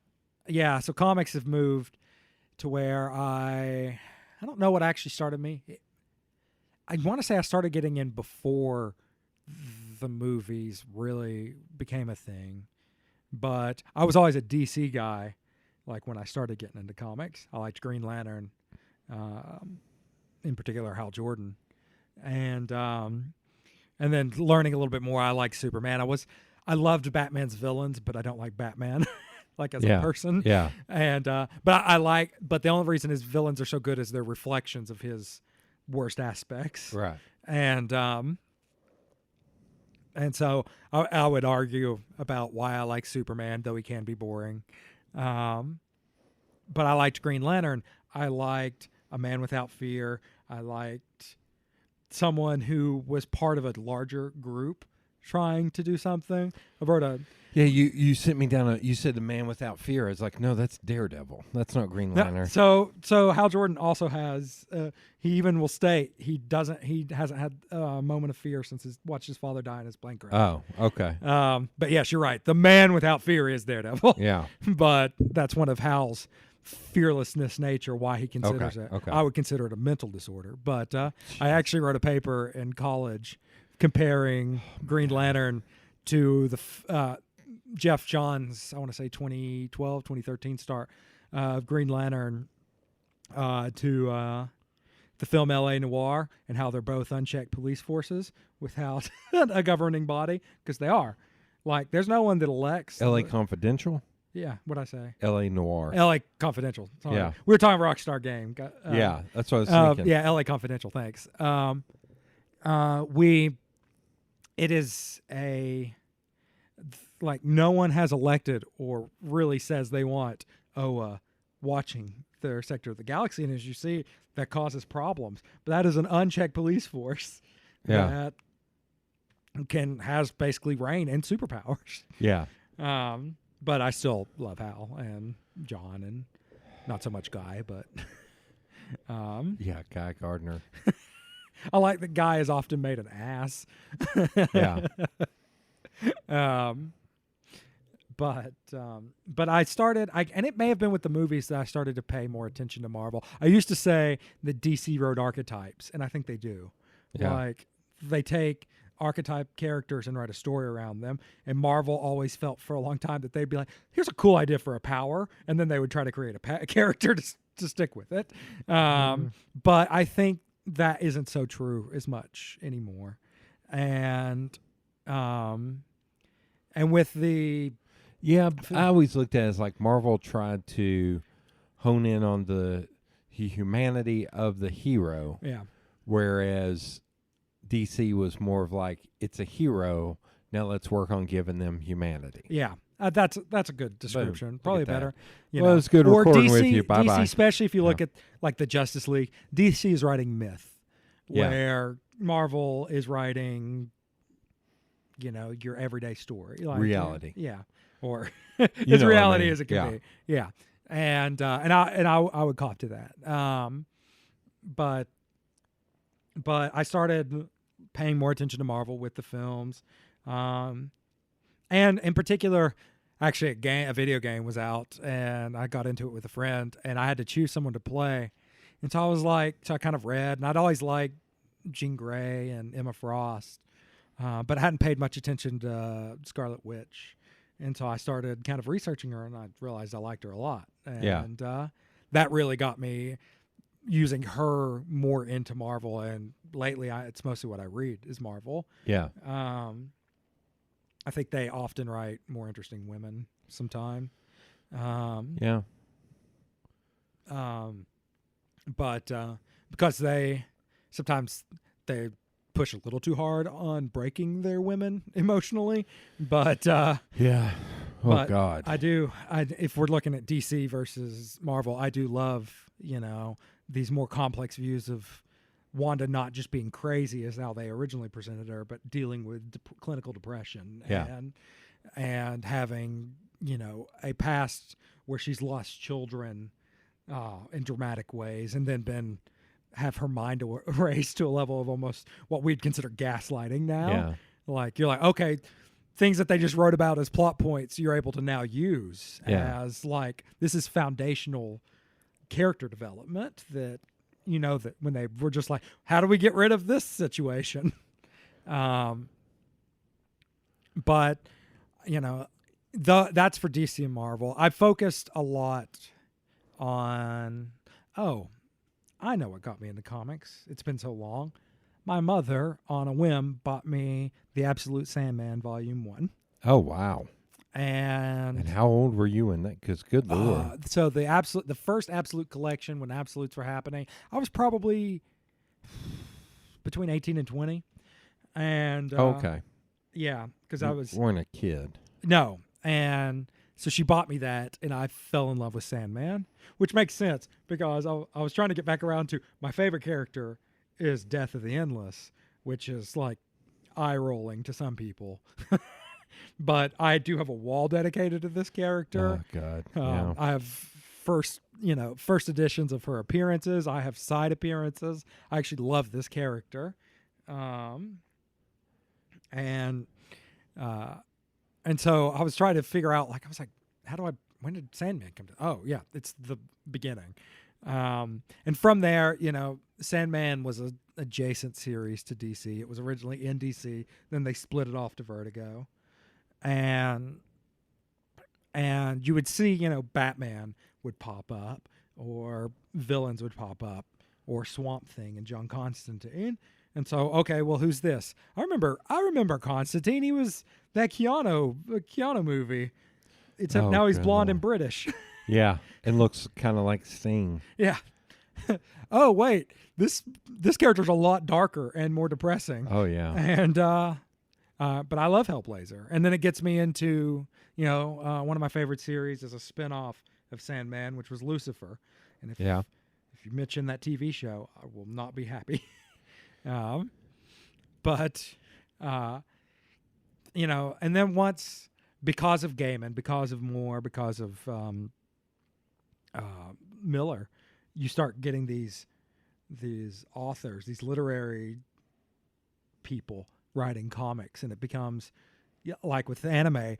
yeah, so comics have moved to where I don't know what actually started me. I want to say I started getting in before the movies really became a thing. But I was always a DC guy. Like when I started getting into comics, I liked Green Lantern, in particular Hal Jordan, and then learning a little bit more, I like Superman. I loved Batman's villains, but I don't like Batman, like as a person. Yeah. And but but the only reason his villains are so good is they're reflections of his worst aspects. Right. And so I would argue about why I like Superman, though he can be boring. But I liked Green Lantern. I liked A Man Without Fear. I liked someone who was part of a larger group trying to do something. I wrote a Yeah, you sent me down you said The Man Without Fear. I was like, no, that's Daredevil. That's not Green Lantern. So Hal Jordan also has. He even will state he hasn't had a moment of fear since watched his father die in his plane crash. Oh, okay. But yes, you're right. The Man Without Fear is Daredevil. Yeah. But that's one of Hal's fearlessness nature. Why he considers it. Okay. I would consider it a mental disorder. But I actually wrote a paper in college comparing Green Lantern to the Jeff Johns, I want to say 2012, 2013 start of Green Lantern to the film L.A. Noire, and how they're both unchecked police forces without a governing body, because they are. Like, there's no one that elects. L.A. Confidential? Yeah, what'd I say? L.A. Noir. L.A. Confidential. Sorry. Yeah. We were talking Rockstar Game. Yeah, that's what I was thinking. Yeah, L.A. Confidential, thanks. It is like, no one has elected or really says they want watching their sector of the galaxy, and as you see, that causes problems. But that is an unchecked police force that has basically reign and superpowers. Yeah. But I still love Hal and John, and not so much Guy, but Yeah, Guy Gardner. I like that Guy is often made an ass. Yeah. But I started, and it may have been with the movies that I started to pay more attention to Marvel. I used to say that DC wrote archetypes, and I think they do. Yeah. Like, they take archetype characters and write a story around them. And Marvel always felt for a long time that they'd be like, here's a cool idea for a power. And then they would try to create a character to stick with it. But I think that isn't so true as much anymore. And with the... Yeah, I always looked at it as like Marvel tried to hone in on the humanity of the hero. Yeah. Whereas DC was more of like, it's a hero, now let's work on giving them humanity. Yeah. That's a good description. Probably at that. better. Well, it's good recording with you. Bye-bye. DC, especially if you look at like the Justice League, DC is writing myth, where Marvel is writing, your everyday story, like, reality. Yeah, or You as know what I reality mean. as it can be. Yeah, and I would cop to that. But I started paying more attention to Marvel with the films, and in particular, actually, a video game was out, and I got into it with a friend, and I had to choose someone to play, and so I kind of read, and I'd always liked Jean Grey and Emma Frost, but I hadn't paid much attention to Scarlet Witch, and so I started kind of researching her, and I realized I liked her a lot, and that really got me using her more into Marvel, and lately it's mostly what I read is Marvel. Yeah. I think they often write more interesting women sometime. Yeah. But because sometimes they push a little too hard on breaking their women emotionally, but Yeah. Oh, but God. if we're looking at DC versus Marvel, I do love, these more complex views of Wanda not just being crazy as how they originally presented her, but dealing with clinical depression and having, a past where she's lost children in dramatic ways, and then have her mind erased to a level of almost what we'd consider gaslighting now. Yeah. Like, you're like, okay, things that they just wrote about as plot points, you're able to now use as like, this is foundational character development that, that when they were just like, how do we get rid of this situation? But, that's for DC and Marvel. I focused a lot on, I know what got me into comics. It's been so long. My mother, on a whim, bought me The Absolute Sandman Volume 1. Oh, wow. And how old were you in that? Because good Lord. So the first Absolute collection, when Absolutes were happening, I was probably between 18 and 20. And okay. Yeah, because You weren't a kid. No. And so she bought me that, and I fell in love with Sandman, which makes sense because I was trying to get back around to my favorite character is Death of the Endless, which is like eye rolling to some people. But I do have a wall dedicated to this character. Oh God. Yeah. I have first editions of her appearances. I have side appearances. I actually love this character. And so I was trying to figure out, like, I was like, when did Sandman come to? Oh yeah, it's the beginning. And from there, Sandman was a adjacent series to DC. It was originally in DC, then they split it off to Vertigo. And you would see, Batman would pop up, or villains would pop up, or Swamp Thing and John Constantine. And so, okay, well, who's this? I remember Constantine. He was that Keanu movie. Except now he's blonde and British. Yeah, and looks kind of like Sting. Yeah. Oh wait, this character's a lot darker and more depressing. Oh yeah. And but I love Hellblazer, and then it gets me into one of my favorite series is a spinoff of Sandman, which was Lucifer. And if you mention that TV show, I will not be happy. But and then once, because of Gaiman, because of Moore, because of Miller, you start getting these authors, these literary people writing comics, and it becomes like with anime,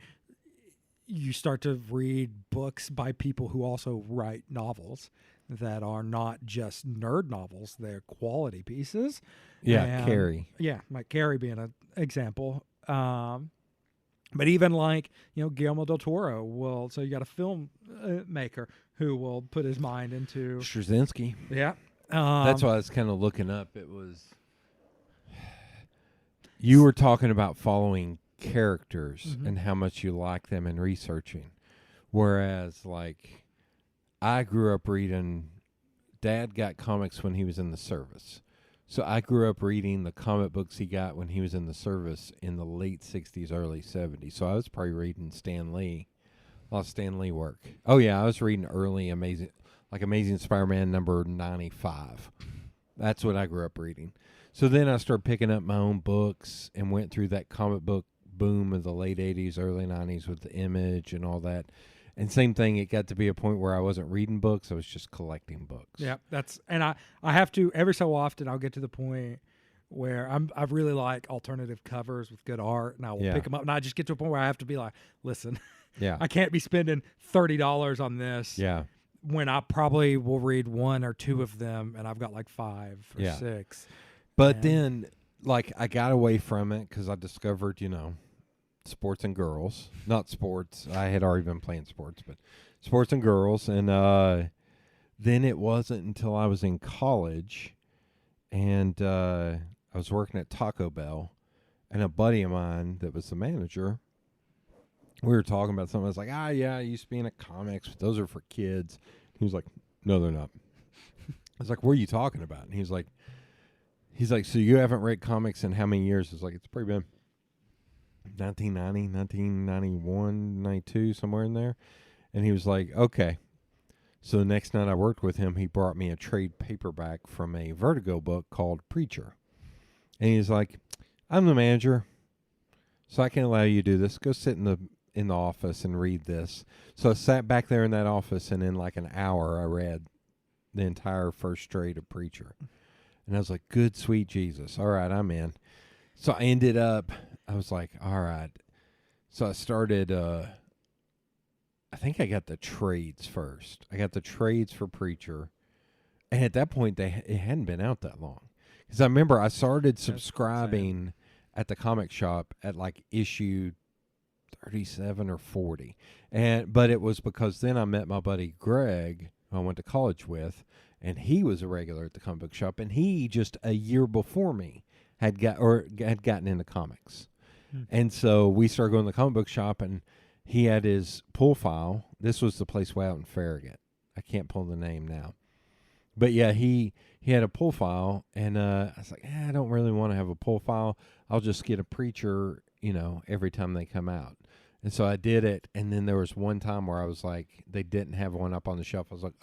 you start to read books by people who also write novels that are not just nerd novels, they're quality pieces. Yeah, Carrie. Yeah, like Carrie being an example. But even like, Guillermo del Toro so you got a film maker who will put his mind into Straczynski. Yeah. That's why I was kind of looking up. It was, you were talking about following characters and how much you like them and researching. Whereas, like, I grew up reading, Dad got comics when he was in the service. So I grew up reading the comic books he got when he was in the service in the late 60s, early 70s. So I was probably reading Stan Lee, a lot of Stan Lee work. Oh, yeah, I was reading early Amazing Spider-Man number 95. That's what I grew up reading. So then I started picking up my own books and went through that comic book boom of the late 80s, early 90s with the Image and all that. And same thing, it got to be a point where I wasn't reading books, I was just collecting books. Yeah, and I have to, every so often I'll get to the point where I really like alternative covers with good art, and I will pick them up, and I just get to a point where I have to be like, listen, I can't be spending $30 on this. Yeah. When I probably will read one or two of them, and I've got like 5 or 6. But then, like, I got away from it because I discovered, sports and girls. Not sports. I had already been playing sports, but sports and girls. And then it wasn't until I was in college, and I was working at Taco Bell, and a buddy of mine that was the manager, we were talking about something. I was like, yeah, I used to be in a comics, but those are for kids. He was like, no, they're not. I was like, what are you talking about? And he's like, so you haven't read comics in how many years? I was like, it's probably been 1990, 1991, 92, somewhere in there. And he was like, okay. So the next night I worked with him, he brought me a trade paperback from a Vertigo book called Preacher. And he's like, I'm the manager, so I can allow you to do this. Go sit in the office and read this. So I sat back there in that office, and in like an hour I read the entire first trade of Preacher. And I was like, good sweet Jesus. All right, I'm in. So I ended up, I was like, all right. So I started, I think I got the trades first. I got the trades for Preacher. And at that point, it hadn't been out that long. Because I remember I started subscribing at the comic shop at like issue 37 or 40. But it was because then I met my buddy Greg, who I went to college with, and he was a regular at the comic book shop, and he just a year before me had gotten into comics. And so we started going to the comic book shop, and he had his pull file. This was the place way out in Farragut. I can't pull the name now. But yeah, he had a pull file, and I was like, I don't really want to have a pull file. I'll just get a Preacher, every time they come out. And so I did it, and then there was one time where I was like, they didn't have one up on the shelf. I was like,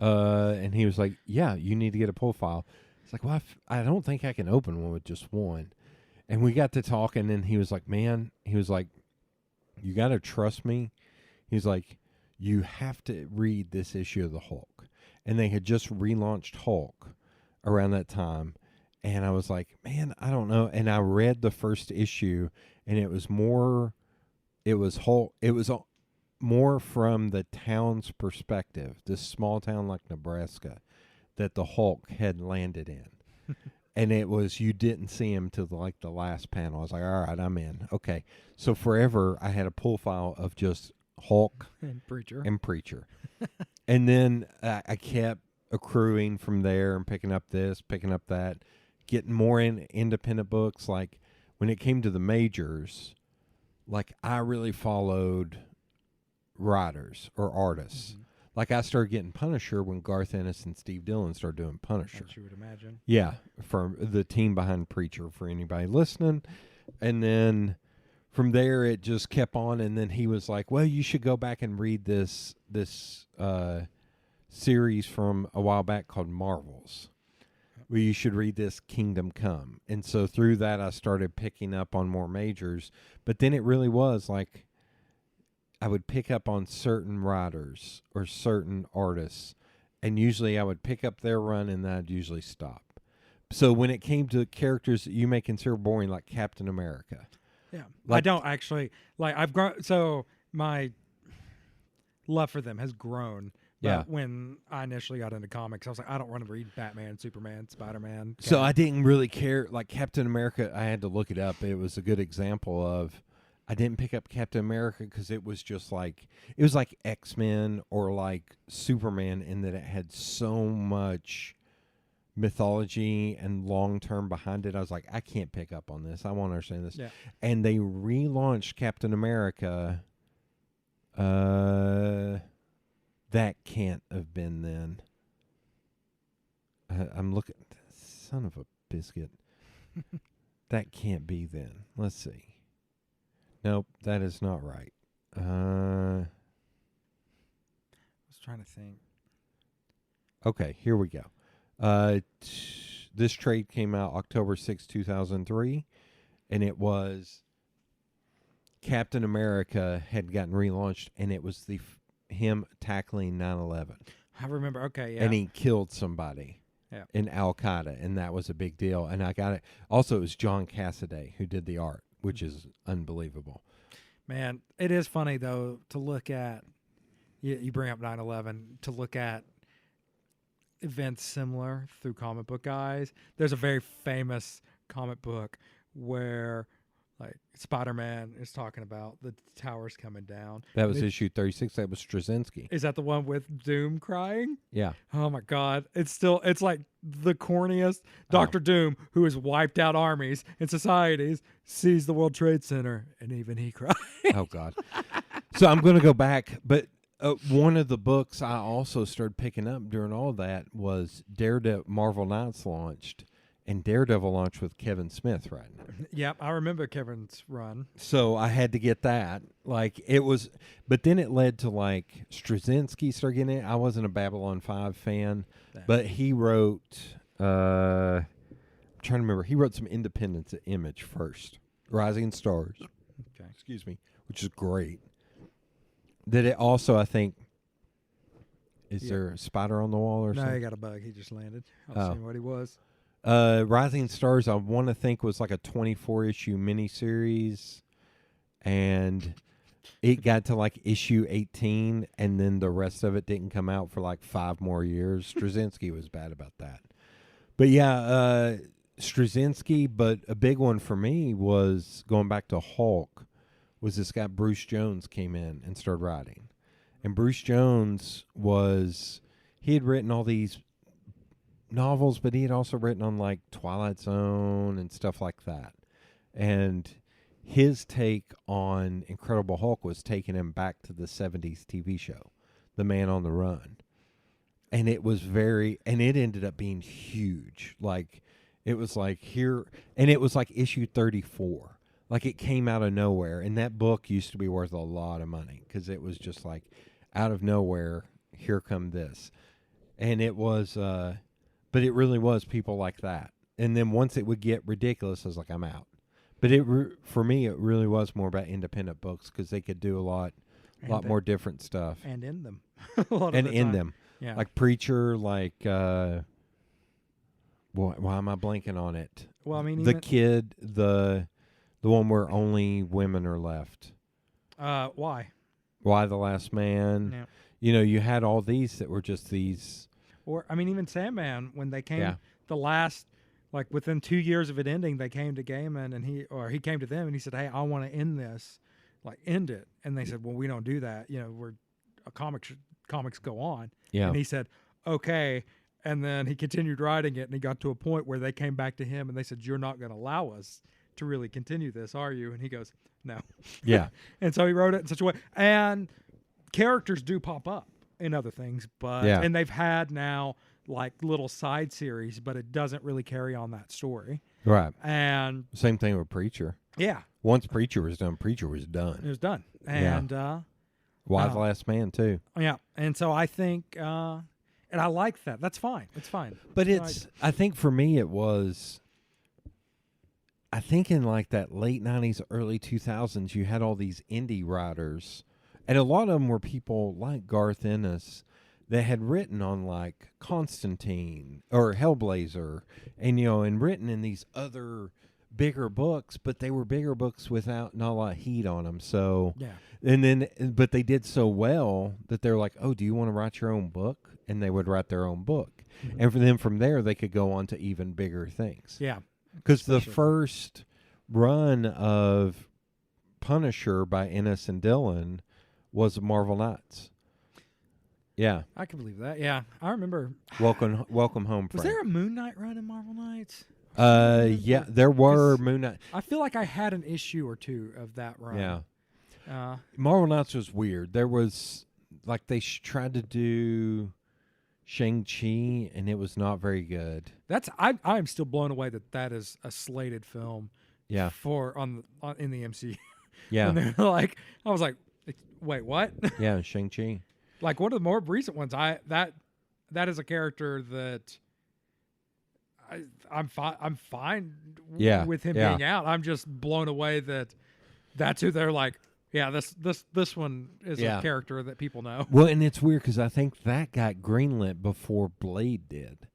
and he was like, yeah, you need to get a pull file. It's like, well, I don't think I can open one with just one. And we got to talking, and he was like, man, he was like, you got to trust me. He's like, you have to read this issue of the Hulk. And they had just relaunched Hulk around that time. And I was like, man, I don't know. And I read the first issue, and it was more from the town's perspective, this small town like Nebraska, that the Hulk had landed in. And it was, you didn't see him till like the last panel. I was like, all right, I'm in. Okay. So forever, I had a pull file of just Hulk And Preacher. and Preacher. And then I kept accruing from there and picking up this, picking up that, getting more independent books. Like when it came to the majors, like I really followed writers or artists. Mhm. Like I started getting Punisher when Garth Ennis and Steve Dillon started doing Punisher. As you would imagine. Yeah, from the team behind Preacher, for anybody listening. And then from there, it just kept on. And then he was like, well, you should go back and read this series from a while back called Marvels. Well, you should read this Kingdom Come. And so through that, I started picking up on more majors. But then it really was like I would pick up on certain writers or certain artists. And usually I would pick up their run and then I'd usually stop. So when it came to characters that you may consider boring, like Captain America. Yeah. I Like- don't actually, like, I've grown, so my love for them has grown. But Yeah. when I initially got into comics, I was like, I don't want to read Batman, Superman, Spider-Man. So I didn't really care. Like Captain America, I had to look it up. It was a good example of, I didn't pick up Captain America because it was just like, it was like X-Men or like Superman in that it had so much mythology and long-term behind it. I was like, I can't pick up on this. I want to understand this. Yeah. And they relaunched Captain America. That can't have been then. I'm looking. Son of a biscuit. That can't be then. Let's see. Nope, that is not right. I was trying to think. Okay, here we go. This trade came out October 6, 2003, and it was Captain America had gotten relaunched, and it was him tackling 9/11. I remember. Okay, yeah. And he killed somebody in Al Qaeda, and that was a big deal. And I got it. Also, it was John Cassaday who did the art, which is unbelievable. Man, it is funny, though, to look at, you bring up 9/11, to look at events similar through comic book guys. There's a very famous comic book where, like, Spider-Man is talking about the towers coming down. That was It- issue 36. That was Straczynski. Is that the one with Doom crying? Yeah. Oh my God. It's like the corniest. Dr. Doom, who has wiped out armies and societies, sees the World Trade Center and even he cries. Oh, God. So I'm going to go back. But one of the books I also started picking up during all that was Daredevil. Marvel Knights launched, and Daredevil launched with Kevin Smith right now. Yep, I remember Kevin's run. So I had to get that. Like, it was, but then it led to like Straczynski started getting it. I wasn't a Babylon 5 fan, but he wrote, I'm trying to remember, he wrote some Independence at Image first. Rising Stars. Okay. Excuse me, which is great. That it also, I think, is there a spider on the wall or No, something? he got a bug. He just landed. I was Oh. seeing what he was. Rising Stars, I want to think was like a 24-issue miniseries, and it got to like issue 18, and then the rest of it didn't come out for like 5 more years. Straczynski was bad about that. But yeah, Straczynski, but a big one for me was going back to Hulk, was this guy Bruce Jones came in and started writing. And Bruce Jones he had written all these novels, but he had also written on like Twilight Zone and stuff like that. And his take on Incredible Hulk was taking him back to the 70s TV show, The Man on the Run. And it was it ended up being huge. Like, it was like here, and it was like issue 34. Like, it came out of nowhere. And that book used to be worth a lot of money because it was just like out of nowhere, here come this. And it was, but it really was people like that. And then once it would get ridiculous, I was like, I'm out. But for me, it really was more about independent books because they could do a lot more different stuff. And in them. A lot of And the in time. them. Yeah. Like Preacher, like, why am I blanking on it? Well, I mean, The even, Kid, the one where only women are left. why? Why the Last Man? Yeah. You know, you had all these that were just these. Or, I mean, even Sandman, when they came, Yeah. the last, like within 2 years of it ending, they came to Gaiman and he came to them and he said, "Hey, I want to end this, like end it." And they said, "Well, we don't do that. You know, we're a comics go on." Yeah. And he said, "Okay." And then he continued writing it and he got to a point where they came back to him and they said, "You're not going to allow us to really continue this, are you?" And he goes, "No." Yeah. And so he wrote it in such a way. And characters do pop up in other things, but Yeah. and they've had now like little side series, but it doesn't really carry on that story. Right. And Same thing with Preacher. yeah, Once Preacher was done, Preacher was it done. was done. Yeah. And Why Oh. the Last Man, too. yeah, and so I think and I like that. That's fine. It's fine. But No, it's, I think for me, it was, I think in like that late 90s, early 2000s, you had all these indie writers, and a lot of them were people like Garth Ennis that had written on like Constantine or Hellblazer, and, you know, and written in these other bigger books, but they were bigger books without not a lot of heat on them. So, yeah. and then, but they did so well that they're like, "Oh, do you want to write your own book?" And they would write their own book. And then from there, they could go on to even bigger things. Yeah. Because the Especially- first run of Punisher by Ennis and Dillon was Marvel Knights. Yeah. I can believe that. Yeah. I remember. Welcome home, Was Frank. there a Moon Knight run in Marvel Knights? Yeah, there were 'Cause- Moon Knight. I feel like I had an issue or two of that run. Yeah. Marvel Knights was weird. There was, like, they tried to do Shang-Chi, and it was not very good. That's I'm still blown away that is a slated film. Yeah. For in the MCU. Yeah. And they're like, I was like, wait, what? Yeah, Shang-Chi. Like one of the more recent ones. That is a character that I'm fine Yeah, with him yeah. being out. I'm just blown away that that's who they're like. Yeah, this one is Yeah. a character that people know. Well, and it's weird because I think that got greenlit before Blade did.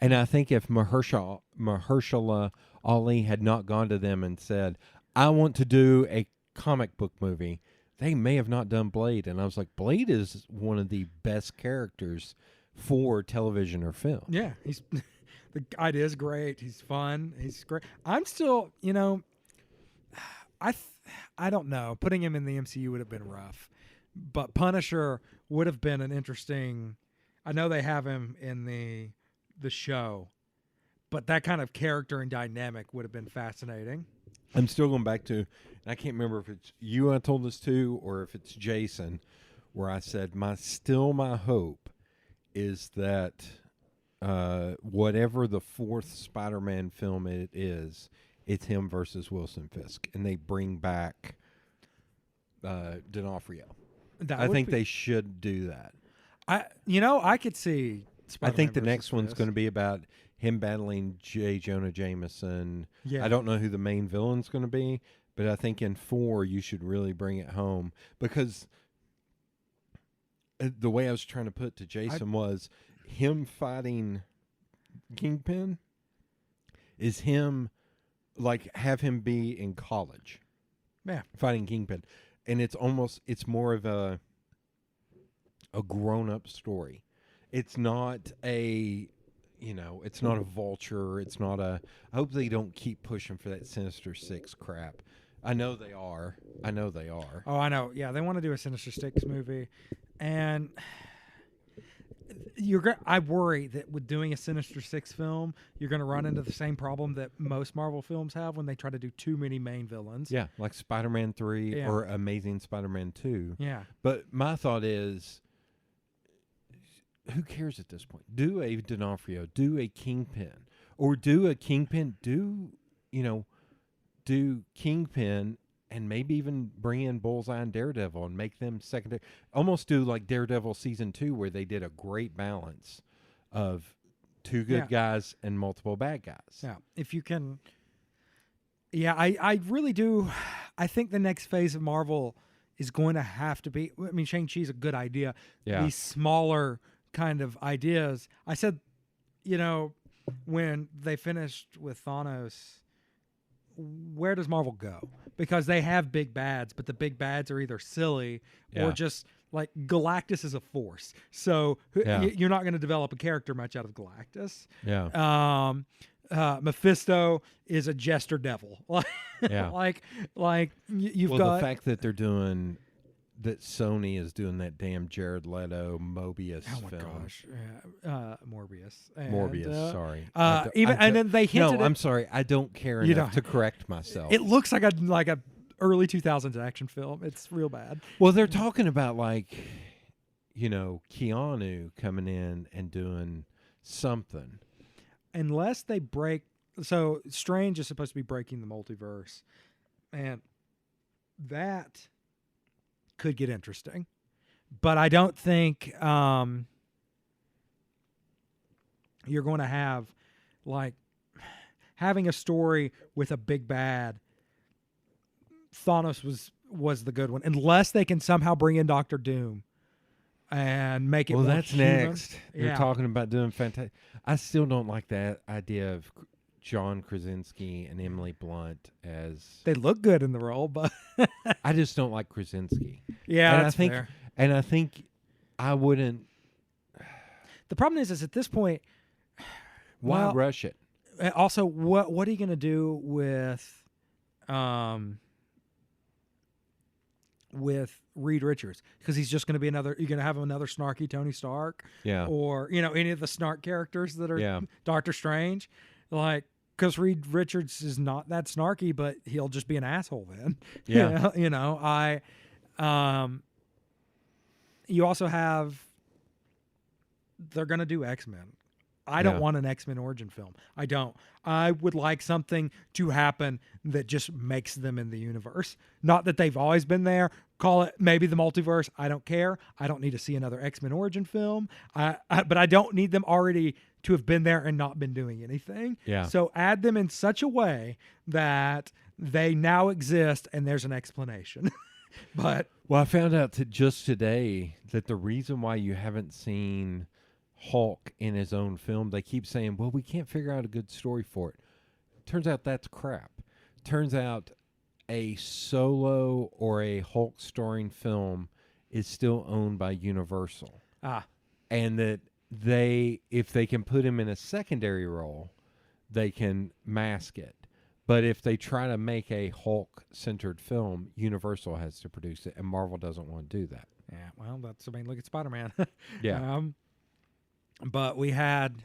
And I think if Mahershala Ali had not gone to them and said, "I want to do a comic book movie," they may have not done Blade. And I was like, Blade is one of the best characters for television or film. Yeah, he's the idea is great. He's fun. He's great. I'm still, I don't know. Putting him in the MCU would have been rough, but Punisher would have been an interesting. I know they have him in the show, but that kind of character and dynamic would have been fascinating. I'm still going back to, and I can't remember if it's you I told this to or if it's Jason, where I said my hope is that whatever the fourth Spider-Man film it is, it's him versus Wilson Fisk, and they bring back D'Onofrio. That I would think be- they should do that. I could see. I think the Spider-Man next versus one's Fisk. going to be about him battling J. Jonah Jameson. Yeah. I don't know who the main villain's going to be, but I think in 4 you should really bring it home because the way I was trying to put it to Jason was him fighting Kingpin is him like have him be in college Yeah. fighting Kingpin, and it's more of a grown-up story. It's not a it's not a Vulture. It's not a. I hope they don't keep pushing for that Sinister Six crap. I know they are. Oh, I know. Yeah, they want to do a Sinister Six movie, and I worry that with doing a Sinister Six film, you're going to run into the same problem that most Marvel films have when they try to do too many main villains. Yeah, like Spider-Man 3 Yeah. or Amazing Spider-Man 2. Yeah. But my thought is, who cares at this point? Do a D'Onofrio, do a Kingpin, or do a Kingpin, do Kingpin, and maybe even bring in Bullseye and Daredevil and make them secondary. Almost do like Daredevil season 2, where they did a great balance of 2 good Yeah. guys and multiple bad guys. Yeah. If you can Yeah, I really do. I think the next phase of Marvel is going to have to be. I mean, Shang-Chi's a good idea. Yeah. These smaller kind of ideas. I said, when they finished with Thanos, where does Marvel go? Because they have big bads, but the big bads are either silly Yeah. or just like Galactus is a force. So Yeah. you're not going to develop a character much out of Galactus. Yeah. Mephisto is a jester devil. Yeah. You've Well, got the fact that they're doing that, Sony is doing that damn Jared Leto Mobius oh my film. gosh, Morbius. And, Morbius, sorry. And then they hinted. No, at, I'm sorry. I don't care You enough don't- to correct myself. It looks like a early 2000s action film. It's real bad. Well, they're talking about Keanu coming in and doing something. Unless they break. So Strange is supposed to be breaking the multiverse, and that could get interesting. But I don't think you're going to have having a story with a big bad. Thanos was the good one, unless they can somehow bring in Doctor Doom and make it. Well, more that's human. next. You're Yeah. talking about doing fantastic. I still don't like that idea of John Krasinski and Emily Blunt as. They look good in the role, but I just don't like Krasinski. yeah, and that's fair. I think I wouldn't. The problem is at this point. Why Well, rush it? Also, what are you going to do with Reed Richards? Because he's just going to be another. You're going to have another snarky Tony Stark, Yeah. or any of the snark characters that are Yeah. Doctor Strange, because Reed Richards is not that snarky, but he'll just be an asshole then. Yeah. You also have. They're going to do X-Men. I don't Yeah. want an X-Men origin film. I don't. I would like something to happen that just makes them in the universe. Not that they've always been there. Call it maybe the multiverse. I don't care. I don't need to see another X-Men origin film. But I don't need them already to have been there and not been doing anything. Yeah. So add them in such a way that they now exist and there's an explanation. But Well, I found out just today that the reason why you haven't seen Hulk in his own film, they keep saying, well, we can't figure out a good story for it. Turns out that's crap. Turns out a Solo or a Hulk starring film is still owned by Universal. And that if they can put him in a secondary role, they can mask it. But if they try to make a Hulk-centered film, Universal has to produce it, and Marvel doesn't want to do that. yeah, well, look at Spider-Man. Yeah. But we had,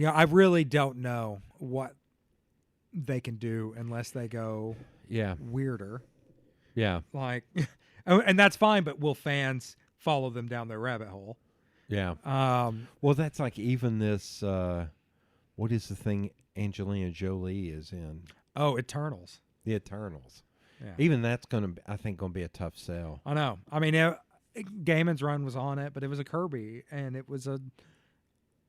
I really don't know what they can do unless they go Yeah. weirder. Yeah. And that's fine, but will fans follow them down their rabbit hole? Yeah. Um, Well, that's like even this, what is the thing Angelina Jolie is in? oh, Eternals. The Eternals. Yeah. Even that's I think, going to be a tough sell. I know. I mean, Gaiman's run was on it, but it was a Kirby, and it was a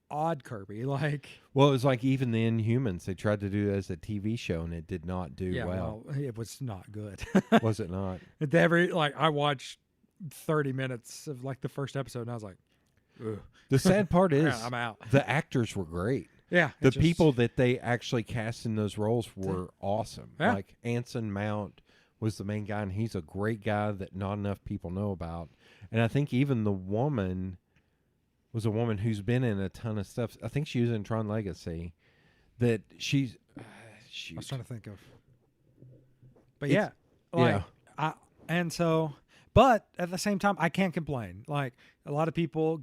odd Kirby. Well, it was like even the Inhumans. They tried to do it as a TV show, and it did not do well. It was not good. Was it not? I watched 30 minutes of the first episode, and I was like, ugh. The sad part is I'm out. the actors were great. Yeah. The people that they actually cast in those roles were awesome. Yeah. Like Anson Mount was the main guy, and he's a great guy that not enough people know about. And I think even the woman was a woman who's been in a ton of stuff. I think she was in Tron Legacy. That she's I was trying to think of. But It's- but at the same time, I can't complain. A lot of people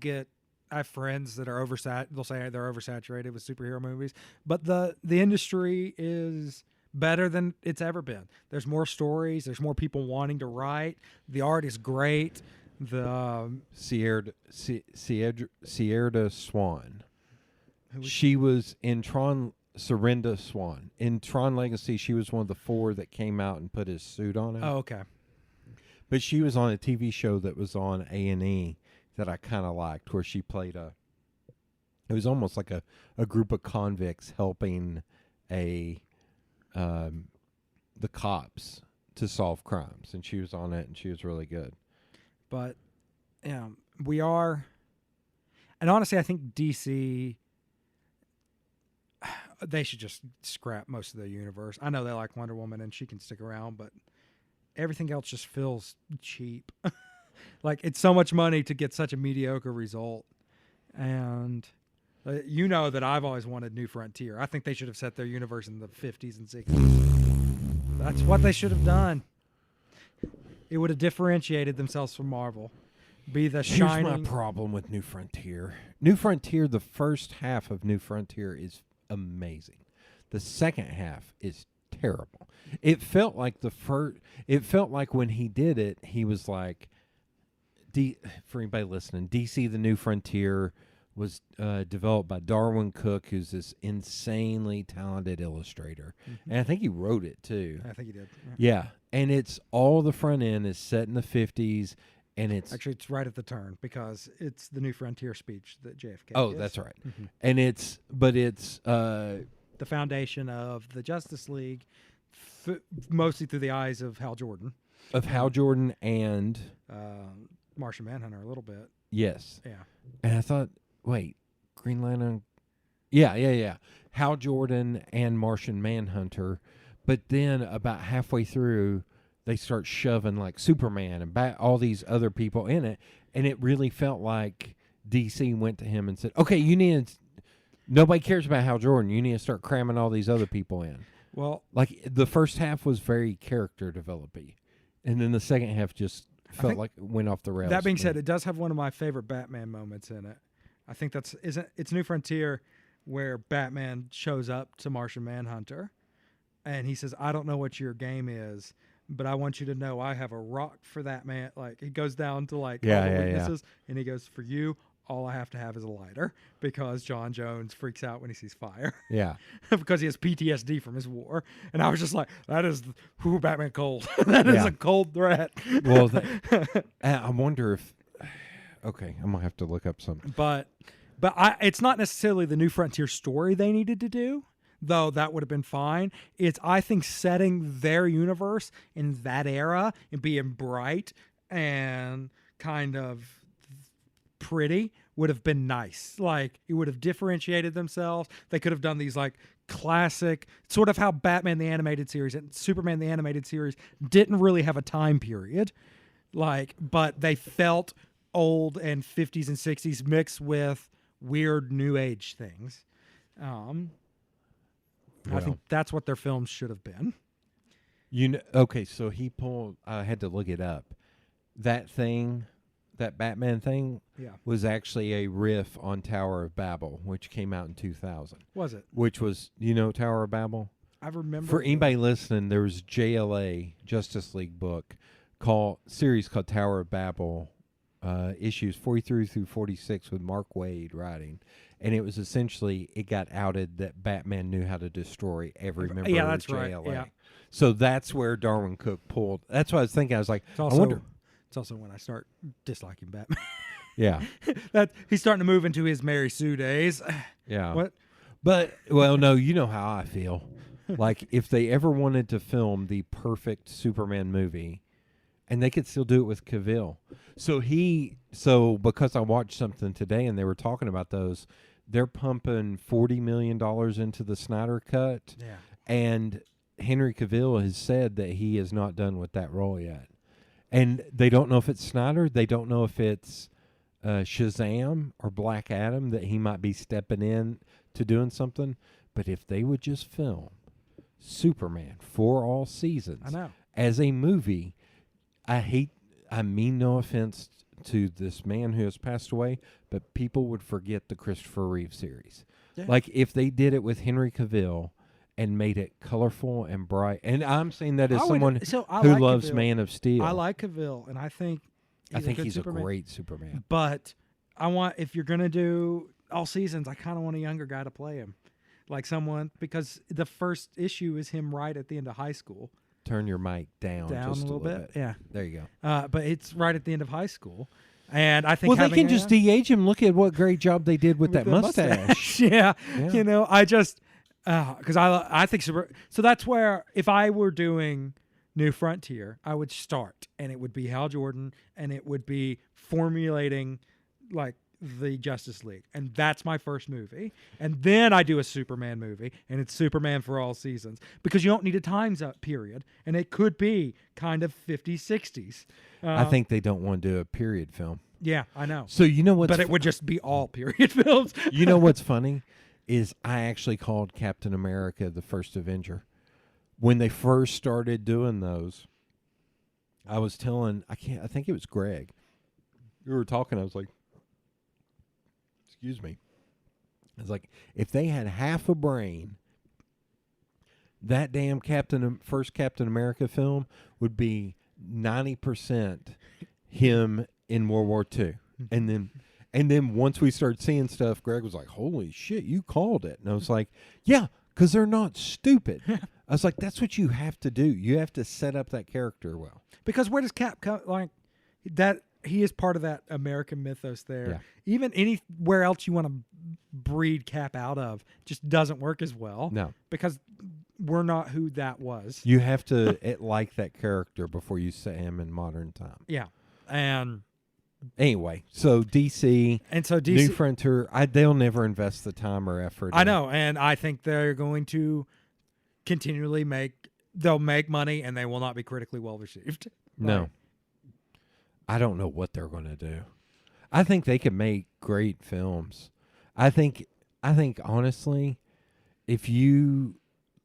I have friends that are they'll say they're oversaturated with superhero movies, but the industry is better than it's ever been. There's more stories. There's more people wanting to write. The art is great. The Sierra Swan. She was in Tron. Serinda Swan in Tron Legacy. She was one of the 4 that came out and put his suit on him. oh, okay. But she was on a TV show that was on A&E that I kind of liked, where she played it was almost like a group of convicts helping a the cops to solve crimes, and she was on it, and she was really good. But yeah, we are, and honestly, I think DC. They should just scrap most of the universe. I know they like Wonder Woman and she can stick around, but everything else just feels cheap. Like it's so much money to get such a mediocre result. And you know that I've always wanted New Frontier. I think they should have set their universe in the 50s and 60s. That's what they should have done. It would have differentiated themselves from Marvel. Be the shining. Here's my problem with New Frontier. New Frontier, the first half of New Frontier is amazing. The second half is terrible. It felt like it felt like when he did it, he was like, for anybody listening, DC The New Frontier was developed by Darwin Cook, who's this insanely talented illustrator. Mm-hmm. And I think he wrote it too. I think he did. Yeah. And it's all the front end is set in the 50s. And it's right at the turn because it's the New Frontier speech that JFK. Oh, gives. that's right. Mm-hmm. And it's the foundation of the Justice League, mostly through the eyes of Hal Jordan. And Martian Manhunter a little bit. Yes. Yeah. And I thought, wait, Green Lantern. Yeah. Hal Jordan and Martian Manhunter, but then about halfway through, they start shoving like Superman and all these other people in it. And it really felt like DC went to him and said, okay, nobody cares about Hal Jordan. You need to start cramming all these other people in. Well, like the first half was very character developing. And then the second half just felt like it went off the rails. That being said, it does have one of my favorite Batman moments in it. I think it's New Frontier where Batman shows up to Martian Manhunter and he says, I don't know what your game is, but I want you to know I have a rock for that man. Like he goes down to all the weaknesses, and he goes, for you, all I have to have is a lighter, because John Jones freaks out when he sees fire. Yeah. Because he has PTSD from his war. And I was just like, that is Batman cold. That is a cold threat. Well, I wonder if okay, I'm gonna have to look up something. But it's not necessarily the New Frontier story they needed to do, though that would have been fine. It's, I think, setting their universe in that era and being bright and kind of pretty would have been nice. Like, it would have differentiated themselves. They could have done these like classic, sort of how Batman the Animated Series and Superman the Animated Series didn't really have a time period, like, but they felt old and 50s and 60s mixed with weird new age things. I think that's what their films should have been. Okay, so I had to look it up. That Batman thing was actually a riff on Tower of Babel, which came out in 2000. Was it? Which was, Tower of Babel? I remember. For anybody listening, there was JLA, Justice League book, series called Tower of Babel, issues 43 through 46 with Mark Waid writing. And it was essentially, it got outed that Batman knew how to destroy every member of JLA. Right. Yeah. So that's where Darwin Cook pulled. That's what I was thinking. I was like, I wonder. It's also when I start disliking Batman. Yeah. That he's starting to move into his Mary Sue days. Yeah. What? But, well, no, you know how I feel. Like, if they ever wanted to film the perfect Superman movie, and they could still do it with Cavill. So because I watched something today and they were talking about those, they're pumping $40 million into the Snyder Cut. Yeah. And Henry Cavill has said that he is not done with that role yet. And they don't know if it's Snyder. They don't know if it's Shazam or Black Adam that he might be stepping in to doing something. But if they would just film Superman for all seasons as a movie, I mean no offense to this man who has passed away, but people would forget the Christopher Reeve series. Yeah. Like, if they did it with Henry Cavill and made it colorful and bright. And I'm saying that as someone who loves Cavill. Man of Steel. I like Cavill, and I think he's a great Superman. But if you're going to do all seasons, I kind of want a younger guy to play him. Like someone, because the first issue is him right at the end of high school. Turn your mic down just a little bit. Yeah. There you go. But it's right at the end of high school. And I think they can just de-age him. Look at what great job they did with that mustache. Yeah. I just... because I think so that's where if I were doing New Frontier, I would start, and it would be Hal Jordan, and it would be formulating like the Justice League, and that's my first movie, and then I do a Superman movie, and it's Superman for all seasons, because you don't need a time's up period, and it could be kind of 50s, 60s. I think they don't want to do a period film. Yeah, I know. So you know what's But it would just be all period films. you know what's funny is I actually called Captain America the first Avenger. When they first started doing those, I was telling I think it was Greg. We were talking, I was like, excuse me. I was like, if they had half a brain, that damn first Captain America film would be 90% him in World War II. And then once we started seeing stuff, Greg was like, holy shit, you called it. And I was like, yeah, because they're not stupid. I was like, that's what you have to do. You have to set up that character well. Because where does Cap come? Like that, he is part of that American mythos there. Yeah. Even anywhere else you want to breed Cap out of just doesn't work as well. No. Because we're not who that was. You have to like that character before you set him in modern time. Yeah. And anyway, so DC, New Frontier, they'll never invest the time or effort. I know, and I think they're going to continually they'll make money, and they will not be critically well received. No. Right. I don't know what they're going to do. I think they could make great films. I think honestly, if you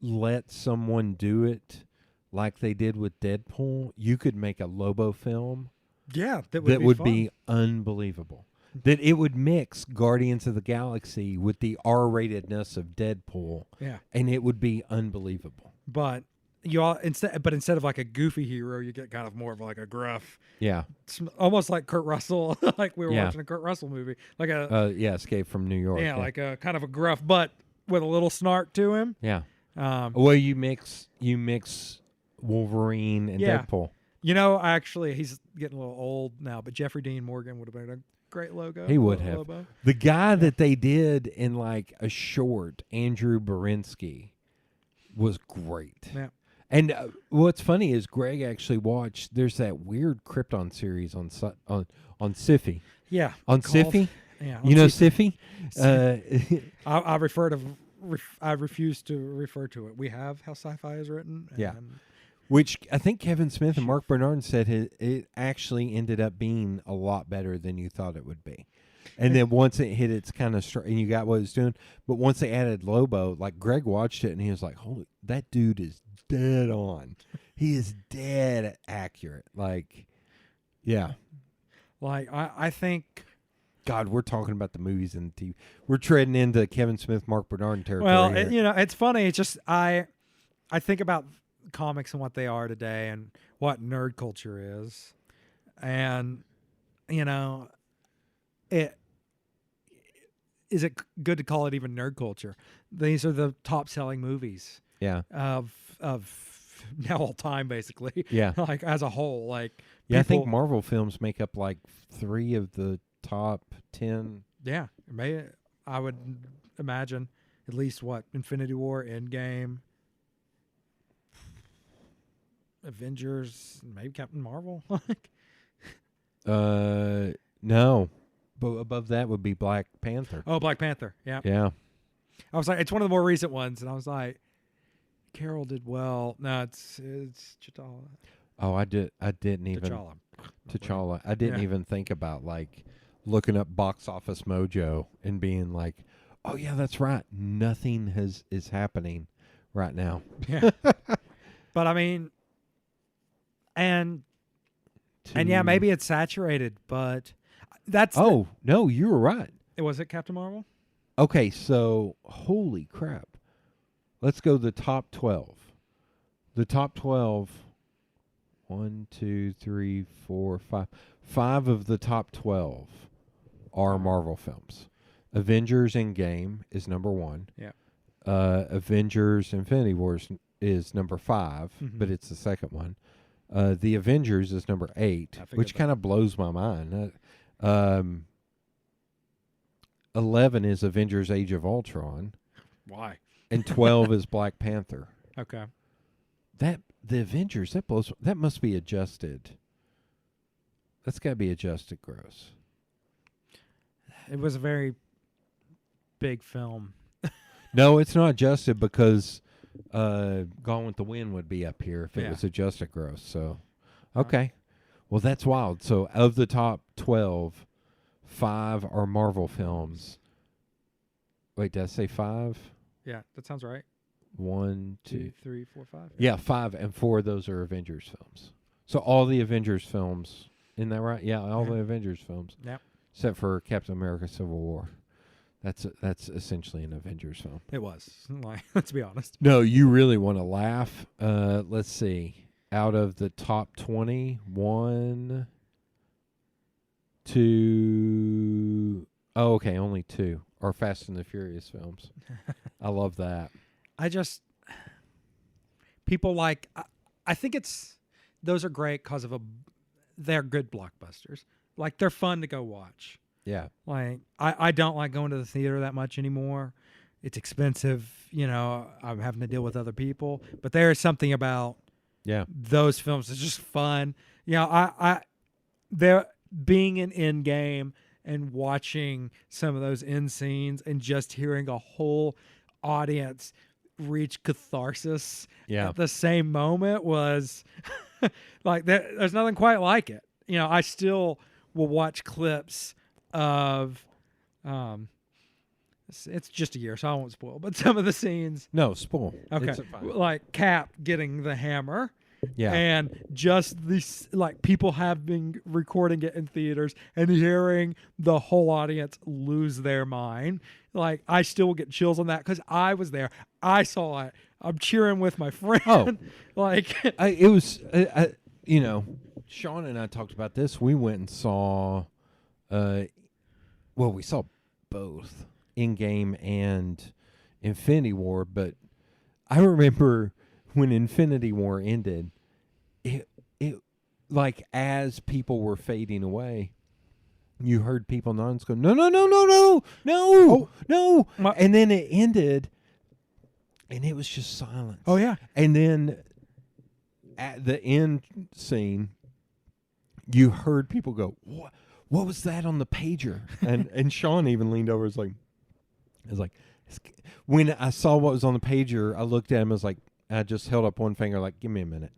let someone do it like they did with Deadpool, you could make a Lobo film. Yeah, that would fun. be unbelievable. That it would mix Guardians of the Galaxy with the R-ratedness of Deadpool. Yeah, and it would be unbelievable. But instead of like a goofy hero, you get kind of more of like a gruff. Yeah, it's almost like Kurt Russell, like we were Yeah. watching a Kurt Russell movie, like Escape from New York. yeah, like a kind of a gruff, but with a little snark to him. Yeah. Well, you mix Wolverine and Yeah. Deadpool. You know, actually, he's getting a little old now, but Jeffrey Dean Morgan would have been a great logo. He would have. Lobo. The guy that they did in like a short, Andrew Barinsky, was great. Yeah. And what's funny is Greg actually watched. There's that weird Krypton series on Syfy. Yeah. On called- Syfy. Yeah. You know Syfy? I refuse to refer to it. We have how sci-fi is written. Yeah. and Which I think Kevin Smith and Mark Bernard said it actually ended up being a lot better than you thought it would be. And then once it hit its kind of and you got what it's doing, but once they added Lobo, like Greg watched it and he was like, "Holy, that dude is dead on. He is dead accurate." Like, yeah. Like I think. God, we're talking about the movies and the TV. We're treading into Kevin Smith, Mark Bernard territory. Well, here. it's funny. It's just I think about comics and what they are today and what nerd culture is, and is it good to call it even nerd culture? These are the top selling movies Yeah. of now all time, basically. Yeah. Like as a whole, like Yeah, I think Marvel films make up like 3 of the top 10. Yeah, I would imagine at least Infinity War, Endgame, Avengers, maybe Captain Marvel. No. But above that would be Black Panther. Oh, Black Panther. Yeah. Yeah. I was like, it's one of the more recent ones, and I was like, Carol did well. No, it's T'Challa. Oh, I didn't even T'Challa. I didn't even think about like looking up Box Office Mojo and being like, "Oh yeah, that's right. Nothing is happening right now." Yeah. But I mean, and yeah, maybe it's saturated, but that's Oh, no, you were right. was it Captain Marvel? Okay, so holy crap. Let's go the top 12. The top 12, 1, 2, 3, 4, 5. 5 of the top 12 are Marvel films. Avengers Endgame is number 1. Yeah. Avengers Infinity Wars is number 5, but it's the second one. The Avengers is number 8, which kind of blows my mind. 11 11 is Avengers Age of Ultron. Why? and 12 is Black Panther. Okay. The Avengers, that must be adjusted. That's got to be adjusted gross. It was a very big film. No, it's not adjusted because Gone with the Wind would be up here if it Yeah. was adjusted gross. So, okay. Well, that's wild. So, of the top 12, 5 are Marvel films. Wait, did I say 5? Yeah, that sounds right. 1, 2, 2. 3, 4, 5. Yeah, 5 and 4 of those are Avengers films. So, all the Avengers films, isn't that right? Yeah, all the Avengers films. Yep. Except for Captain America Civil War. That's essentially an Avengers film. It was. Like, let's be honest. No, you really want to laugh. Let's see. Out of the top 20, 1, 2. Oh, okay, only 2 are Fast and the Furious films. I love that. People like, I think those are great because they're good blockbusters. Like, they're fun to go watch. Yeah. Like, I don't like going to the theater that much anymore. It's expensive. I'm having to deal with other people. But there is something about those films that's just fun. They're being an Endgame and watching some of those end scenes and just hearing a whole audience reach catharsis at the same moment was like, there's nothing quite like it. I still will watch clips of it's just a year, so I won't spoil, but some of the scenes. No, spoil. Okay. It's fine. Like Cap getting the hammer. Yeah. And just these, like, people have been recording it in theaters and hearing the whole audience lose their mind. Like, I still get chills on that because I was there. I saw it. I'm cheering with my friend. Oh. Like, It was, Sean and I talked about this. We went and saw, we saw both Endgame and Infinity War, but I remember when Infinity War ended, it like, as people were fading away, you heard people nods go, no, and then it ended, and it was just silence. oh yeah, And then at the end scene, you heard people go, what was that on the pager? And Sean even leaned over. When I saw what was on the pager, I looked at him. I just held up one finger, like, give me a minute.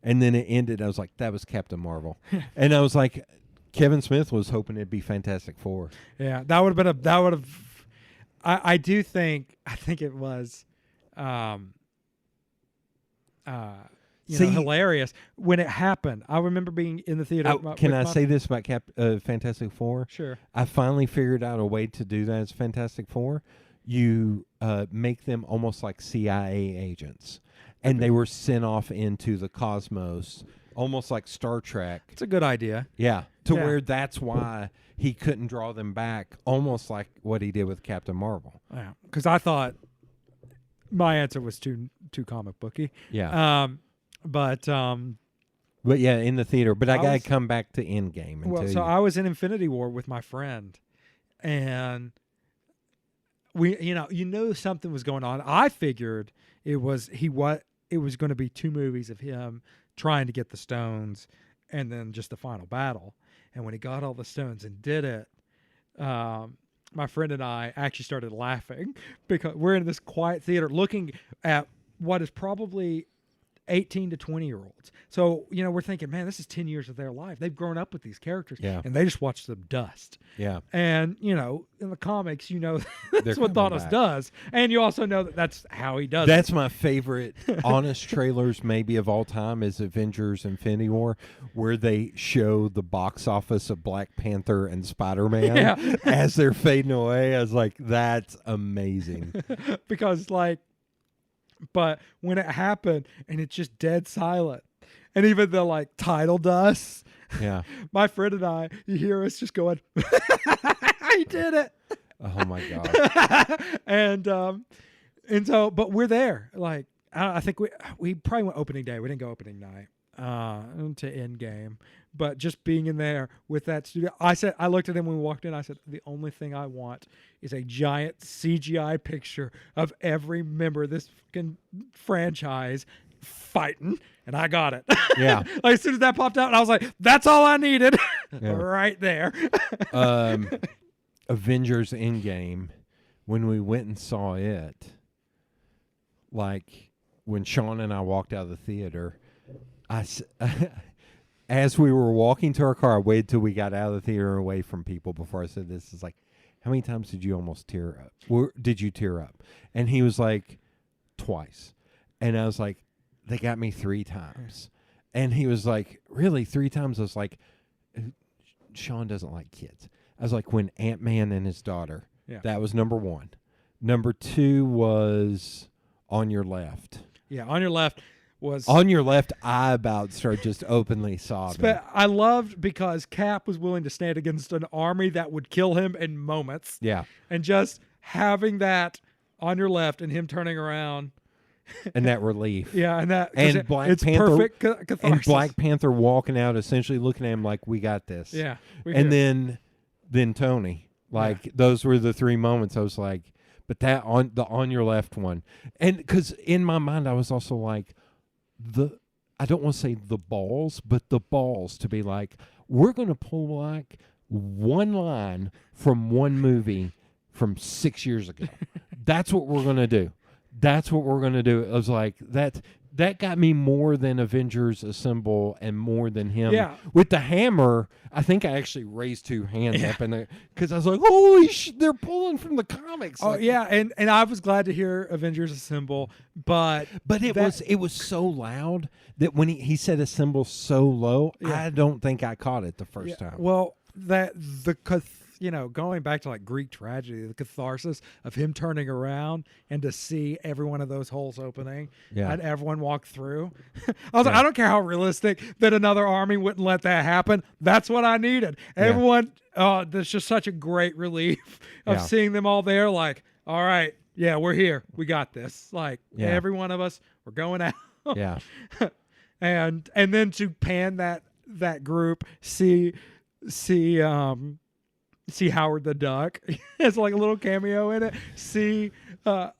And then it ended. I was like, that was Captain Marvel. And I was like, Kevin Smith was hoping it'd be Fantastic Four. yeah. That would have. I think it was, hilarious when it happened. I remember being in the theater. Can I say this about Fantastic Four? Sure. I finally figured out a way to do that as Fantastic Four. You make them almost like CIA agents, and they were sent off into the cosmos, almost like Star Trek. It's a good idea. Yeah, where that's why he couldn't draw them back, almost like what he did with Captain Marvel. Yeah, because I thought my answer was too comic booky. Yeah. But yeah, in the theater. But I got to come back to Endgame. I was in Infinity War with my friend, and we, something was going on. I figured it was going to be 2 movies of him trying to get the stones, and then just the final battle. And when he got all the stones and did it, my friend and I actually started laughing because we're in this quiet theater looking at what is probably 18 to 20-year-olds. So, we're thinking, man, this is 10 years of their life. They've grown up with these characters, and they just watched them dust. Yeah. And, in the comics, that's what coming Thanos back. does. And you also know that that's how he does That's it. my favorite honest trailers maybe of all time is Avengers Infinity War, where they show the box office of Black Panther and Spider-Man as they're fading away. I was like, that's amazing. Because, but when it happened and it's just dead silent, and even the title dust, Yeah. my friend and I, you hear us just going, he did it. Oh my God. and so, but we're there. I think we probably went opening day. We didn't go opening night. to Endgame, but just being in there with that studio, I looked at him when we walked in. I said, the only thing I want is a giant CGI picture of every member of this fucking franchise fighting, and I got it. Yeah. Like, as soon as that popped out, I was like, that's all I needed. Yeah. Right there. Avengers Endgame, when we went and saw it, like when Sean and I walked out of the theater, as we were walking to our car, I waited till we got out of the theater and away from people before I said this. Is like, how many times did you almost tear up? Did you tear up? And he was like, twice. And I was like, they got me 3 times. And he was like, really, 3 times? I was like, Sean doesn't like kids. I was like, when Ant-Man and his daughter. Yeah. That was number 1. Number 2 was On Your Left. Yeah, On Your Left was... On Your Left, I about started just openly sobbing. I loved because Cap was willing to stand against an army that would kill him in moments. Yeah. And just having that On Your Left and him turning around... And that relief. Yeah, and that and Black it's Panther, perfect catharsis. and Black Panther walking out, essentially looking at him like, "We got this." Yeah, and then Tony, like those were the 3 moments. I was like, but that on your left one, and because in my mind I was also like, I don't want to say the balls, but the balls to be like, we're gonna pull like one line from one movie from 6 years ago. That's what we're gonna do. That's what we're going to do. It was like, that got me more than Avengers Assemble and more than him. Yeah. With the hammer, I think I actually raised 2 hands up because I was like, holy they're pulling from the comics. Oh, like, yeah, and I was glad to hear Avengers Assemble, but it was so loud that when he said Assemble so low, I don't think I caught it the first time. Well, going back to like Greek tragedy, the catharsis of him turning around and to see every one of those holes opening and everyone walk through. I was like, I don't care how realistic that another army wouldn't let that happen. That's what I needed. Everyone, there's just such a great relief of seeing them all there. Like, all right, yeah, we're here. We got this. Like every one of us, we're going out. Yeah. and then to pan that group, see Howard the Duck has like a little cameo in it.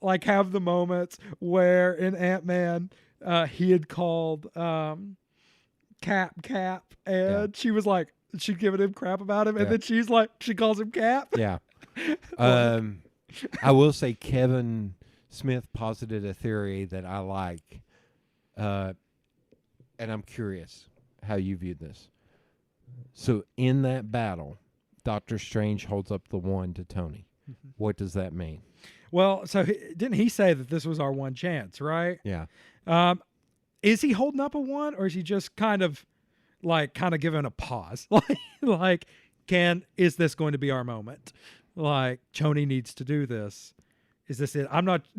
Like have the moments where in Ant-Man he had called Cap and she was like, she'd given him crap about him and then she's like, she calls him Cap. Yeah. I will say Kevin Smith posited a theory that I like, and I'm curious how you viewed this. So in that battle, Doctor Strange holds up the wand to Tony. Mm-hmm. What does that mean? Well, so didn't he say that this was our one chance, right? Yeah. Is he holding up a wand, or is he just kind of giving a pause? Is this going to be our moment? Like, Tony needs to do this. Is this it?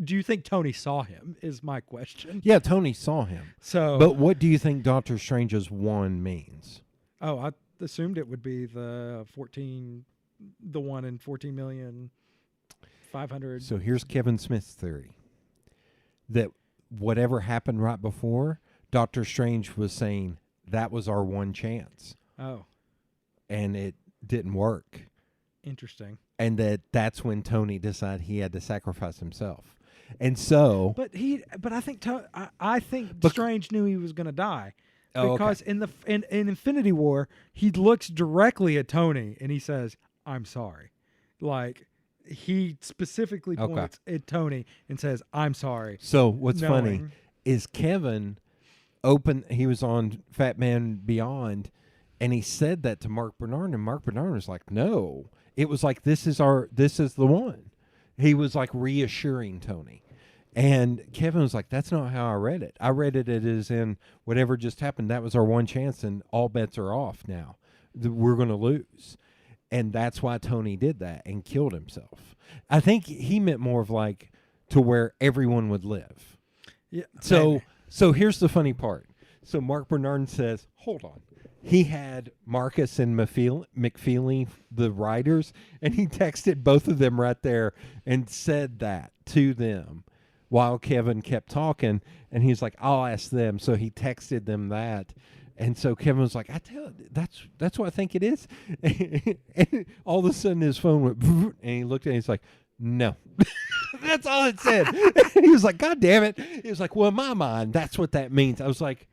Do you think Tony saw him, is my question. Yeah, Tony saw him. But what do you think Doctor Strange's wand means? Oh, I assumed it would be the one in 14,500,000. So here's Kevin Smith's theory. That whatever happened right before, Doctor Strange was saying that was our one chance. Oh. And it didn't work. Interesting. And that's when Tony decided he had to sacrifice himself. And so, but I think Strange knew he was going to die. Because in Infinity War, he looks directly at Tony and he says, "I'm sorry." Like, he specifically points at Tony and says, "I'm sorry." So what's funny is Kevin he was on Fat Man Beyond, and he said that to Mark Bernard, and Mark Bernard was like, "No." It was like, this is the one. He was like reassuring Tony. And Kevin was like, that's not how I read it. I read it as in whatever just happened, that was our one chance, and all bets are off now. We're going to lose. And that's why Tony did that and killed himself. I think he meant more of like to where everyone would live. Yeah. So here's the funny part. So Mark Bernard says, hold on. He had Marcus and McFeely, the writers, and he texted both of them right there and said that to them. while Kevin kept talking, and he's like, I'll ask them. So he texted them that. And so Kevin was like, I tell you, that's what I think it is. And all of a sudden his phone went, and he looked at it and he's like, no. That's all it said. He was like, God damn it. He was like, well, in my mind, that's what that means. I was like,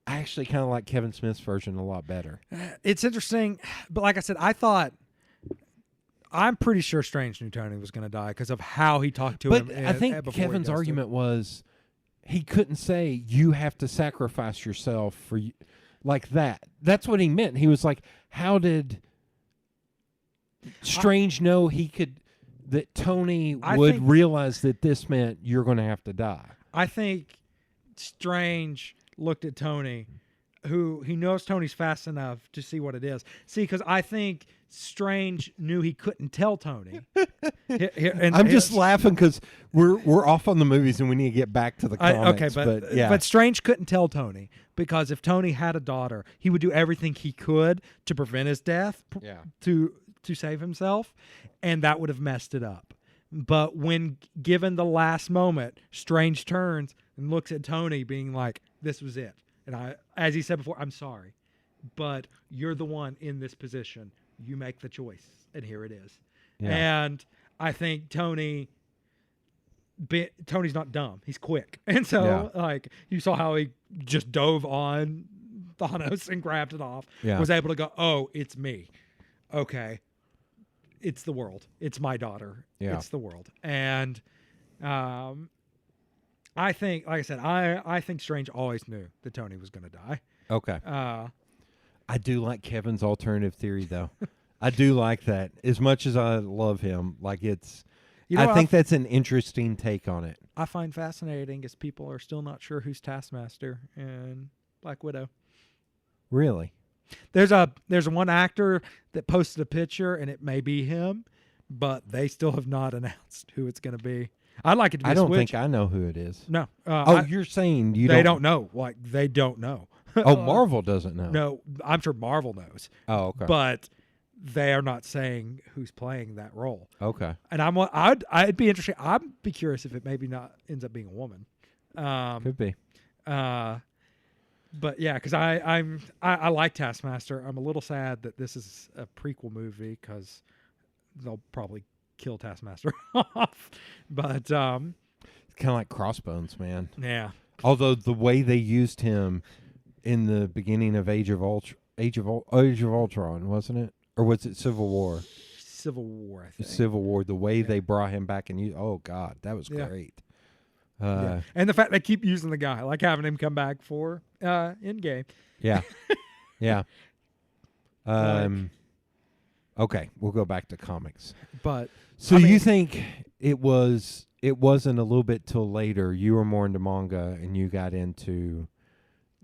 I actually kind of like Kevin Smith's version a lot better. It's interesting, but like I said, I'm pretty sure Strange knew Tony was going to die because of how he talked to him. But I think before he Kevin's goes to argument was he couldn't say you have to sacrifice yourself for you, like that. That's what he meant. He was like, how did Strange know that Tony would realize that this meant you're going to have to die? I think Strange looked at Tony, who he knows Tony's fast enough to see what it is. See, because I think Strange knew he couldn't tell Tony. And I'm just laughing because we're off on the movies and we need to get back to the comics. But Strange couldn't tell Tony because if Tony had a daughter, he would do everything he could to prevent his death, to save himself, and that would have messed it up. But when given the last moment, Strange turns and looks at Tony, being like, "This was it." And as he said before, I'm sorry, but you're the one in this position. You make the choice, and here it is. Yeah. And I think Tony's not dumb. He's quick. And so, like, you saw how he just dove on Thanos and grabbed it off. Yeah. Was able to go, oh, it's me. Okay. It's the world. It's my daughter. Yeah. It's the world. And I think, like I said, I think Strange always knew that Tony was going to die. Okay. I do like Kevin's alternative theory, though. I do like that. As much as I love him, like I think that's an interesting take on it. I find fascinating is people are still not sure who's Taskmaster in Black Widow. Really? There's one actor that posted a picture, and it may be him, but they still have not announced who it's going to be. I'd like it to be. I don't think I know who it is. No. You're saying they don't know. Like, they don't know. Oh, Marvel doesn't know. No, I'm sure Marvel knows. Oh, okay. But they are not saying who's playing that role. Okay. And I'd be interested. I'd be curious if it maybe not ends up being a woman. Could be. But yeah, because I like Taskmaster. I'm a little sad that this is a prequel movie because they'll probably kill Taskmaster off. But it's kind of like Crossbones, man. Yeah. Although the way they used him in the beginning of Age of Ultron, wasn't it? Or was it Civil War? Civil War, I think. Civil War. The way they brought him back and oh God, that was great. And the fact they keep using the guy, like having him come back for Endgame. Yeah. Yeah. Okay, we'll go back to comics. But so you think it wasn't a little bit till later you were more into manga and you got into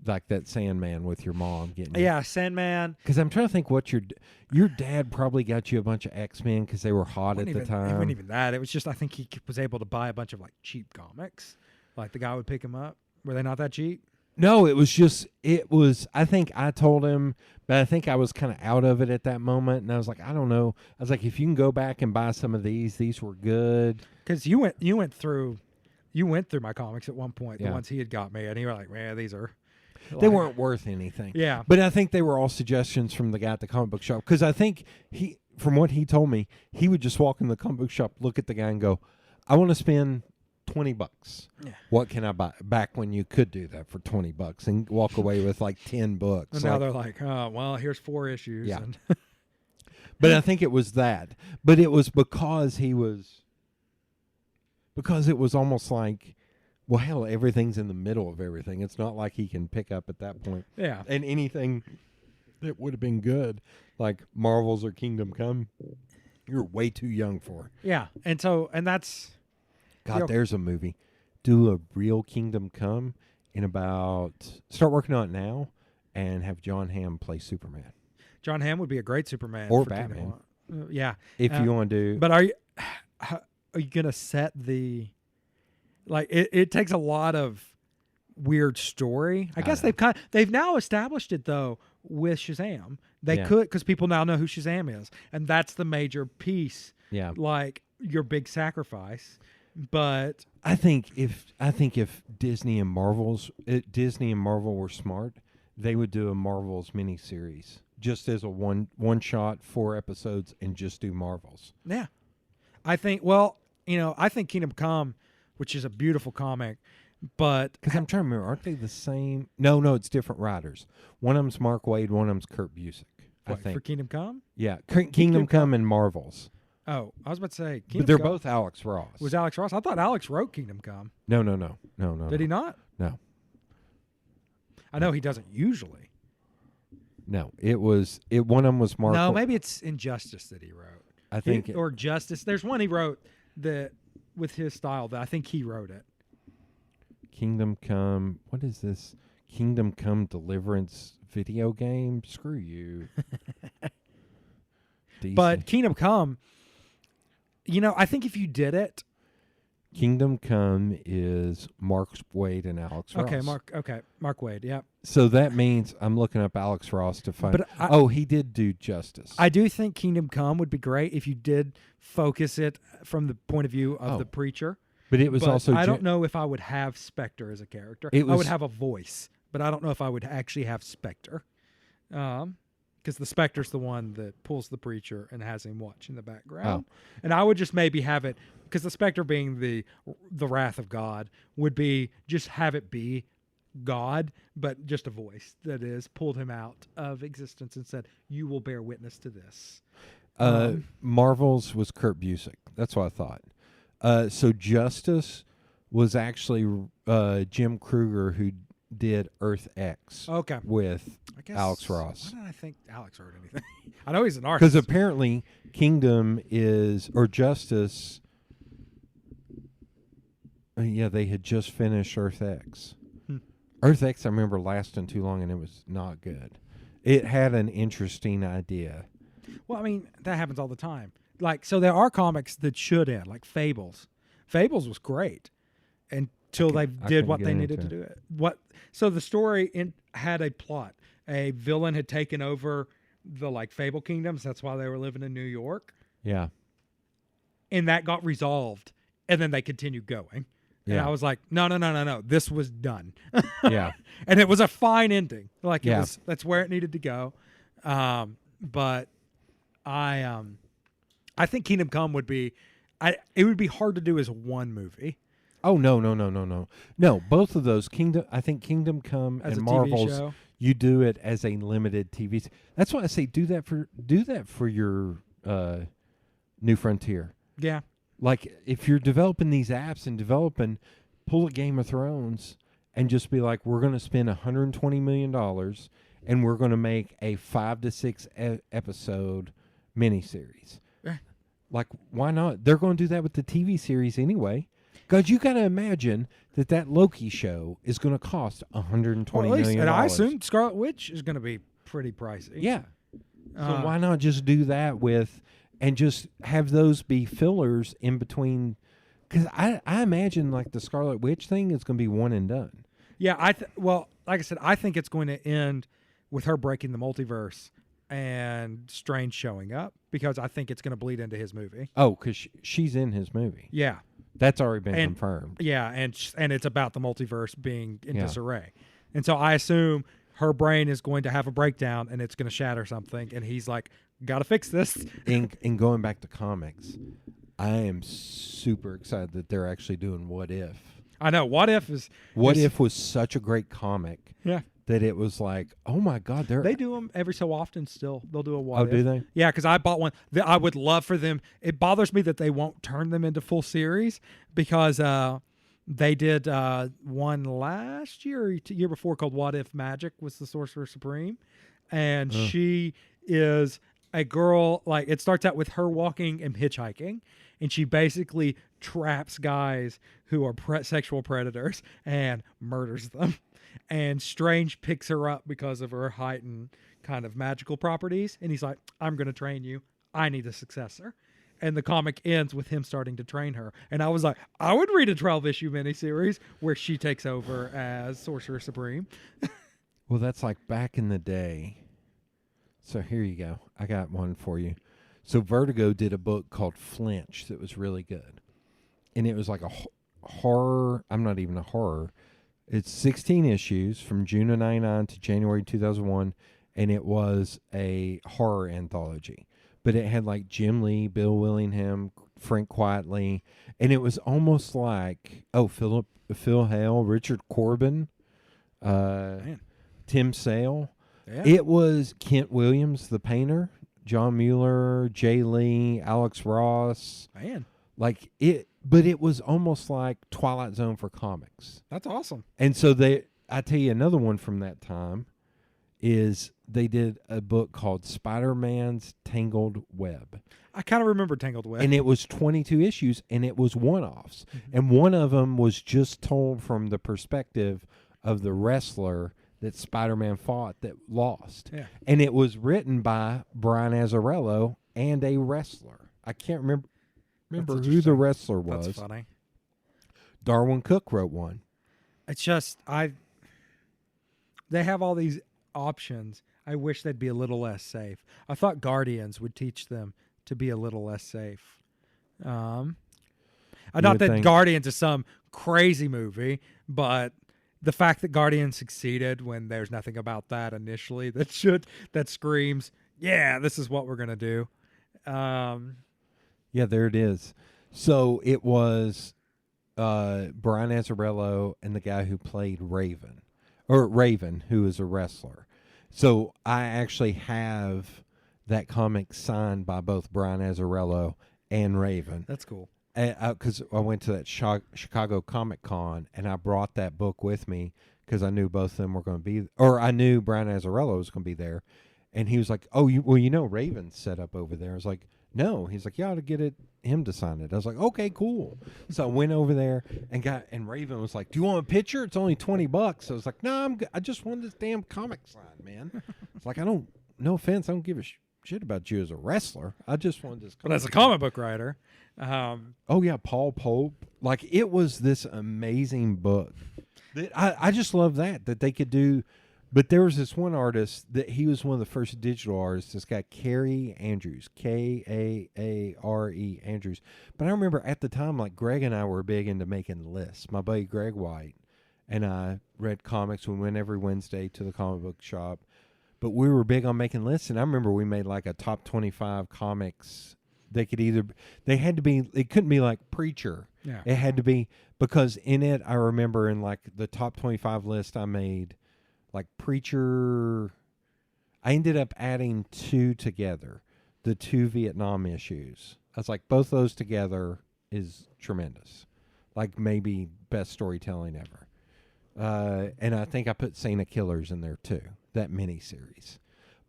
like that Sandman with your mom getting Sandman. Because I'm trying to think what your dad probably got you a bunch of X-Men because they were hot at the time. It wasn't even that. It was just I think he was able to buy a bunch of like cheap comics. Like the guy would pick them up. Were they not that cheap? No, I think I told him, but I think I was kind of out of it at that moment. And I was like, I don't know. I was like, if you can go back and buy some of these were good. Because you went through my comics at one point, the ones he had got me, and you were like, man, these are... They weren't worth anything. Yeah. But I think they were all suggestions from the guy at the comic book shop. Because I think from what he told me, he would just walk in the comic book shop, look at the guy and go, I want to spend $20. Yeah. What can I buy? Back when you could do that for $20 and walk away with like 10 books. And now they're like, oh, well, here's 4 issues. Yeah. But I think it was that. But it was because it was almost like, well, hell, everything's in the middle of everything. It's not like he can pick up at that point. Yeah. And anything that would have been good, like Marvels or Kingdom Come, you're way too young for. Yeah. And that's... God, there's a movie. Do a real Kingdom Come start working on it now and have John Hamm play Superman. John Hamm would be a great Superman. Or Batman. Yeah. If you want to do... But are you going to set the... Like, it takes a lot of weird story. I guess they've now established it, though, with Shazam. They could, because people now know who Shazam is. And that's the major piece. Yeah. Like, your big sacrifice. But I think if Disney and Disney and Marvel were smart, they would do a Marvels miniseries just as a one shot, 4 episodes, and just do Marvels. Yeah. I think, well, I think Kingdom Come, which is a beautiful comic, but Because I'm trying to remember, aren't they the same? No, it's different writers. One of them's Mark Waid, one of them's Kurt Busiek. I what, think. for Kingdom Come? Yeah, Kingdom Come and Marvels. Oh, I was about to say Kingdom But they're Come both Alex Ross. was Alex Ross. I thought Alex wrote Kingdom Come. No. Did he not? No. I know he doesn't usually. No, one of them was Mark. No, maybe it's Injustice that he wrote. I think or Justice. There's one he wrote that with his style that I think he wrote it. Kingdom Come. What is this? Kingdom Come Deliverance video game? Screw you. But Kingdom Come, I think if you did it. Kingdom Come is Mark Waid and Alex Ross. Mark Waid, yeah. So that means I'm looking up Alex Ross to find. But he did do Justice. I do think Kingdom Come would be great if you did focus it from the point of view of the preacher. But it was also. I don't know if I would have Spectre as a character. I would have a voice, but I don't know if I would actually have Spectre. Because the Spectre's the one that pulls the preacher and has him watch in the background. And I would just maybe have it, because the Spectre being the wrath of God, would be just have it be God, but just a voice that is pulled him out of existence and said, you will bear witness to this. Marvel's was Kurt Busiek. That's what I thought. So Justice was actually Jim Kruger, who did Earth X with Alex Ross. Why did I think Alex wrote anything? I know he's an artist. Because apparently Kingdom or Justice, they had just finished Earth X. Earth X, I remember lasting too long and it was not good. It had an interesting idea. Well, I mean, that happens all the time. So there are comics that should end, like Fables. Fables was great until they did what they needed to do it. So the story had a plot. A villain had taken over the Fable Kingdoms. That's why they were living in New York. Yeah. And that got resolved. And then they continued going. And I was like, no. This was done. Yeah. And it was a fine ending. That's where it needed to go. But I think Kingdom Come would be, it would be hard to do as one movie. Oh, no. No, both of those, I think Kingdom Come as and a Marvel's, TV show. You do it as a limited TV. That's why I say do that for your New Frontier. Yeah. If you're developing these apps and pull a Game of Thrones and just be like, we're going to spend $120 million and we're going to make a 5 to 6 episode miniseries. Yeah. Why not? They're going to do that with the TV series anyway. Because you got to imagine that Loki show is going to cost $120 million. And I assume Scarlet Witch is going to be pretty pricey. Yeah. So why not just do that and just have those be fillers in between? Because I imagine the Scarlet Witch thing is going to be one and done. Yeah. Like I said, I think it's going to end with her breaking the multiverse and Strange showing up, because I think it's going to bleed into his movie. Oh, because she's in his movie. Yeah. That's already been confirmed. Yeah, and it's about the multiverse being in disarray. And so I assume her brain is going to have a breakdown and it's going to shatter something, and he's like, got to fix this. And going back to comics, I am super excited that they're actually doing What If. I know. What If was such a great comic. Yeah. That it was like, oh my God, they do them every so often still. They'll do a What If. Oh, do they? Yeah, because I bought one. I would love for them. It bothers me that they won't turn them into full series, because they did one last year or year before called What If Magic was the Sorcerer Supreme. And she is a girl, it starts out with her walking and hitchhiking. And she basically traps guys who are sexual predators and murders them. And Strange picks her up because of her heightened kind of magical properties. And he's like, I'm going to train you. I need a successor. And the comic ends with him starting to train her. And I was like, I would read a 12-issue miniseries where she takes over as Sorcerer Supreme. Well, that's like back in the day. So here you go. I got one for you. So Vertigo did a book called Flinch that was really good. And it was horror. I'm not even a horror. It's 16 issues from June of 99 to January 2001, and it was a horror anthology. But it had like Jim Lee, Bill Willingham, Frank Quitely, and it was almost like Phil Hale, Richard Corbin, Man. Tim Sale. Yeah. It was Kent Williams, the painter, John Mueller, Jay Lee, Alex Ross. Man, Like it, but it was almost like Twilight Zone for comics. that's awesome. And so I tell you another one from that time is they did a book called Spider-Man's Tangled Web. I kind of remember Tangled Web. And it was 22 issues, and it was one-offs. And one of them was just told from the perspective of the wrestler that Spider-Man fought that lost. Yeah. And it was written by Brian Azzarello and a wrestler. I can't remember That's who the interesting. wrestler was. That's funny. Darwin Cook wrote one. It's just they have all these options. I wish they'd be a little less safe. I thought Guardians would teach them to be a little less safe. Not would that think- Guardians is some crazy movie, but the fact that Guardians succeeded when there's nothing about that initially that screams, yeah, this is what we're gonna do. Yeah, there it is. So it was Brian Azzarello and the guy who played Raven, who is a wrestler. So I actually have that comic signed by both Brian Azzarello and Raven. That's cool. Because I went to that Chicago Comic Con and I brought that book with me because I knew both of them were going to be, or I knew Brian Azzarello was going to be there. And he was like, "Oh, Raven's set up over there." I was like, "No." He's like, "You ought to get him to sign it." I was like, "Okay, cool." So I went over there and Raven was like, "Do you want a picture? It's only $20." I was like, "No, I'm good. I just want this damn comic signed, man." It's like, no offense, I don't give a shit about you as a wrestler. I just wanted this. But as a comic book writer, Oh yeah, Paul Pope. Like it was this amazing book. That I just love that they could do. But there was this one artist that he was one of the first digital artists. This guy Cary Andrews, Kaare Andrews. But I remember at the time, like Greg and I were big into making lists. My buddy Greg White and I read comics. We went every Wednesday to the comic book shop. But we were big on making lists, and I remember we made like a top 25 comics. It couldn't be like Preacher. Yeah. It had to be, because in it, I remember in like the top 25 list I made, like Preacher, I ended up adding two together, the two Vietnam issues. I was like, both those together is tremendous. Like maybe best storytelling ever. And I think I put Saint of Killers in there too, that miniseries.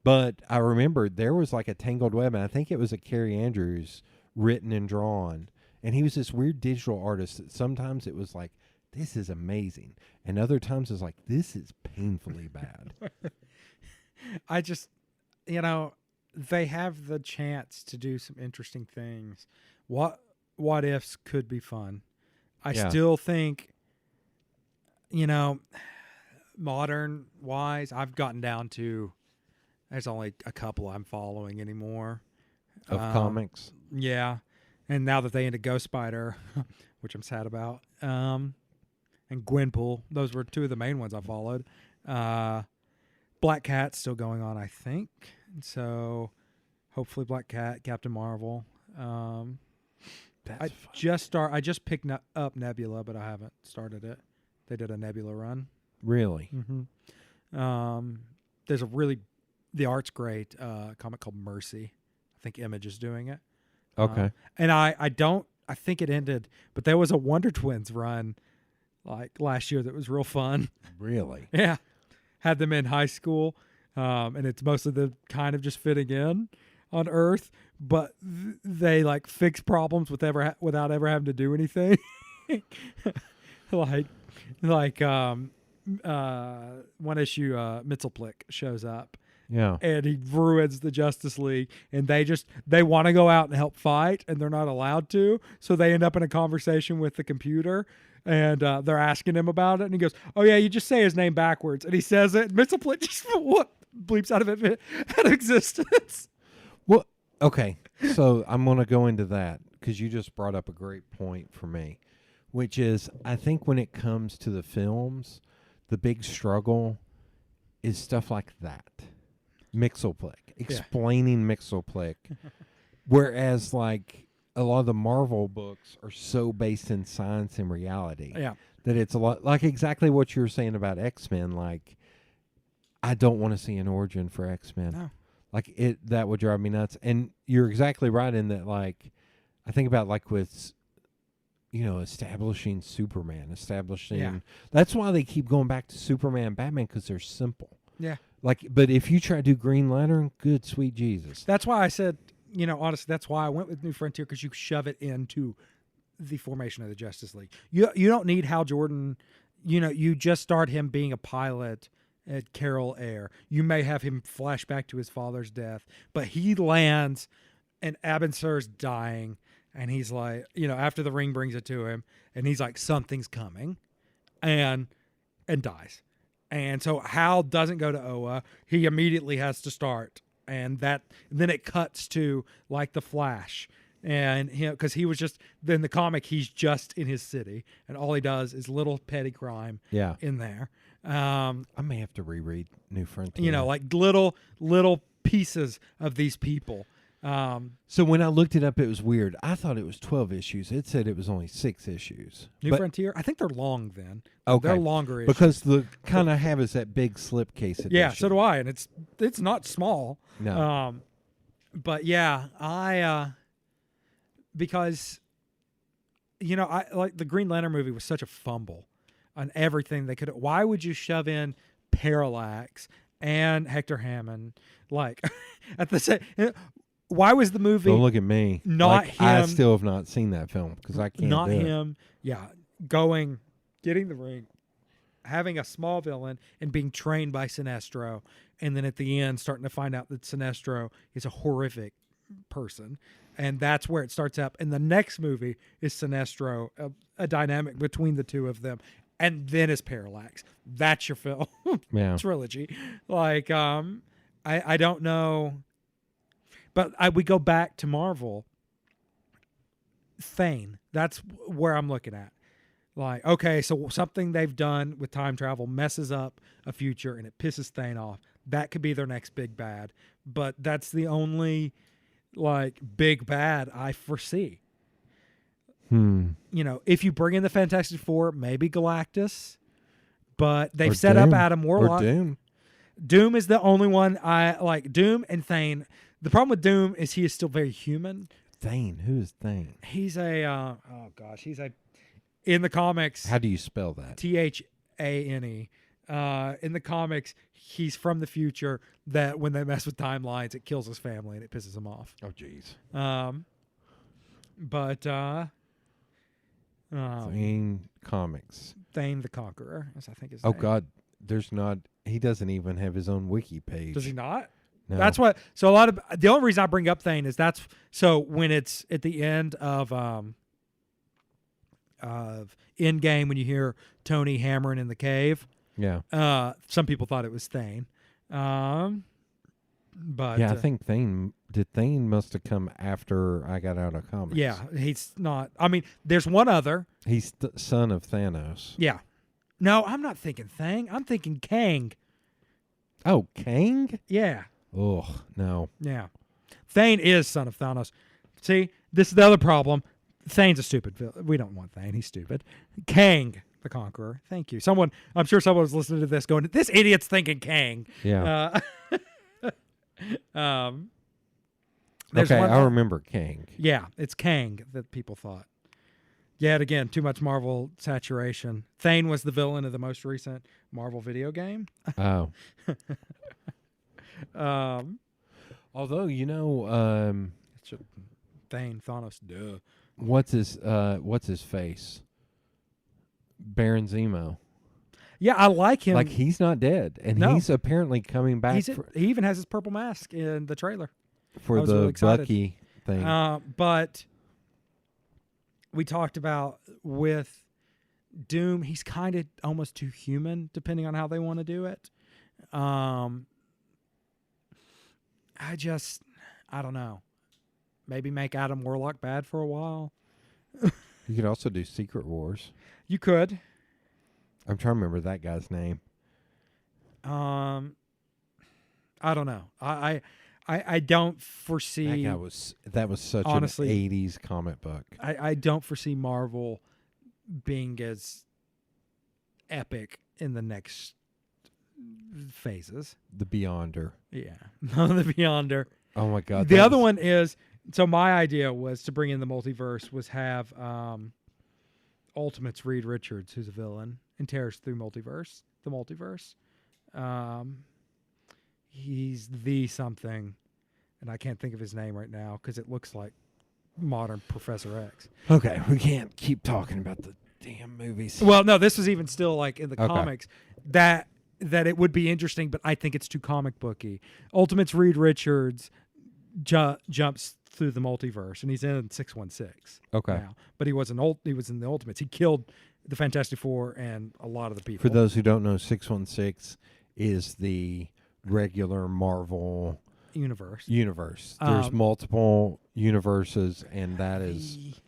But I remember there was like a Tangled Web, and I think it was a Cary Andrews written and drawn. And he was this weird digital artist that sometimes it was like, this is amazing. And other times it's like, this is painfully bad. I just, they have the chance to do some interesting things. What ifs could be fun. I Yeah. still think, modern wise, I've gotten down to, there's only a couple I'm following anymore. Of comics. Yeah. And now that they ended Ghost Spider, which I'm sad about, and Gwenpool, those were two of the main ones I followed. Black Cat's still going on, I think. So hopefully Black Cat, Captain Marvel. I just picked up Nebula, but I haven't started it. They did a Nebula run. Really? Mm-hmm. There's the art's great. Comic called Mercy. I think Image is doing it. Okay. And I think it ended, but there was a Wonder Twins run like last year that was real fun. Really? Yeah. Had them in high school. And it's mostly the kind of just fitting in on Earth, but they like fix problems without ever having to do anything. like one issue, Mxyzptlk shows up. Yeah. And he ruins the Justice League, and they want to go out and help fight, and they're not allowed to. So they end up in a conversation with the computer, and they're asking him about it, and he goes, "Oh yeah, you just say his name backwards," and he says it. Mxyzptlk just bleeps out of it out of existence. Well, okay. So I'm going to go into that because you just brought up a great point for me. which is I think when it comes to the films, the big struggle is stuff like that. Mxyzptlk, explaining Mxyzptlk. Whereas like a lot of the Marvel books are so based in science and reality Yeah. that it's a lot like exactly what you were saying about X-Men. Like, I don't want to see an origin for X-Men. No. Like that would drive me nuts. And you're exactly right in that. Like, I think about like with, establishing Superman, Yeah. That's why they keep going back to Superman, and Batman, because they're simple. Yeah. Like, but if you try to do Green Lantern, good sweet Jesus. That's why I said, honestly, that's why I went with New Frontier, because you shove it into the formation of the Justice League. You don't need Hal Jordan. You just start him being a pilot at Carol Air. You may have him flash back to his father's death, but he lands and Abin Sur's dying, and he's like, after the ring brings it to him, and he's like, something's coming, and dies. And so Hal doesn't go to Oa. He immediately has to start. And then it cuts to like the Flash, and because he was just in the comic, he's just in his city, and all he does is little petty crime in there. I may have to reread New Frontier. Like little pieces of these people. So when I looked it up, it was weird. I thought it was 12 issues. It said it was only 6 issues. New But- Frontier, I think they're long then. Okay. They're longer issues. Because the kind of have is that big slipcase edition. Yeah, so do I, and it's not small. No. But yeah, I because I like the Green Lantern movie was such a fumble on everything they could. Why would you shove in Parallax and Hector Hammond like at the same? Why was the movie Don't look at me. not Like, I him- still have not seen that film because I can't not do it. him? Yeah, getting the ring, having a small villain, and being trained by Sinestro, and then at the end starting to find out that Sinestro is a horrific person, and that's where it starts up. And the next movie is Sinestro, a dynamic between the two of them, and then is Parallax. That's your film Yeah. trilogy. Like, I don't know, but we go back to Marvel. Thane, that's where I'm looking at. Like, okay, so something they've done with time travel messes up a future and it pisses Thane off. That could be their next big bad. But that's the only, like, big bad I foresee. If you bring in the Fantastic Four, maybe Galactus. But they've Or set up Doom. Adam Warlock. Or Doom. Doom is the only one I like. Doom and Thane. The problem with Doom is he is still very human. Thane. Who is Thane? He's in the comics. How do you spell that? Thane. In the comics, he's from the future that when they mess with timelines, it kills his family and it pisses him off. Oh, jeez. Thane Comics. Thane the Conqueror, as I think his Oh, name. God. There's not... He doesn't even have his own wiki page. Does he not? No. That's what. So the only reason I bring up Thane is so when it's at the end of Endgame when you hear Tony hammering in the cave. Yeah. Some people thought it was Thane. But Yeah, I think Thane must have come after I got out of comics. yeah, he's not. I mean, there's one other. He's the son of Thanos. Yeah. No, I'm not thinking Thang. I'm thinking Kang. Oh, Kang? Yeah. Oh, no. Yeah. Thane is son of Thanos. See, this is the other problem. Thane's a stupid villain. We don't want Thane. He's stupid. Kang, the Conqueror. Thank you. I'm sure someone was listening to this going, this idiot's thinking Kang. Yeah. There's Okay, one- I remember Kang. Yeah, it's Kang that people thought. Yet again, too much Marvel saturation. Thane was the villain of the most recent Marvel video game. Oh. Although, Thane, Thanos, duh. what's his face? Baron Zemo. Yeah, I like him. Like, he's not dead, and No. he's apparently coming back He even has his purple mask in the trailer. for I was the really excited. Bucky thing. But we talked about with Doom, he's kind of almost too human, depending on how they want to do it. I don't know. Maybe make Adam Warlock bad for a while. You could also do Secret Wars. You could. I'm trying to remember that guy's name. I don't know. I don't foresee. That was such honestly, an 80s comic book. I don't foresee Marvel being as epic in the next phases. The Beyonder. Yeah. The Beyonder. Oh my God. The other one is, so my idea was to bring in the multiverse was have Ultimates Reed Richards, who's a villain, and tears through the multiverse. He's the something, and I can't think of his name right now because it looks like modern Professor X. Okay, we can't keep talking about the damn movies. Well, no, this was even still like in the Okay. comics that it would be interesting, but I think it's too comic booky. Ultimates Reed Richards jumps through the multiverse, and he's in 616. Okay. Now. But he was in the Ultimates. He killed the Fantastic Four and a lot of the people. For those who don't know, 616 is the regular Marvel universe. There's multiple universes, and that is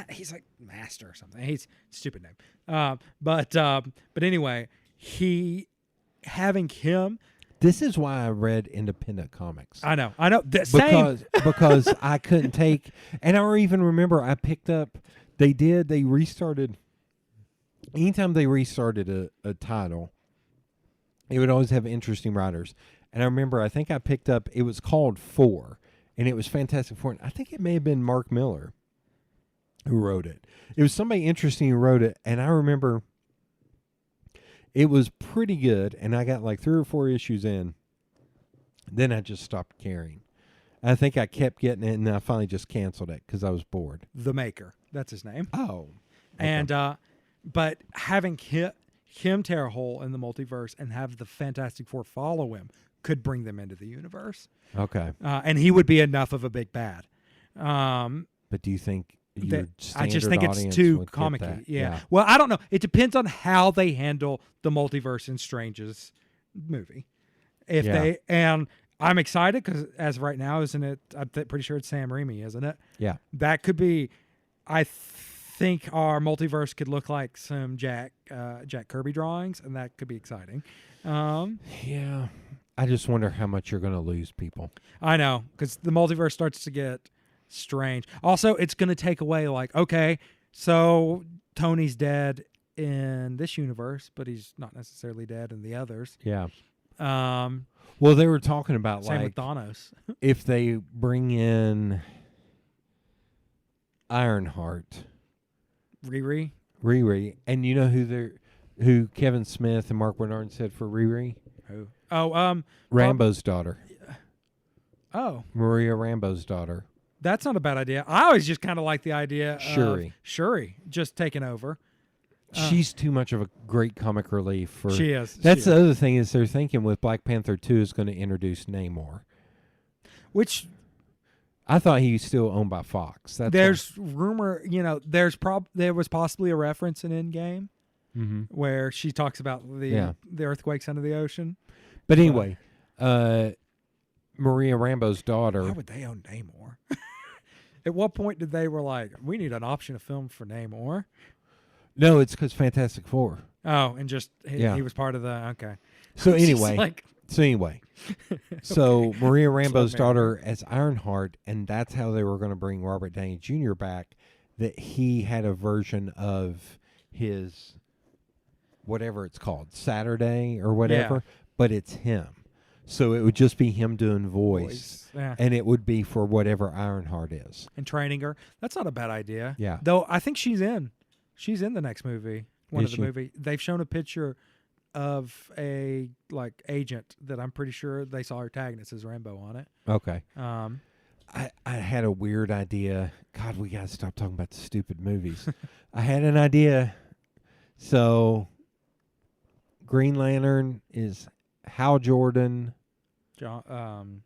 He's like Master or something. He's stupid name. But anyway, having him. This is why I read independent comics. I know. Same. Because I couldn't take, and I even remember I picked up. They restarted. Anytime they restarted a title, it would always have interesting writers. And I remember, I think I picked up. It was called Four, and it was Fantastic Four. And I think it may have been Mark Miller who wrote it. It was somebody interesting who wrote it, and I remember. It was pretty good, and I got like 3 or 4 issues in. Then I just stopped caring. I think I kept getting it, and I finally just canceled it because I was bored. The Maker, that's his name. Oh, okay. And but having him tear a hole in the multiverse and have the Fantastic Four follow him could bring them into the universe. Okay, and he would be enough of a big bad. but do you think? I just think it's too comic-y. Yeah. Well, I don't know. It depends on how they handle the multiverse in Strange's movie. And I'm excited because as of right now, isn't it? I'm pretty sure it's Sam Raimi, isn't it? Yeah. That could be. I think our multiverse could look like some Jack Kirby drawings, and that could be exciting. Yeah. I just wonder how much you're going to lose people. I know, because the multiverse starts to get strange. Also, it's going to take away, like, okay, so Tony's dead in this universe, but he's not necessarily dead in the others. Yeah. Well, they were talking about same like with Thanos. if they bring in Ironheart, Riri, and you know who Kevin Smith and Mark Bernard said for Riri? Who? Oh, Rambo's daughter. Oh, Maria Rambo's daughter. That's not a bad idea. I always just kind of like the idea Shuri. of Shuri just taking over. She's too much of a great comic relief for. She is. That's the other thing is they're thinking with Black Panther 2 is going to introduce Namor, which I thought he was still owned by Fox. There's rumor, there was possibly a reference in Endgame where she talks about the earthquakes under the ocean. But anyway, Maria Rambo's daughter. Why would they own Namor? At what point did they were like, we need an option of film for Namor? No, it's because Fantastic Four. Oh, and just he was part of the okay. So anyway, okay. So Maria Rambo's daughter as Ironheart, and that's how they were going to bring Robert Downey Jr. back. That he had a version of his whatever it's called, Saturday or whatever, but it's him. So it would just be him doing voice. And it would be for whatever Ironheart is. And training her. That's not a bad idea. Yeah. Though I think she's in the next movie. Is she? Movie. They've shown a picture of a agent that I'm pretty sure they saw her tag and it says Rambo on it. Okay. I had a weird idea. God, we gotta stop talking about the stupid movies. I had an idea. So Green Lantern is Hal Jordan, John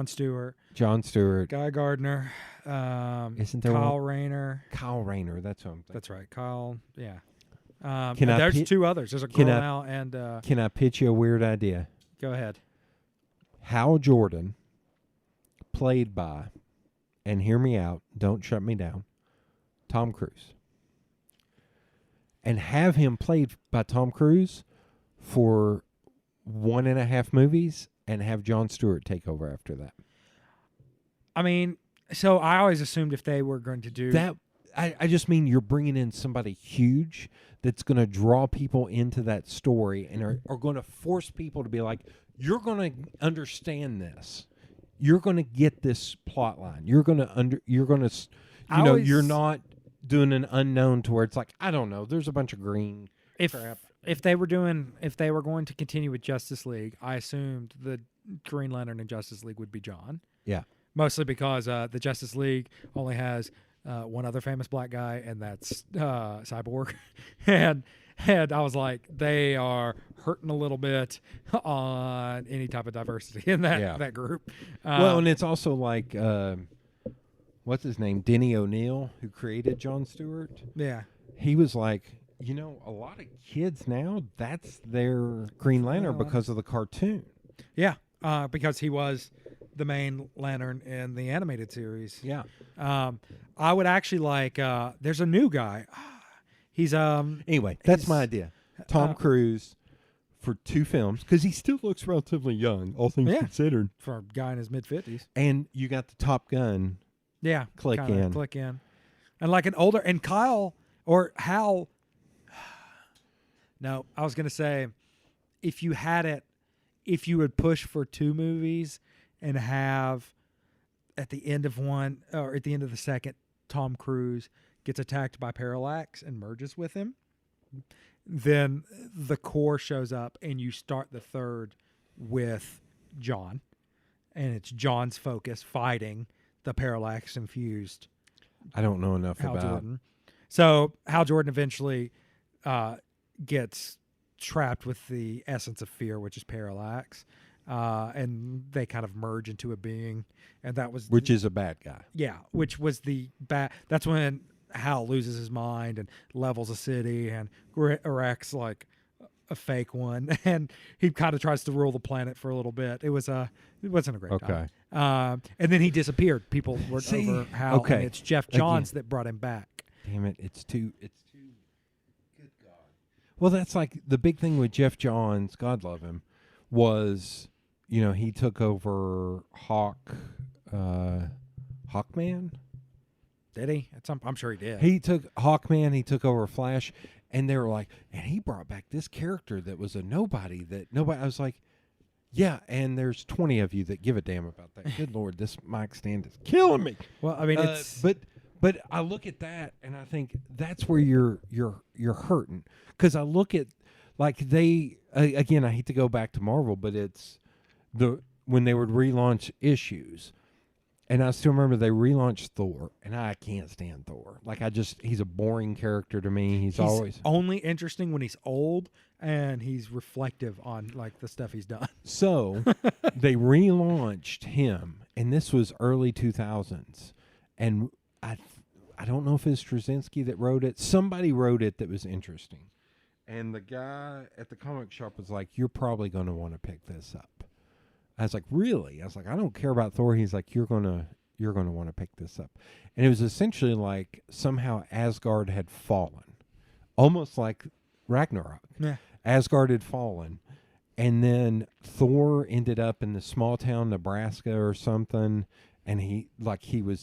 Stewart, Guy Gardner, isn't there Kyle one? Rayner. Kyle Rayner, that's what I'm thinking. That's right, Kyle. Yeah. There's two others. There's a girl now and. Can I pitch you a weird idea? Go ahead. Hal Jordan, played by, and hear me out, don't shut me down, Tom Cruise. And have him played by Tom Cruise for 1.5 movies and have Jon Stewart take over after that. I mean, so I always assumed if they were going to do That I just mean you're bringing in somebody huge that's going to draw people into that story and are going to force people to be like, you're going to understand this. You're going to get this plot line. You're going to you're not doing an unknown to where it's like, I don't know, there's a bunch of green crap. If they were going to continue with Justice League, I assumed the Green Lantern in Justice League would be John. Yeah. Mostly because the Justice League only has one other famous black guy, and that's Cyborg. and I was like, they are hurting a little bit on any type of diversity in that group. Well, and it's also like, what's his name? Denny O'Neil, who created Jon Stewart. Yeah. He was like, a lot of kids now, that's their Green Lantern because of the cartoon. Yeah, because he was the main Lantern in the animated series. Yeah. I would actually like, there's a new guy. He's Anyway, that's my idea. Tom Cruise for 2 films, because he still looks relatively young, all things considered. For a guy in his mid-50s. And you got the Top Gun. Yeah. Click in. And like an older, and Kyle or Hal. No, I was going to say, if you would push for 2 movies and have at the end of one, or at the end of the second, Tom Cruise gets attacked by Parallax and merges with him, then the core shows up and you start the third with John. And it's John's focus fighting the Parallax infused I don't know enough Hal about Jordan. So Hal Jordan eventually gets trapped with the essence of fear, which is Parallax, and they kind of merge into a being, and that was which is a bad guy. Yeah, which was the bad. That's when Hal loses his mind and levels a city and erects like a fake one, and he kind of tries to rule the planet for a little bit. It wasn't a great time. And then he disappeared. People were over Hal. Okay. And it's Jeff Johns that brought him back. Damn it! It's too. Good God. Well, that's like the big thing with Jeff Johns. God love him. Was he took over Hawkman. Did he? I'm sure he did. He took Hawkman. He took over Flash, and they were like, and he brought back this character that was a nobody. I was like, yeah. And there's 20 of you that give a damn about that. Good Lord, this mic stand is killing me. Well, I mean, it's but I look at that and I think that's where you're hurting, because I look at like they again. I hate to go back to Marvel, but it's when they would relaunch issues. And I still remember they relaunched Thor, and I can't stand Thor. Like, he's a boring character to me. He's always only interesting when he's old and he's reflective on like the stuff he's done. So they relaunched him, and this was early 2000s. And I don't know if it's Straczynski that wrote it. Somebody wrote it that was interesting. And the guy at the comic shop was like, "You're probably going to want to pick this up." I was like, "Really?" I was like, "I don't care about Thor." He's like, "You're gonna want to pick this up," and it was essentially like somehow Asgard had fallen, almost like Ragnarok. Yeah, Asgard had fallen, and then Thor ended up in the small town Nebraska or something, and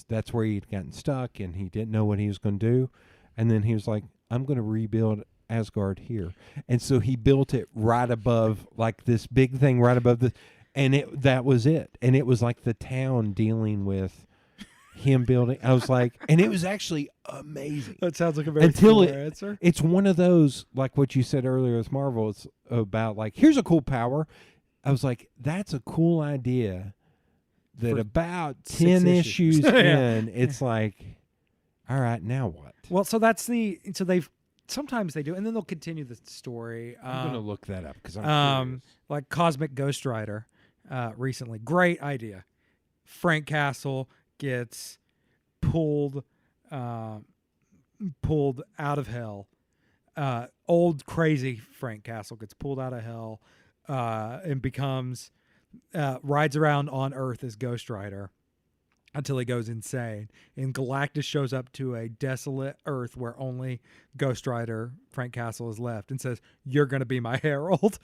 that's where he'd gotten stuck, and he didn't know what he was going to do, and then he was like, "I'm going to rebuild Asgard here," and so he built it right above, like this big thing right above the. And that was it. And it was like the town dealing with him building. I was like, and it was actually amazing. That sounds like a very similar answer. It's one of those, like what you said earlier with Marvel, it's about like, here's a cool power. I was like, that's a cool idea that For about 10 issues in, it's like, all right, now what? Well, so sometimes they do, and then they'll continue the story. I'm going to look that up because I'm curious. Like Cosmic Ghost Rider recently. Great idea. Frank Castle gets pulled out of hell. Old crazy Frank Castle gets pulled out of hell and becomes rides around on Earth as Ghost Rider, until he goes insane. And Galactus shows up to a desolate Earth where only Ghost Rider Frank Castle is left and says, "You're going to be my herald."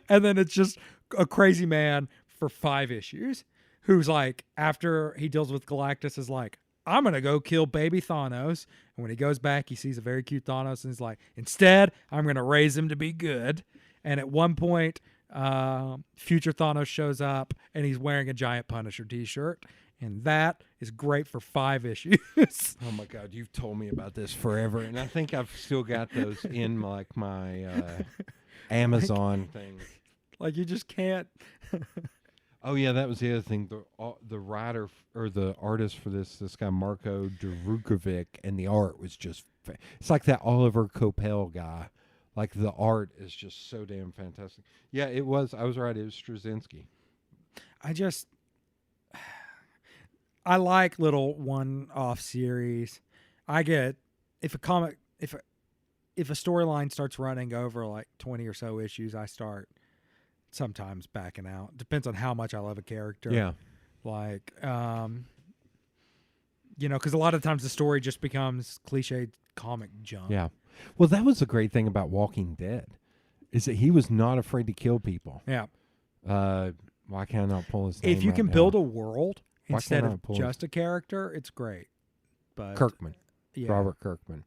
And then it's just a crazy man for 5 issues who's like, after he deals with Galactus, is like, "I'm going to go kill baby Thanos." And when he goes back, he sees a very cute Thanos and he's like, "Instead, I'm going to raise him to be good." And at one point, future Thanos shows up and he's wearing a giant Punisher t-shirt. And that is great for 5 issues. Oh my God, you've told me about this forever, and I think I've still got those in like my Amazon thing. Like, you just can't. Oh yeah, that was the other thing. The writer or the artist for this guy Marko Djurkovic, and the art was just. It's like that Oliver Coipel guy. Like the art is just so damn fantastic. Yeah, it was. I was right. It was Straczynski. I like little one-off series. I get if a storyline starts running over like 20 or so issues, I start sometimes backing out. Depends on how much I love a character. Yeah. Like, because a lot of times the story just becomes cliched comic junk. Yeah. Well, that was the great thing about Walking Dead, is that he was not afraid to kill people. Yeah. Why can't I not pull his name If you right can now? build a world Why instead can't I of pull just a character, it's great. But Kirkman, yeah. Robert Kirkman.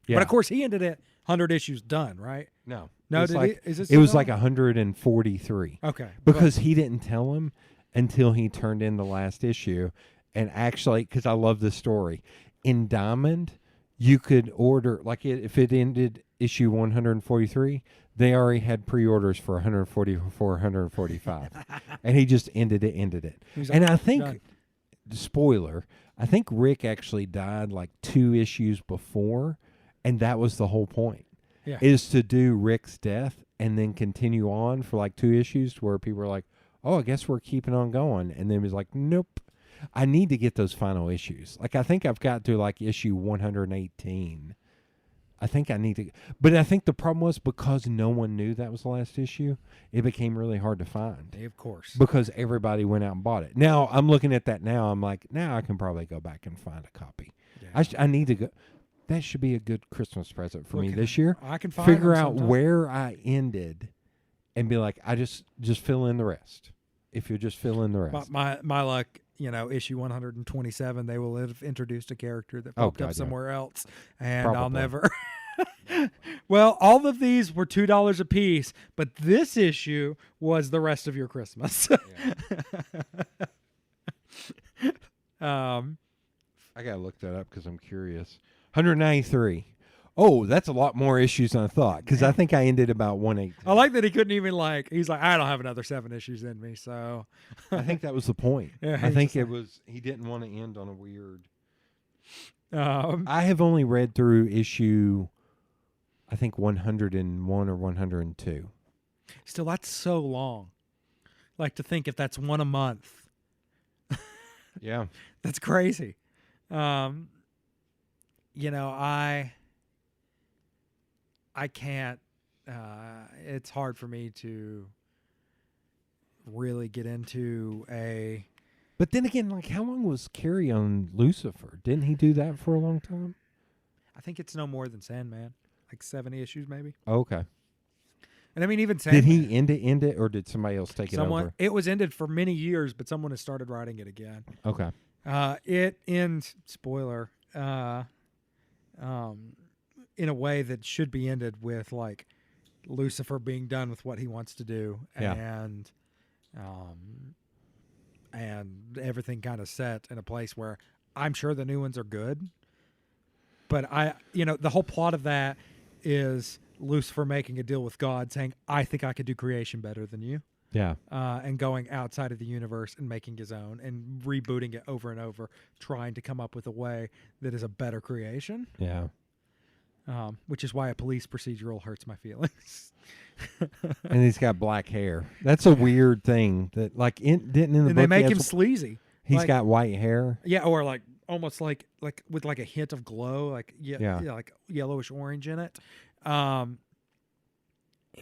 Yeah. But of course, he ended it 100 issues done, right? No. No, It's like, is this it was still like 143. okay? Because he didn't tell him until he turned in the last issue. And actually, because I love this story, in Diamond, you could order, like if it ended issue 143, they already had pre-orders for 144, 145. And he just ended it. He's And like, I think, done. spoiler, I think Rick actually died like 2 issues before, and that was the whole point. Yeah. Is to do Rick's death and then continue on for like 2 issues to where people are like, "Oh, I guess we're keeping on going." And then it was like, "Nope. I need to get those final issues." Like I think I've got to like issue 118. I think I need to, but I think the problem was because no one knew that was the last issue, it became really hard to find. Of course. Because everybody went out and bought it. Now I'm looking at that now. I'm like, now I can probably go back and find a copy. Yeah. I need to go. That should be a good Christmas present for me this year. I can find Figure them out sometime. where I ended, and be like, I just fill in the rest. If you just fill in the rest. My luck, issue 127, they will have introduced a character that Oh, popped God, up yeah. somewhere else, and I'll Probably. never. Well, all of these were $2 a piece, but this issue was the rest of your Christmas. I gotta look that up because I'm curious. 193. Oh, that's a lot more issues than I thought. Because I think I ended about 118. I like that he couldn't even he's like, I don't have another 7 issues in me, so. I think that was the point. Yeah, I he's think just it was. He didn't want to end on a weird. Um, I have only read through issue, I think 101 or 102. Still, that's so long. Like, to think if that's one a month, Yeah. that's crazy. I can't. It's hard for me to really get into a. But then again, like, how long was Carrie on Lucifer? Didn't he do that for a long time? I think it's no more than Sandman, like 70 issues maybe. Okay. And I mean, even Sandman. Did he end it, or did somebody else take it over? It was ended for many years, but someone has started writing it again. Okay. It ends. Spoiler. In a way that should be ended with like Lucifer being done with what he wants to do, Yeah. and everything kind of set in a place where I'm sure the new ones are good, but the whole plot of that is Lucifer making a deal with God, saying, "I think I could do creation better than you," Yeah. and going outside of the universe and making his own and rebooting it over and over, trying to come up with a way that is a better creation. Yeah. Which is why a police procedural hurts my feelings. And he's got black hair. That's a weird thing. That like didn't in the And book they make he him has- sleazy. He's like- got white hair. Yeah, or like almost like with like a hint of glow, like Yeah. like yellowish orange in it. And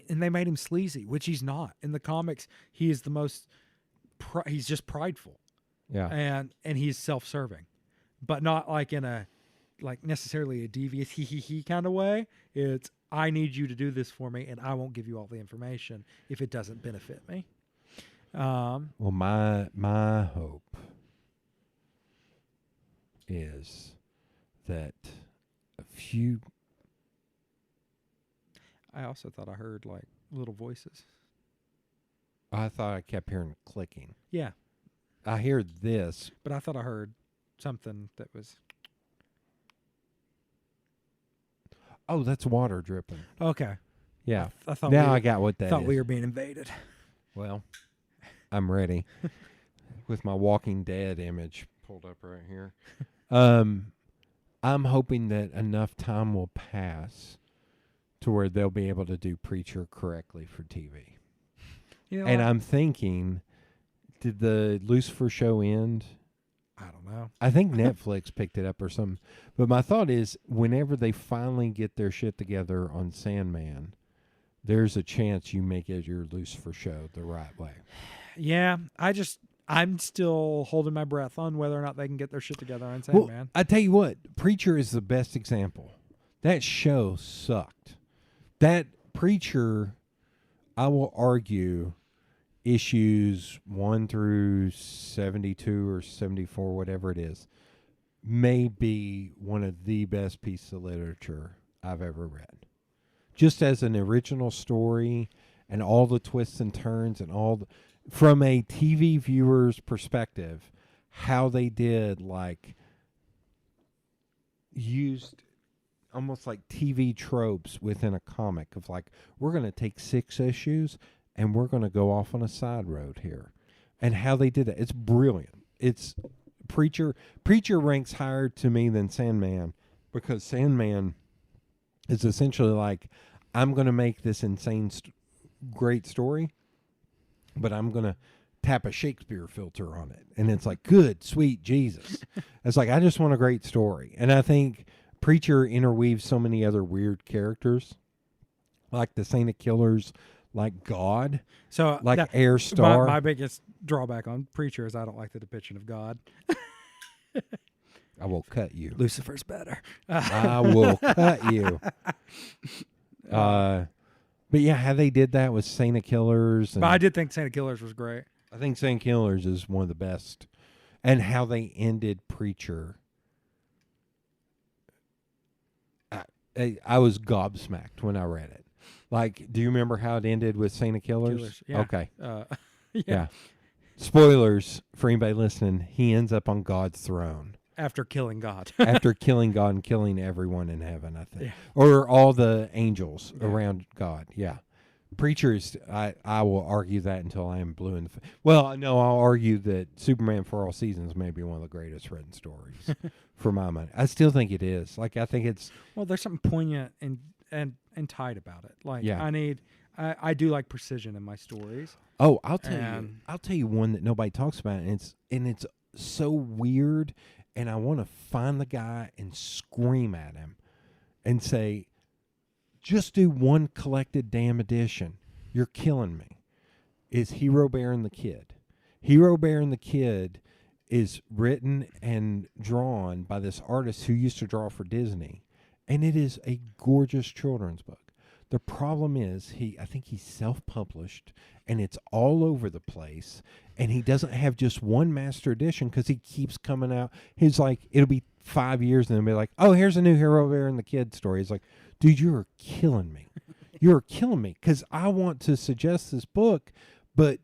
they made him sleazy, which he's not. In the comics, he is the most he's just prideful. Yeah. and he's self-serving, but not like in a like necessarily a devious he kind of way. It's I need you to do this for me, and I won't give you all the information if it doesn't benefit me. Well, my hope is that a few. I also thought I heard like little voices. I thought I kept hearing clicking. Yeah, I hear this. but I thought I heard something that was Oh, that's water dripping. okay. Yeah. I thought Now we I got what that thought is. we were being invaded. Well, I'm ready with my Walking Dead image pulled up right here. I'm hoping that enough time will pass to where they'll be able to do Preacher correctly for TV. You know, And I'm thinking, did the Lucifer show end? I don't know. I think Netflix picked it up or something. But my thought is, whenever they finally get their shit together on Sandman, there's a chance you make it your Lucifer show the right way. Yeah, I'm still holding my breath on whether or not they can get their shit together on Well, Sandman. I tell you what, Preacher is the best example. That show sucked. That Preacher, I will argue, issues 1 through 72 or 74, whatever it is, may be one of the best pieces of literature I've ever read. Just as an original story and all the twists and turns and from a TV viewer's perspective, how they did used almost like TV tropes within a comic of we're going to take 6 issues and we're going to go off on a side road here. And how they did that. It's brilliant. It's Preacher ranks higher to me than Sandman because Sandman is essentially I'm going to make this insane great story, but I'm going to tap a Shakespeare filter on it. And it's good, sweet Jesus. It's I just want a great story. And I think Preacher interweaves so many other weird characters, like the Saint of Killers, like God, So Air Star. My biggest drawback on Preacher is I don't like the depiction of God. I will cut you. Lucifer's better. I will cut you. But yeah, how they did that with Saint of Killers. And But I did think Santa Killers was great. I think Saint Killers is one of the best. And how they ended Preacher. I was gobsmacked when I read it. Do you remember how it ended with Saint of Killers? Yeah. Okay. Yeah. Spoilers for anybody listening. He ends up on God's throne After killing God. after killing God and killing everyone in heaven, I think. Yeah. Or all the angels Yeah. around God. Yeah. Preachers, I will argue that until I am blue in the face. Well, no, I'll argue that Superman for All Seasons may be one of the greatest written stories for my money. I still think it is. I think it's... Well, there's something poignant and tight about it. Yeah. I do like precision in my stories. Oh, I'll tell you one that nobody talks about, and it's so weird, and I want to find the guy and scream at him and say, just do one collected damn edition. You're killing me. Is Hero Bear and the Kid. Hero Bear and the Kid is written and drawn by this artist who used to draw for Disney, and it is a gorgeous children's book. The problem is I think he's self-published, and it's all over the place, and he doesn't have just one master edition because he keeps coming out. He's it'll be 5 years, and they'll be oh, here's a new Hero Bear and the Kid story. He's dude, you're killing me. You're killing me because I want to suggest this book, but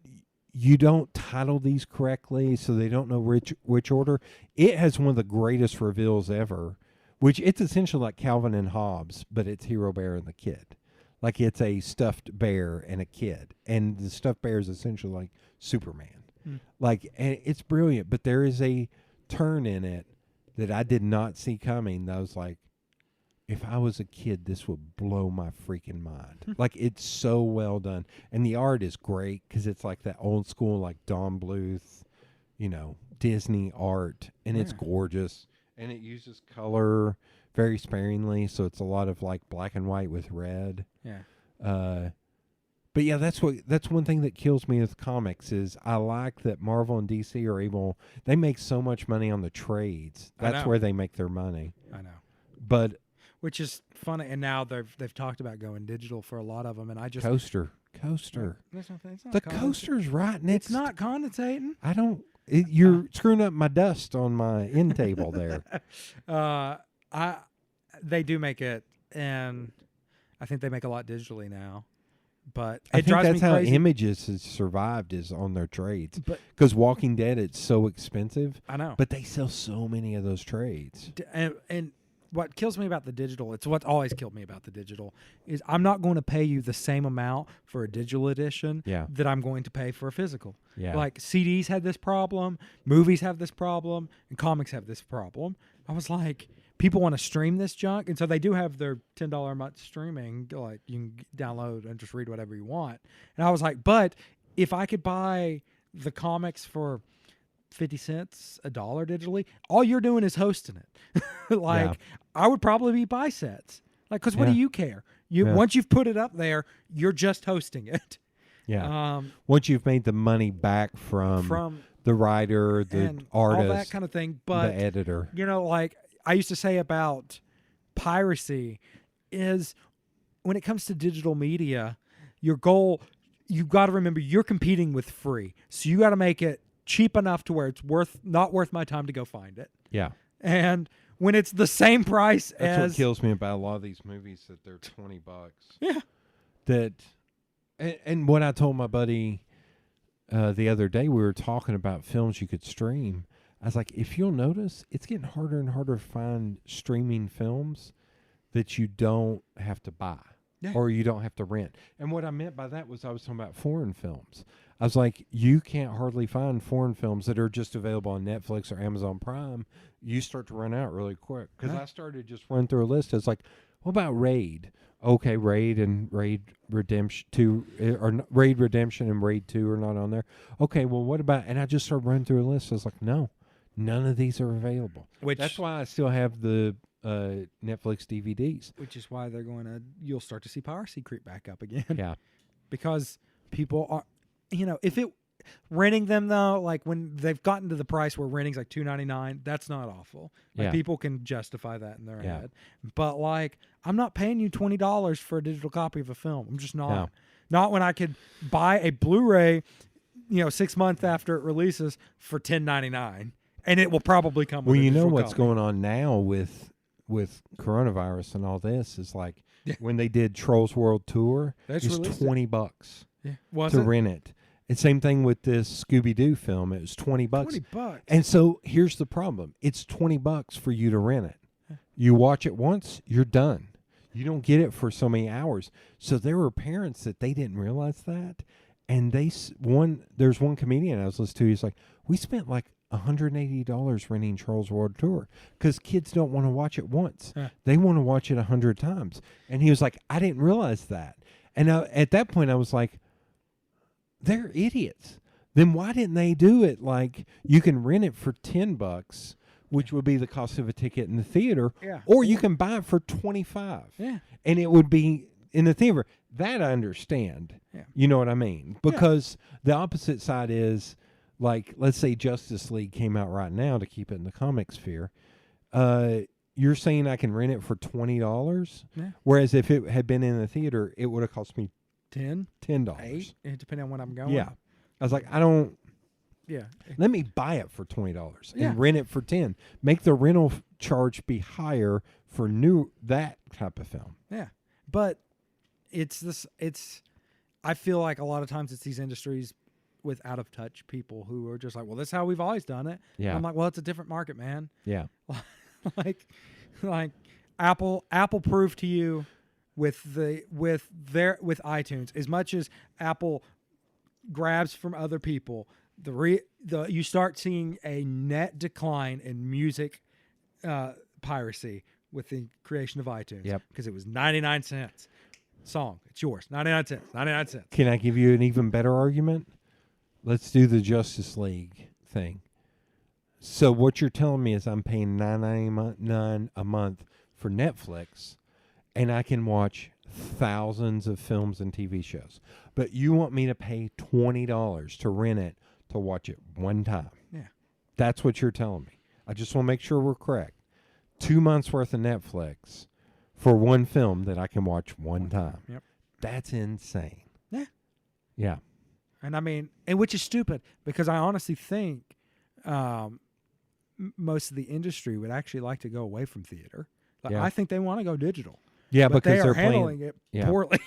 you don't title these correctly, so they don't know which order. It has one of the greatest reveals ever, which it's essentially like Calvin and Hobbes, but it's Hero Bear and the Kid. It's a stuffed bear and a kid, and the stuffed bear is essentially like Superman. And it's brilliant, but there is a turn in it that I did not see coming. That was if I was a kid, this would blow my freaking mind. It's so well done, and the art is great because it's that old school Don Bluth, Disney art, and it's gorgeous, and it uses color very sparingly, so it's a lot of black and white with red. Yeah. But yeah, that's one thing that kills me with comics is I like that Marvel and DC are able. They make so much money on the trades. I That's know. where they make their money. I know. But Which is funny, and now they've talked about going digital for a lot of them, and I just coaster. There's nothing. It's not The condens- coaster's right next. It's not condensating. I don't. You're screwing up my dust on my end table there. They do make it, and I think they make a lot digitally now. But I it think drives that's me how crazy. Images has survived is on their trades. But Because Walking Dead, it's so expensive, I know. but they sell so many of those trades. And what kills me about the digital, it's what's always killed me about the digital, is I'm not going to pay you the same amount for a digital edition Yeah. that I'm going to pay for a physical. Yeah. Like CDs had this problem, movies have this problem, and comics have this problem. I was like, people want to stream this junk, and so they do have their $10 a month streaming. Like you can download and just read whatever you want. And I was like, but if I could buy the comics for 50 cents, $1 digitally, all you're doing is hosting it. Like Yeah. I would probably be buy sets. Like, cause what do Yeah. you care? You Yeah. once you've put it up there, you're just hosting it. Yeah. Once you've made the money back from the the writer, the and artist, all that kind of thing. But the editor. you know, like I used to say about piracy is when it comes to digital media, your goal, you got to remember you're competing with free. So you got to make it cheap enough to where it's not worth my time to go find it. Yeah. And when it's the same price That's as what kills me about a lot of these movies that they're $20. Yeah. That, and what I told my buddy the other day, we were talking about films you could stream. I was like, if you'll notice, it's getting harder and harder to find streaming films that you don't have to buy. Yeah. Or you don't have to rent. And what I meant by that was I was talking about foreign films. I was like, you can't hardly find foreign films that are just available on Netflix or Amazon Prime. You start to run out really quick. Because Yeah. I started just run through a list. It's like, what about Raid? Okay, Raid and Raid Redemption 2, Raid Redemption and Raid 2 are not on there. Okay, well, what about, and I just started running through a list. I was like, no, none of these are available. That's why I still have the Netflix DVDs. which is why you'll start to see piracy creep back up again. Yeah. Because people are, if it renting them though, like when they've gotten to the price where renting's like $2.99, that's not awful. Like Yeah. people can justify that in their Yeah. head. But like, I'm not paying you $20 for a digital copy of a film. I'm just not. No. Not when I could buy a Blu-ray, 6 months after it releases for $10.99, and it will probably come. Well, with a you know digital what's copy. going on now with coronavirus and all this is like Yeah. when they did Trolls World Tour, That's it's released it. $20 Yeah. Was to it rent it. And same thing with this Scooby-Doo film. It was $20. $20? And so here's the problem. It's $20 for you to rent it. You watch it once, you're done. You don't get it for so many hours. So there were parents that they didn't realize that. And there's one comedian I was listening to, he's like, we spent like $180 renting Trolls World Tour because kids don't want to watch it once. Yeah. They want to watch it 100 times. And he was like, I didn't realize that. And at that point I was like, they're idiots. Then why didn't they do it like you can rent it for $10, which would be the cost of a ticket in the theater, Yeah. or you can buy it for $25. Yeah. And it would be in the theater. That I understand. Yeah. You know what I mean? Because the opposite side is like, let's say Justice League came out right now to keep it in the comic sphere. You're saying I can rent it for $20? Yeah. Whereas if it had been in the theater, it would have cost me 10, $10. 8, depending on when I'm going. Yeah. I was like, I don't. Yeah. Let me buy it for $20 Yeah. and rent it for $10. Make the rental charge be higher for that type of film. Yeah. But I feel like a lot of times it's these industries with out of touch people who are just like, well, this is how we've always done it. Yeah. And I'm like, well, it's a different market, man. Yeah. like Apple proved to you with iTunes, as much as Apple grabs from other people, you start seeing a net decline in music piracy with the creation of iTunes. Yep. Because it was 99 cents. Song, it's yours. 99 cents. 99 cents. Can I give you an even better argument? Let's do the Justice League thing. So what you're telling me is I'm paying $9.99 a month for Netflix, and I can watch thousands of films and TV shows. But you want me to pay $20 to rent it to watch it one time. Yeah. That's what you're telling me. I just want to make sure we're correct. 2 months worth of Netflix for one film that I can watch one time. Yep. That's insane. Yeah. Yeah. And I mean, and which is stupid because I honestly think most of the industry would actually like to go away from theater. Like, Yeah. I think they want to go digital. Yeah, but because they they're are handling playing. it Yeah. poorly.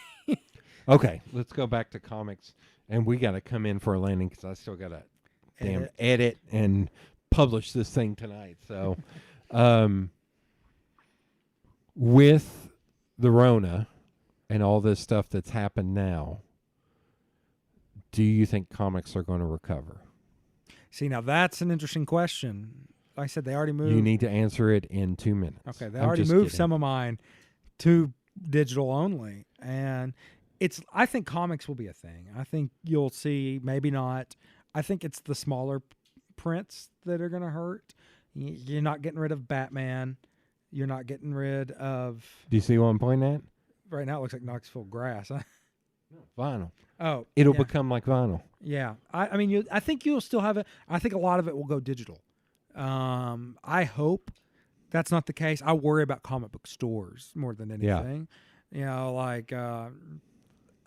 Okay, let's go back to comics, and we got to come in for a landing because I still got to damn edit and publish this thing tonight. So, with the Rona and all this stuff that's happened now, do you think comics are going to recover? See, now that's an interesting question. Like I said, they already moved. You need to answer it in 2 minutes. Okay, they I'm already just moved kidding. some of mine to digital only, and I think comics will be a thing. I think you'll see, maybe not. I think it's the smaller prints that are going to hurt. You're not getting rid of Batman. You're not getting rid of. Do you see what I'm pointing at? Right now, it looks like Knoxville grass. Vinyl. Oh, It'll yeah. become like vinyl. Yeah, I mean, I think you'll still have it. I think a lot of it will go digital. I hope that's not the case. I worry about comic book stores more than anything. You know, like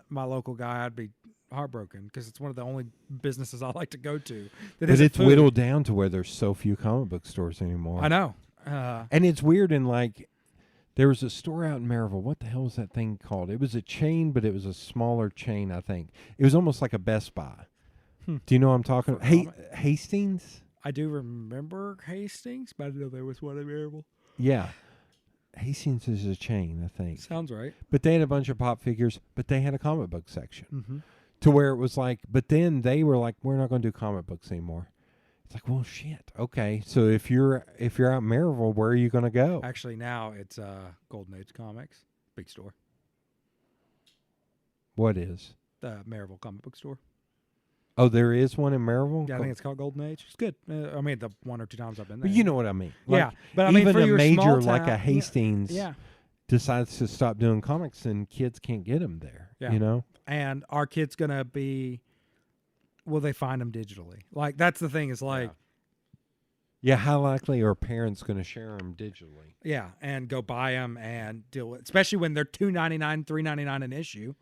my local guy, I'd be heartbroken because it's one of the only businesses I like to go to. That But isn't it's food. whittled down to where there's so few comic book stores anymore. I know. And it's weird, and like, there was a store out in Maryville. What the hell was that thing called? It was a chain, but it was a smaller chain, I think. It was almost like a Best Buy. Do you know what I'm talking about? Hastings? I do remember Hastings, but I didn't know there was one in Maryville. Yeah. Hastings is a chain, I think. Sounds right. But they had a bunch of pop figures, but they had a comic book section. Mm-hmm. To where it was like, but then they were like, we're not going to do comic books anymore. It's like, well, shit. Okay, so if you're out in Maryville, where are you going to go? Actually, now it's Golden Age Comics, big store, What is? the Maryville comic book store. Oh, there is one in Maryville? Yeah, I think it's called Golden Age. It's good. I mean, the 1 or 2 times I've been there. But you know what I mean. Yeah, Like, but I mean, even for a your major small like town- a Hastings Yeah, decides to stop doing comics, and kids can't get them there. Yeah. You know? and our kid's gonna be. Will they find them digitally? Like that's the thing. Is like Yeah, how likely are parents going to share them digitally? yeah, and go buy them and deal with, especially when they're $2.99, $3.99 an issue.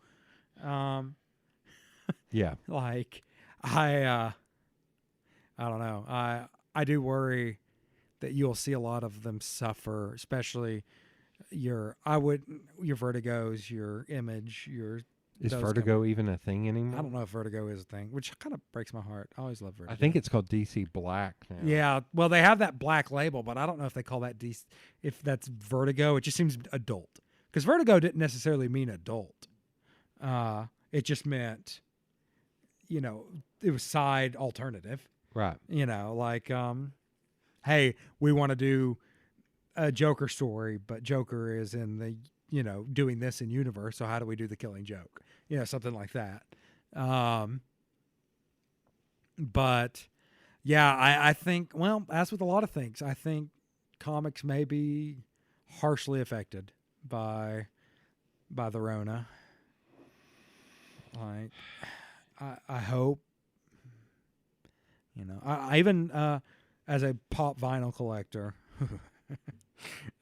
Yeah. Like I don't know. I do worry that you'll see a lot of them suffer, especially your Vertigos, your Image, your. Is those Vertigo even a thing anymore? I don't know if Vertigo is a thing, which kind of breaks my heart. I always love Vertigo. I think it's called DC Black now. Yeah, well, they have that black label, but I don't know if they call that if that's Vertigo. It just seems adult because Vertigo didn't necessarily mean adult. It just meant, it was side alternative. Right. Like, hey, we want to do a Joker story, but Joker is in the doing this in universe. So how do we do the Killing Joke? Something like that. But yeah, I think, well, as with a lot of things, I think comics may be harshly affected by the Rona. Like, I hope, I even, as a pop vinyl collector,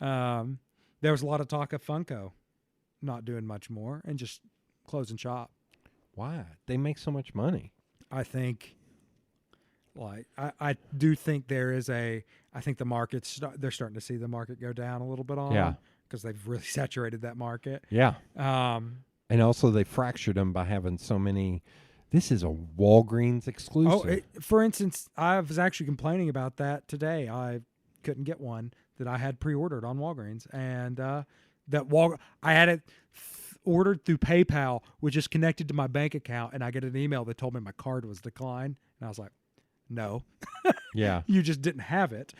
there was a lot of talk of Funko not doing much more and just closing shop. Why? They make so much money. I think, like, I do think I think the market's, they're starting to see the market go down a little bit on Yeah. because they've really saturated that market. Yeah. Um, And also they fractured them by having so many. This is a Walgreens exclusive. for instance, I was actually complaining about that today. I couldn't get one that I had pre-ordered on Walgreens, and I had it ordered through PayPal, which is connected to my bank account, and I get an email that told me my card was declined, and I was like, "No, Yeah. you just didn't have it.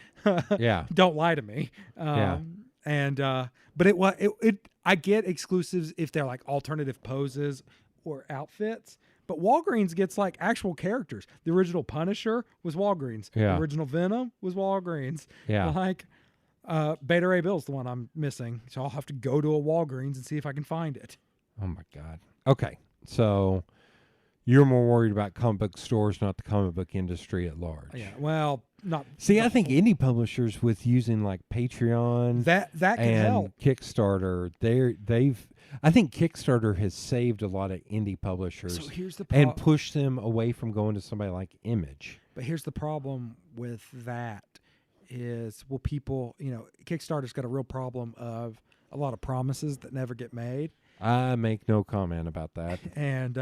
Yeah. Don't lie to me." Yeah. And but it I get exclusives if they're like alternative poses or outfits. But Walgreens gets like actual characters. The original Punisher was Walgreens. Yeah. The original Venom was Walgreens. Yeah. Like, Beta Ray Bill's the one I'm missing, so I'll have to go to a Walgreens and see if I can find it. Oh my God. Okay, so you're more worried about comic book stores, not the comic book industry at large. Yeah, well, not. See, not I think indie publishers with using like Patreon that can and help. Kickstarter, I think Kickstarter has saved a lot of indie publishers So here's the and pushed them away from going to somebody like Image. But here's the problem with that is, well, people, Kickstarter's got a real problem of a lot of promises that never get made. I make no comment about that. And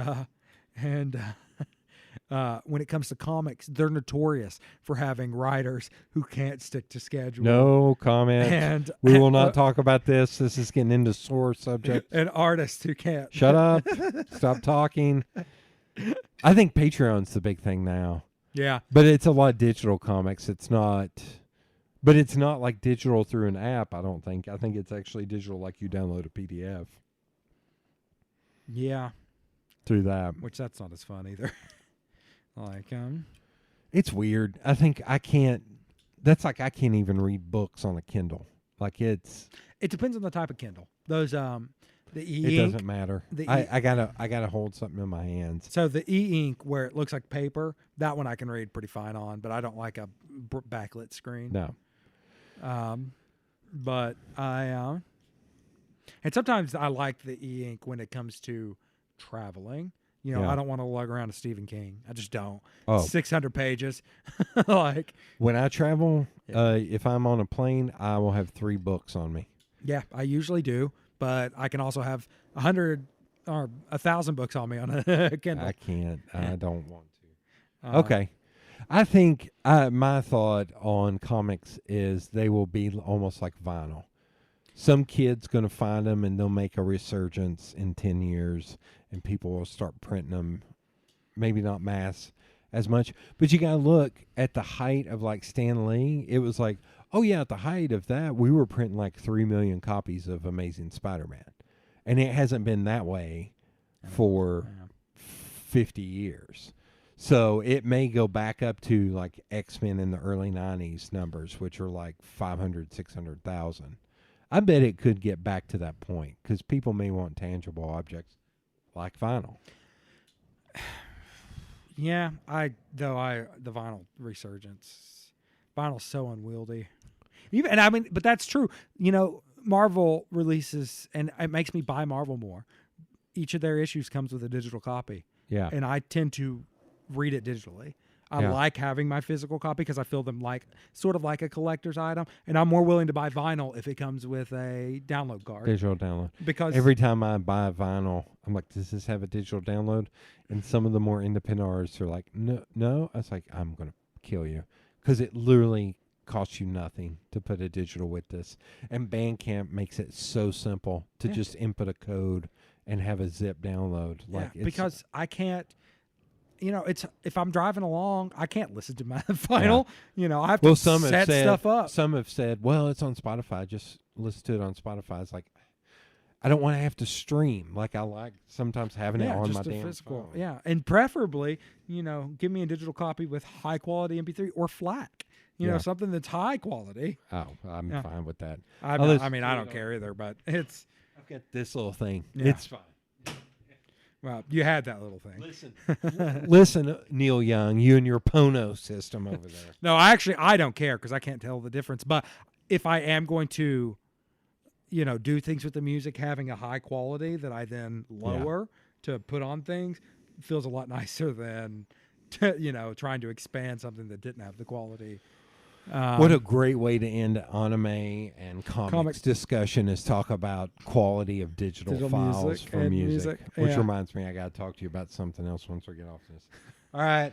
when it comes to comics, they're notorious for having writers who can't stick to schedule. No comment. And We will not talk about this. This is getting into sore subject. and artists who can't. Shut up. Stop talking. I think Patreon's the big thing now. Yeah. But it's a lot of digital comics. It's not like digital through an app, I don't think. I think it's actually digital like you download a PDF Yeah. through that. Which that's not as fun either. It's weird. I think I can't even read books on a Kindle. Like it depends on the type of Kindle. Those the it e-ink. doesn't matter. the I gotta hold something in my hands. So the e-ink where it looks like paper, that one I can read pretty fine on, but I don't like a backlit screen. No. But and sometimes I like the e-ink when it comes to traveling. Yeah. I don't want to lug around a Stephen King. I just don't. Oh. 600 pages. Like, When I travel, Yeah. if I'm on a plane, I will have 3 books on me. yeah, I usually do, but I can also have 100 or 1,000 books on me on a Kindle. I can't. I don't want to. Uh, Okay. I think my thought on comics is they will be almost like vinyl. Some kid's going to find them and they'll make a resurgence in 10 years and people will start printing them, maybe not mass as much. But you got to look at the height of like Stan Lee. It was like, oh yeah, at the height of that, we were printing like 3 million copies of Amazing Spider-Man. And it hasn't been that way for 50 years. So it may go back up to like X-Men in the early 90s numbers, which are like 500, 600,000. I bet it could get back to that point because people may want tangible objects like vinyl. Yeah, the vinyl resurgence. Vinyl's so unwieldy. But that's true. Marvel releases, and it makes me buy Marvel more. Each of their issues comes with a digital copy. Yeah. And I tend to read it digitally. I Yeah. like having my physical copy because I feel them sort of like a collector's item, and I'm more willing to buy vinyl if it comes with a download card. Digital download. Because Every time I buy a vinyl, I'm like, does this have a digital download? And some of the more independent artists are like, no. I was like, I'm going to kill you because it literally costs you nothing to put a digital with this. And Bandcamp makes it so simple to just input a code and have a zip download. because I can't. It's if I'm driving along, I can't listen to my vinyl. I have to set stuff up. Some have said, well, it's on Spotify. Just listen to it on Spotify. It's like, I don't want to have to stream. Like I like sometimes having it on just my a damn physical. phone. Yeah, and preferably, give me a digital copy with high quality MP3 or FLAC. Something that's high quality. Oh, I'm fine with that. I don't care either, but it's. I've got this little thing. Yeah. It's fine. Well, you had that little thing. Listen, Neil Young, you and your Pono system over there. No, I don't care because I can't tell the difference. But if I am going to, do things with the music, having a high quality that I then lower to put on things feels a lot nicer than, trying to expand something that didn't have the quality. What a great way to end anime and comics discussion is talk about quality of digital files music for and music. Which yeah. reminds me, I got to talk to you about something else once we get off this. All right.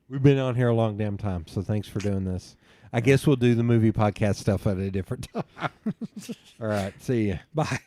We've been on here a long damn time, so thanks for doing this. I guess we'll do the movie podcast stuff at a different time. All right. See ya. Bye.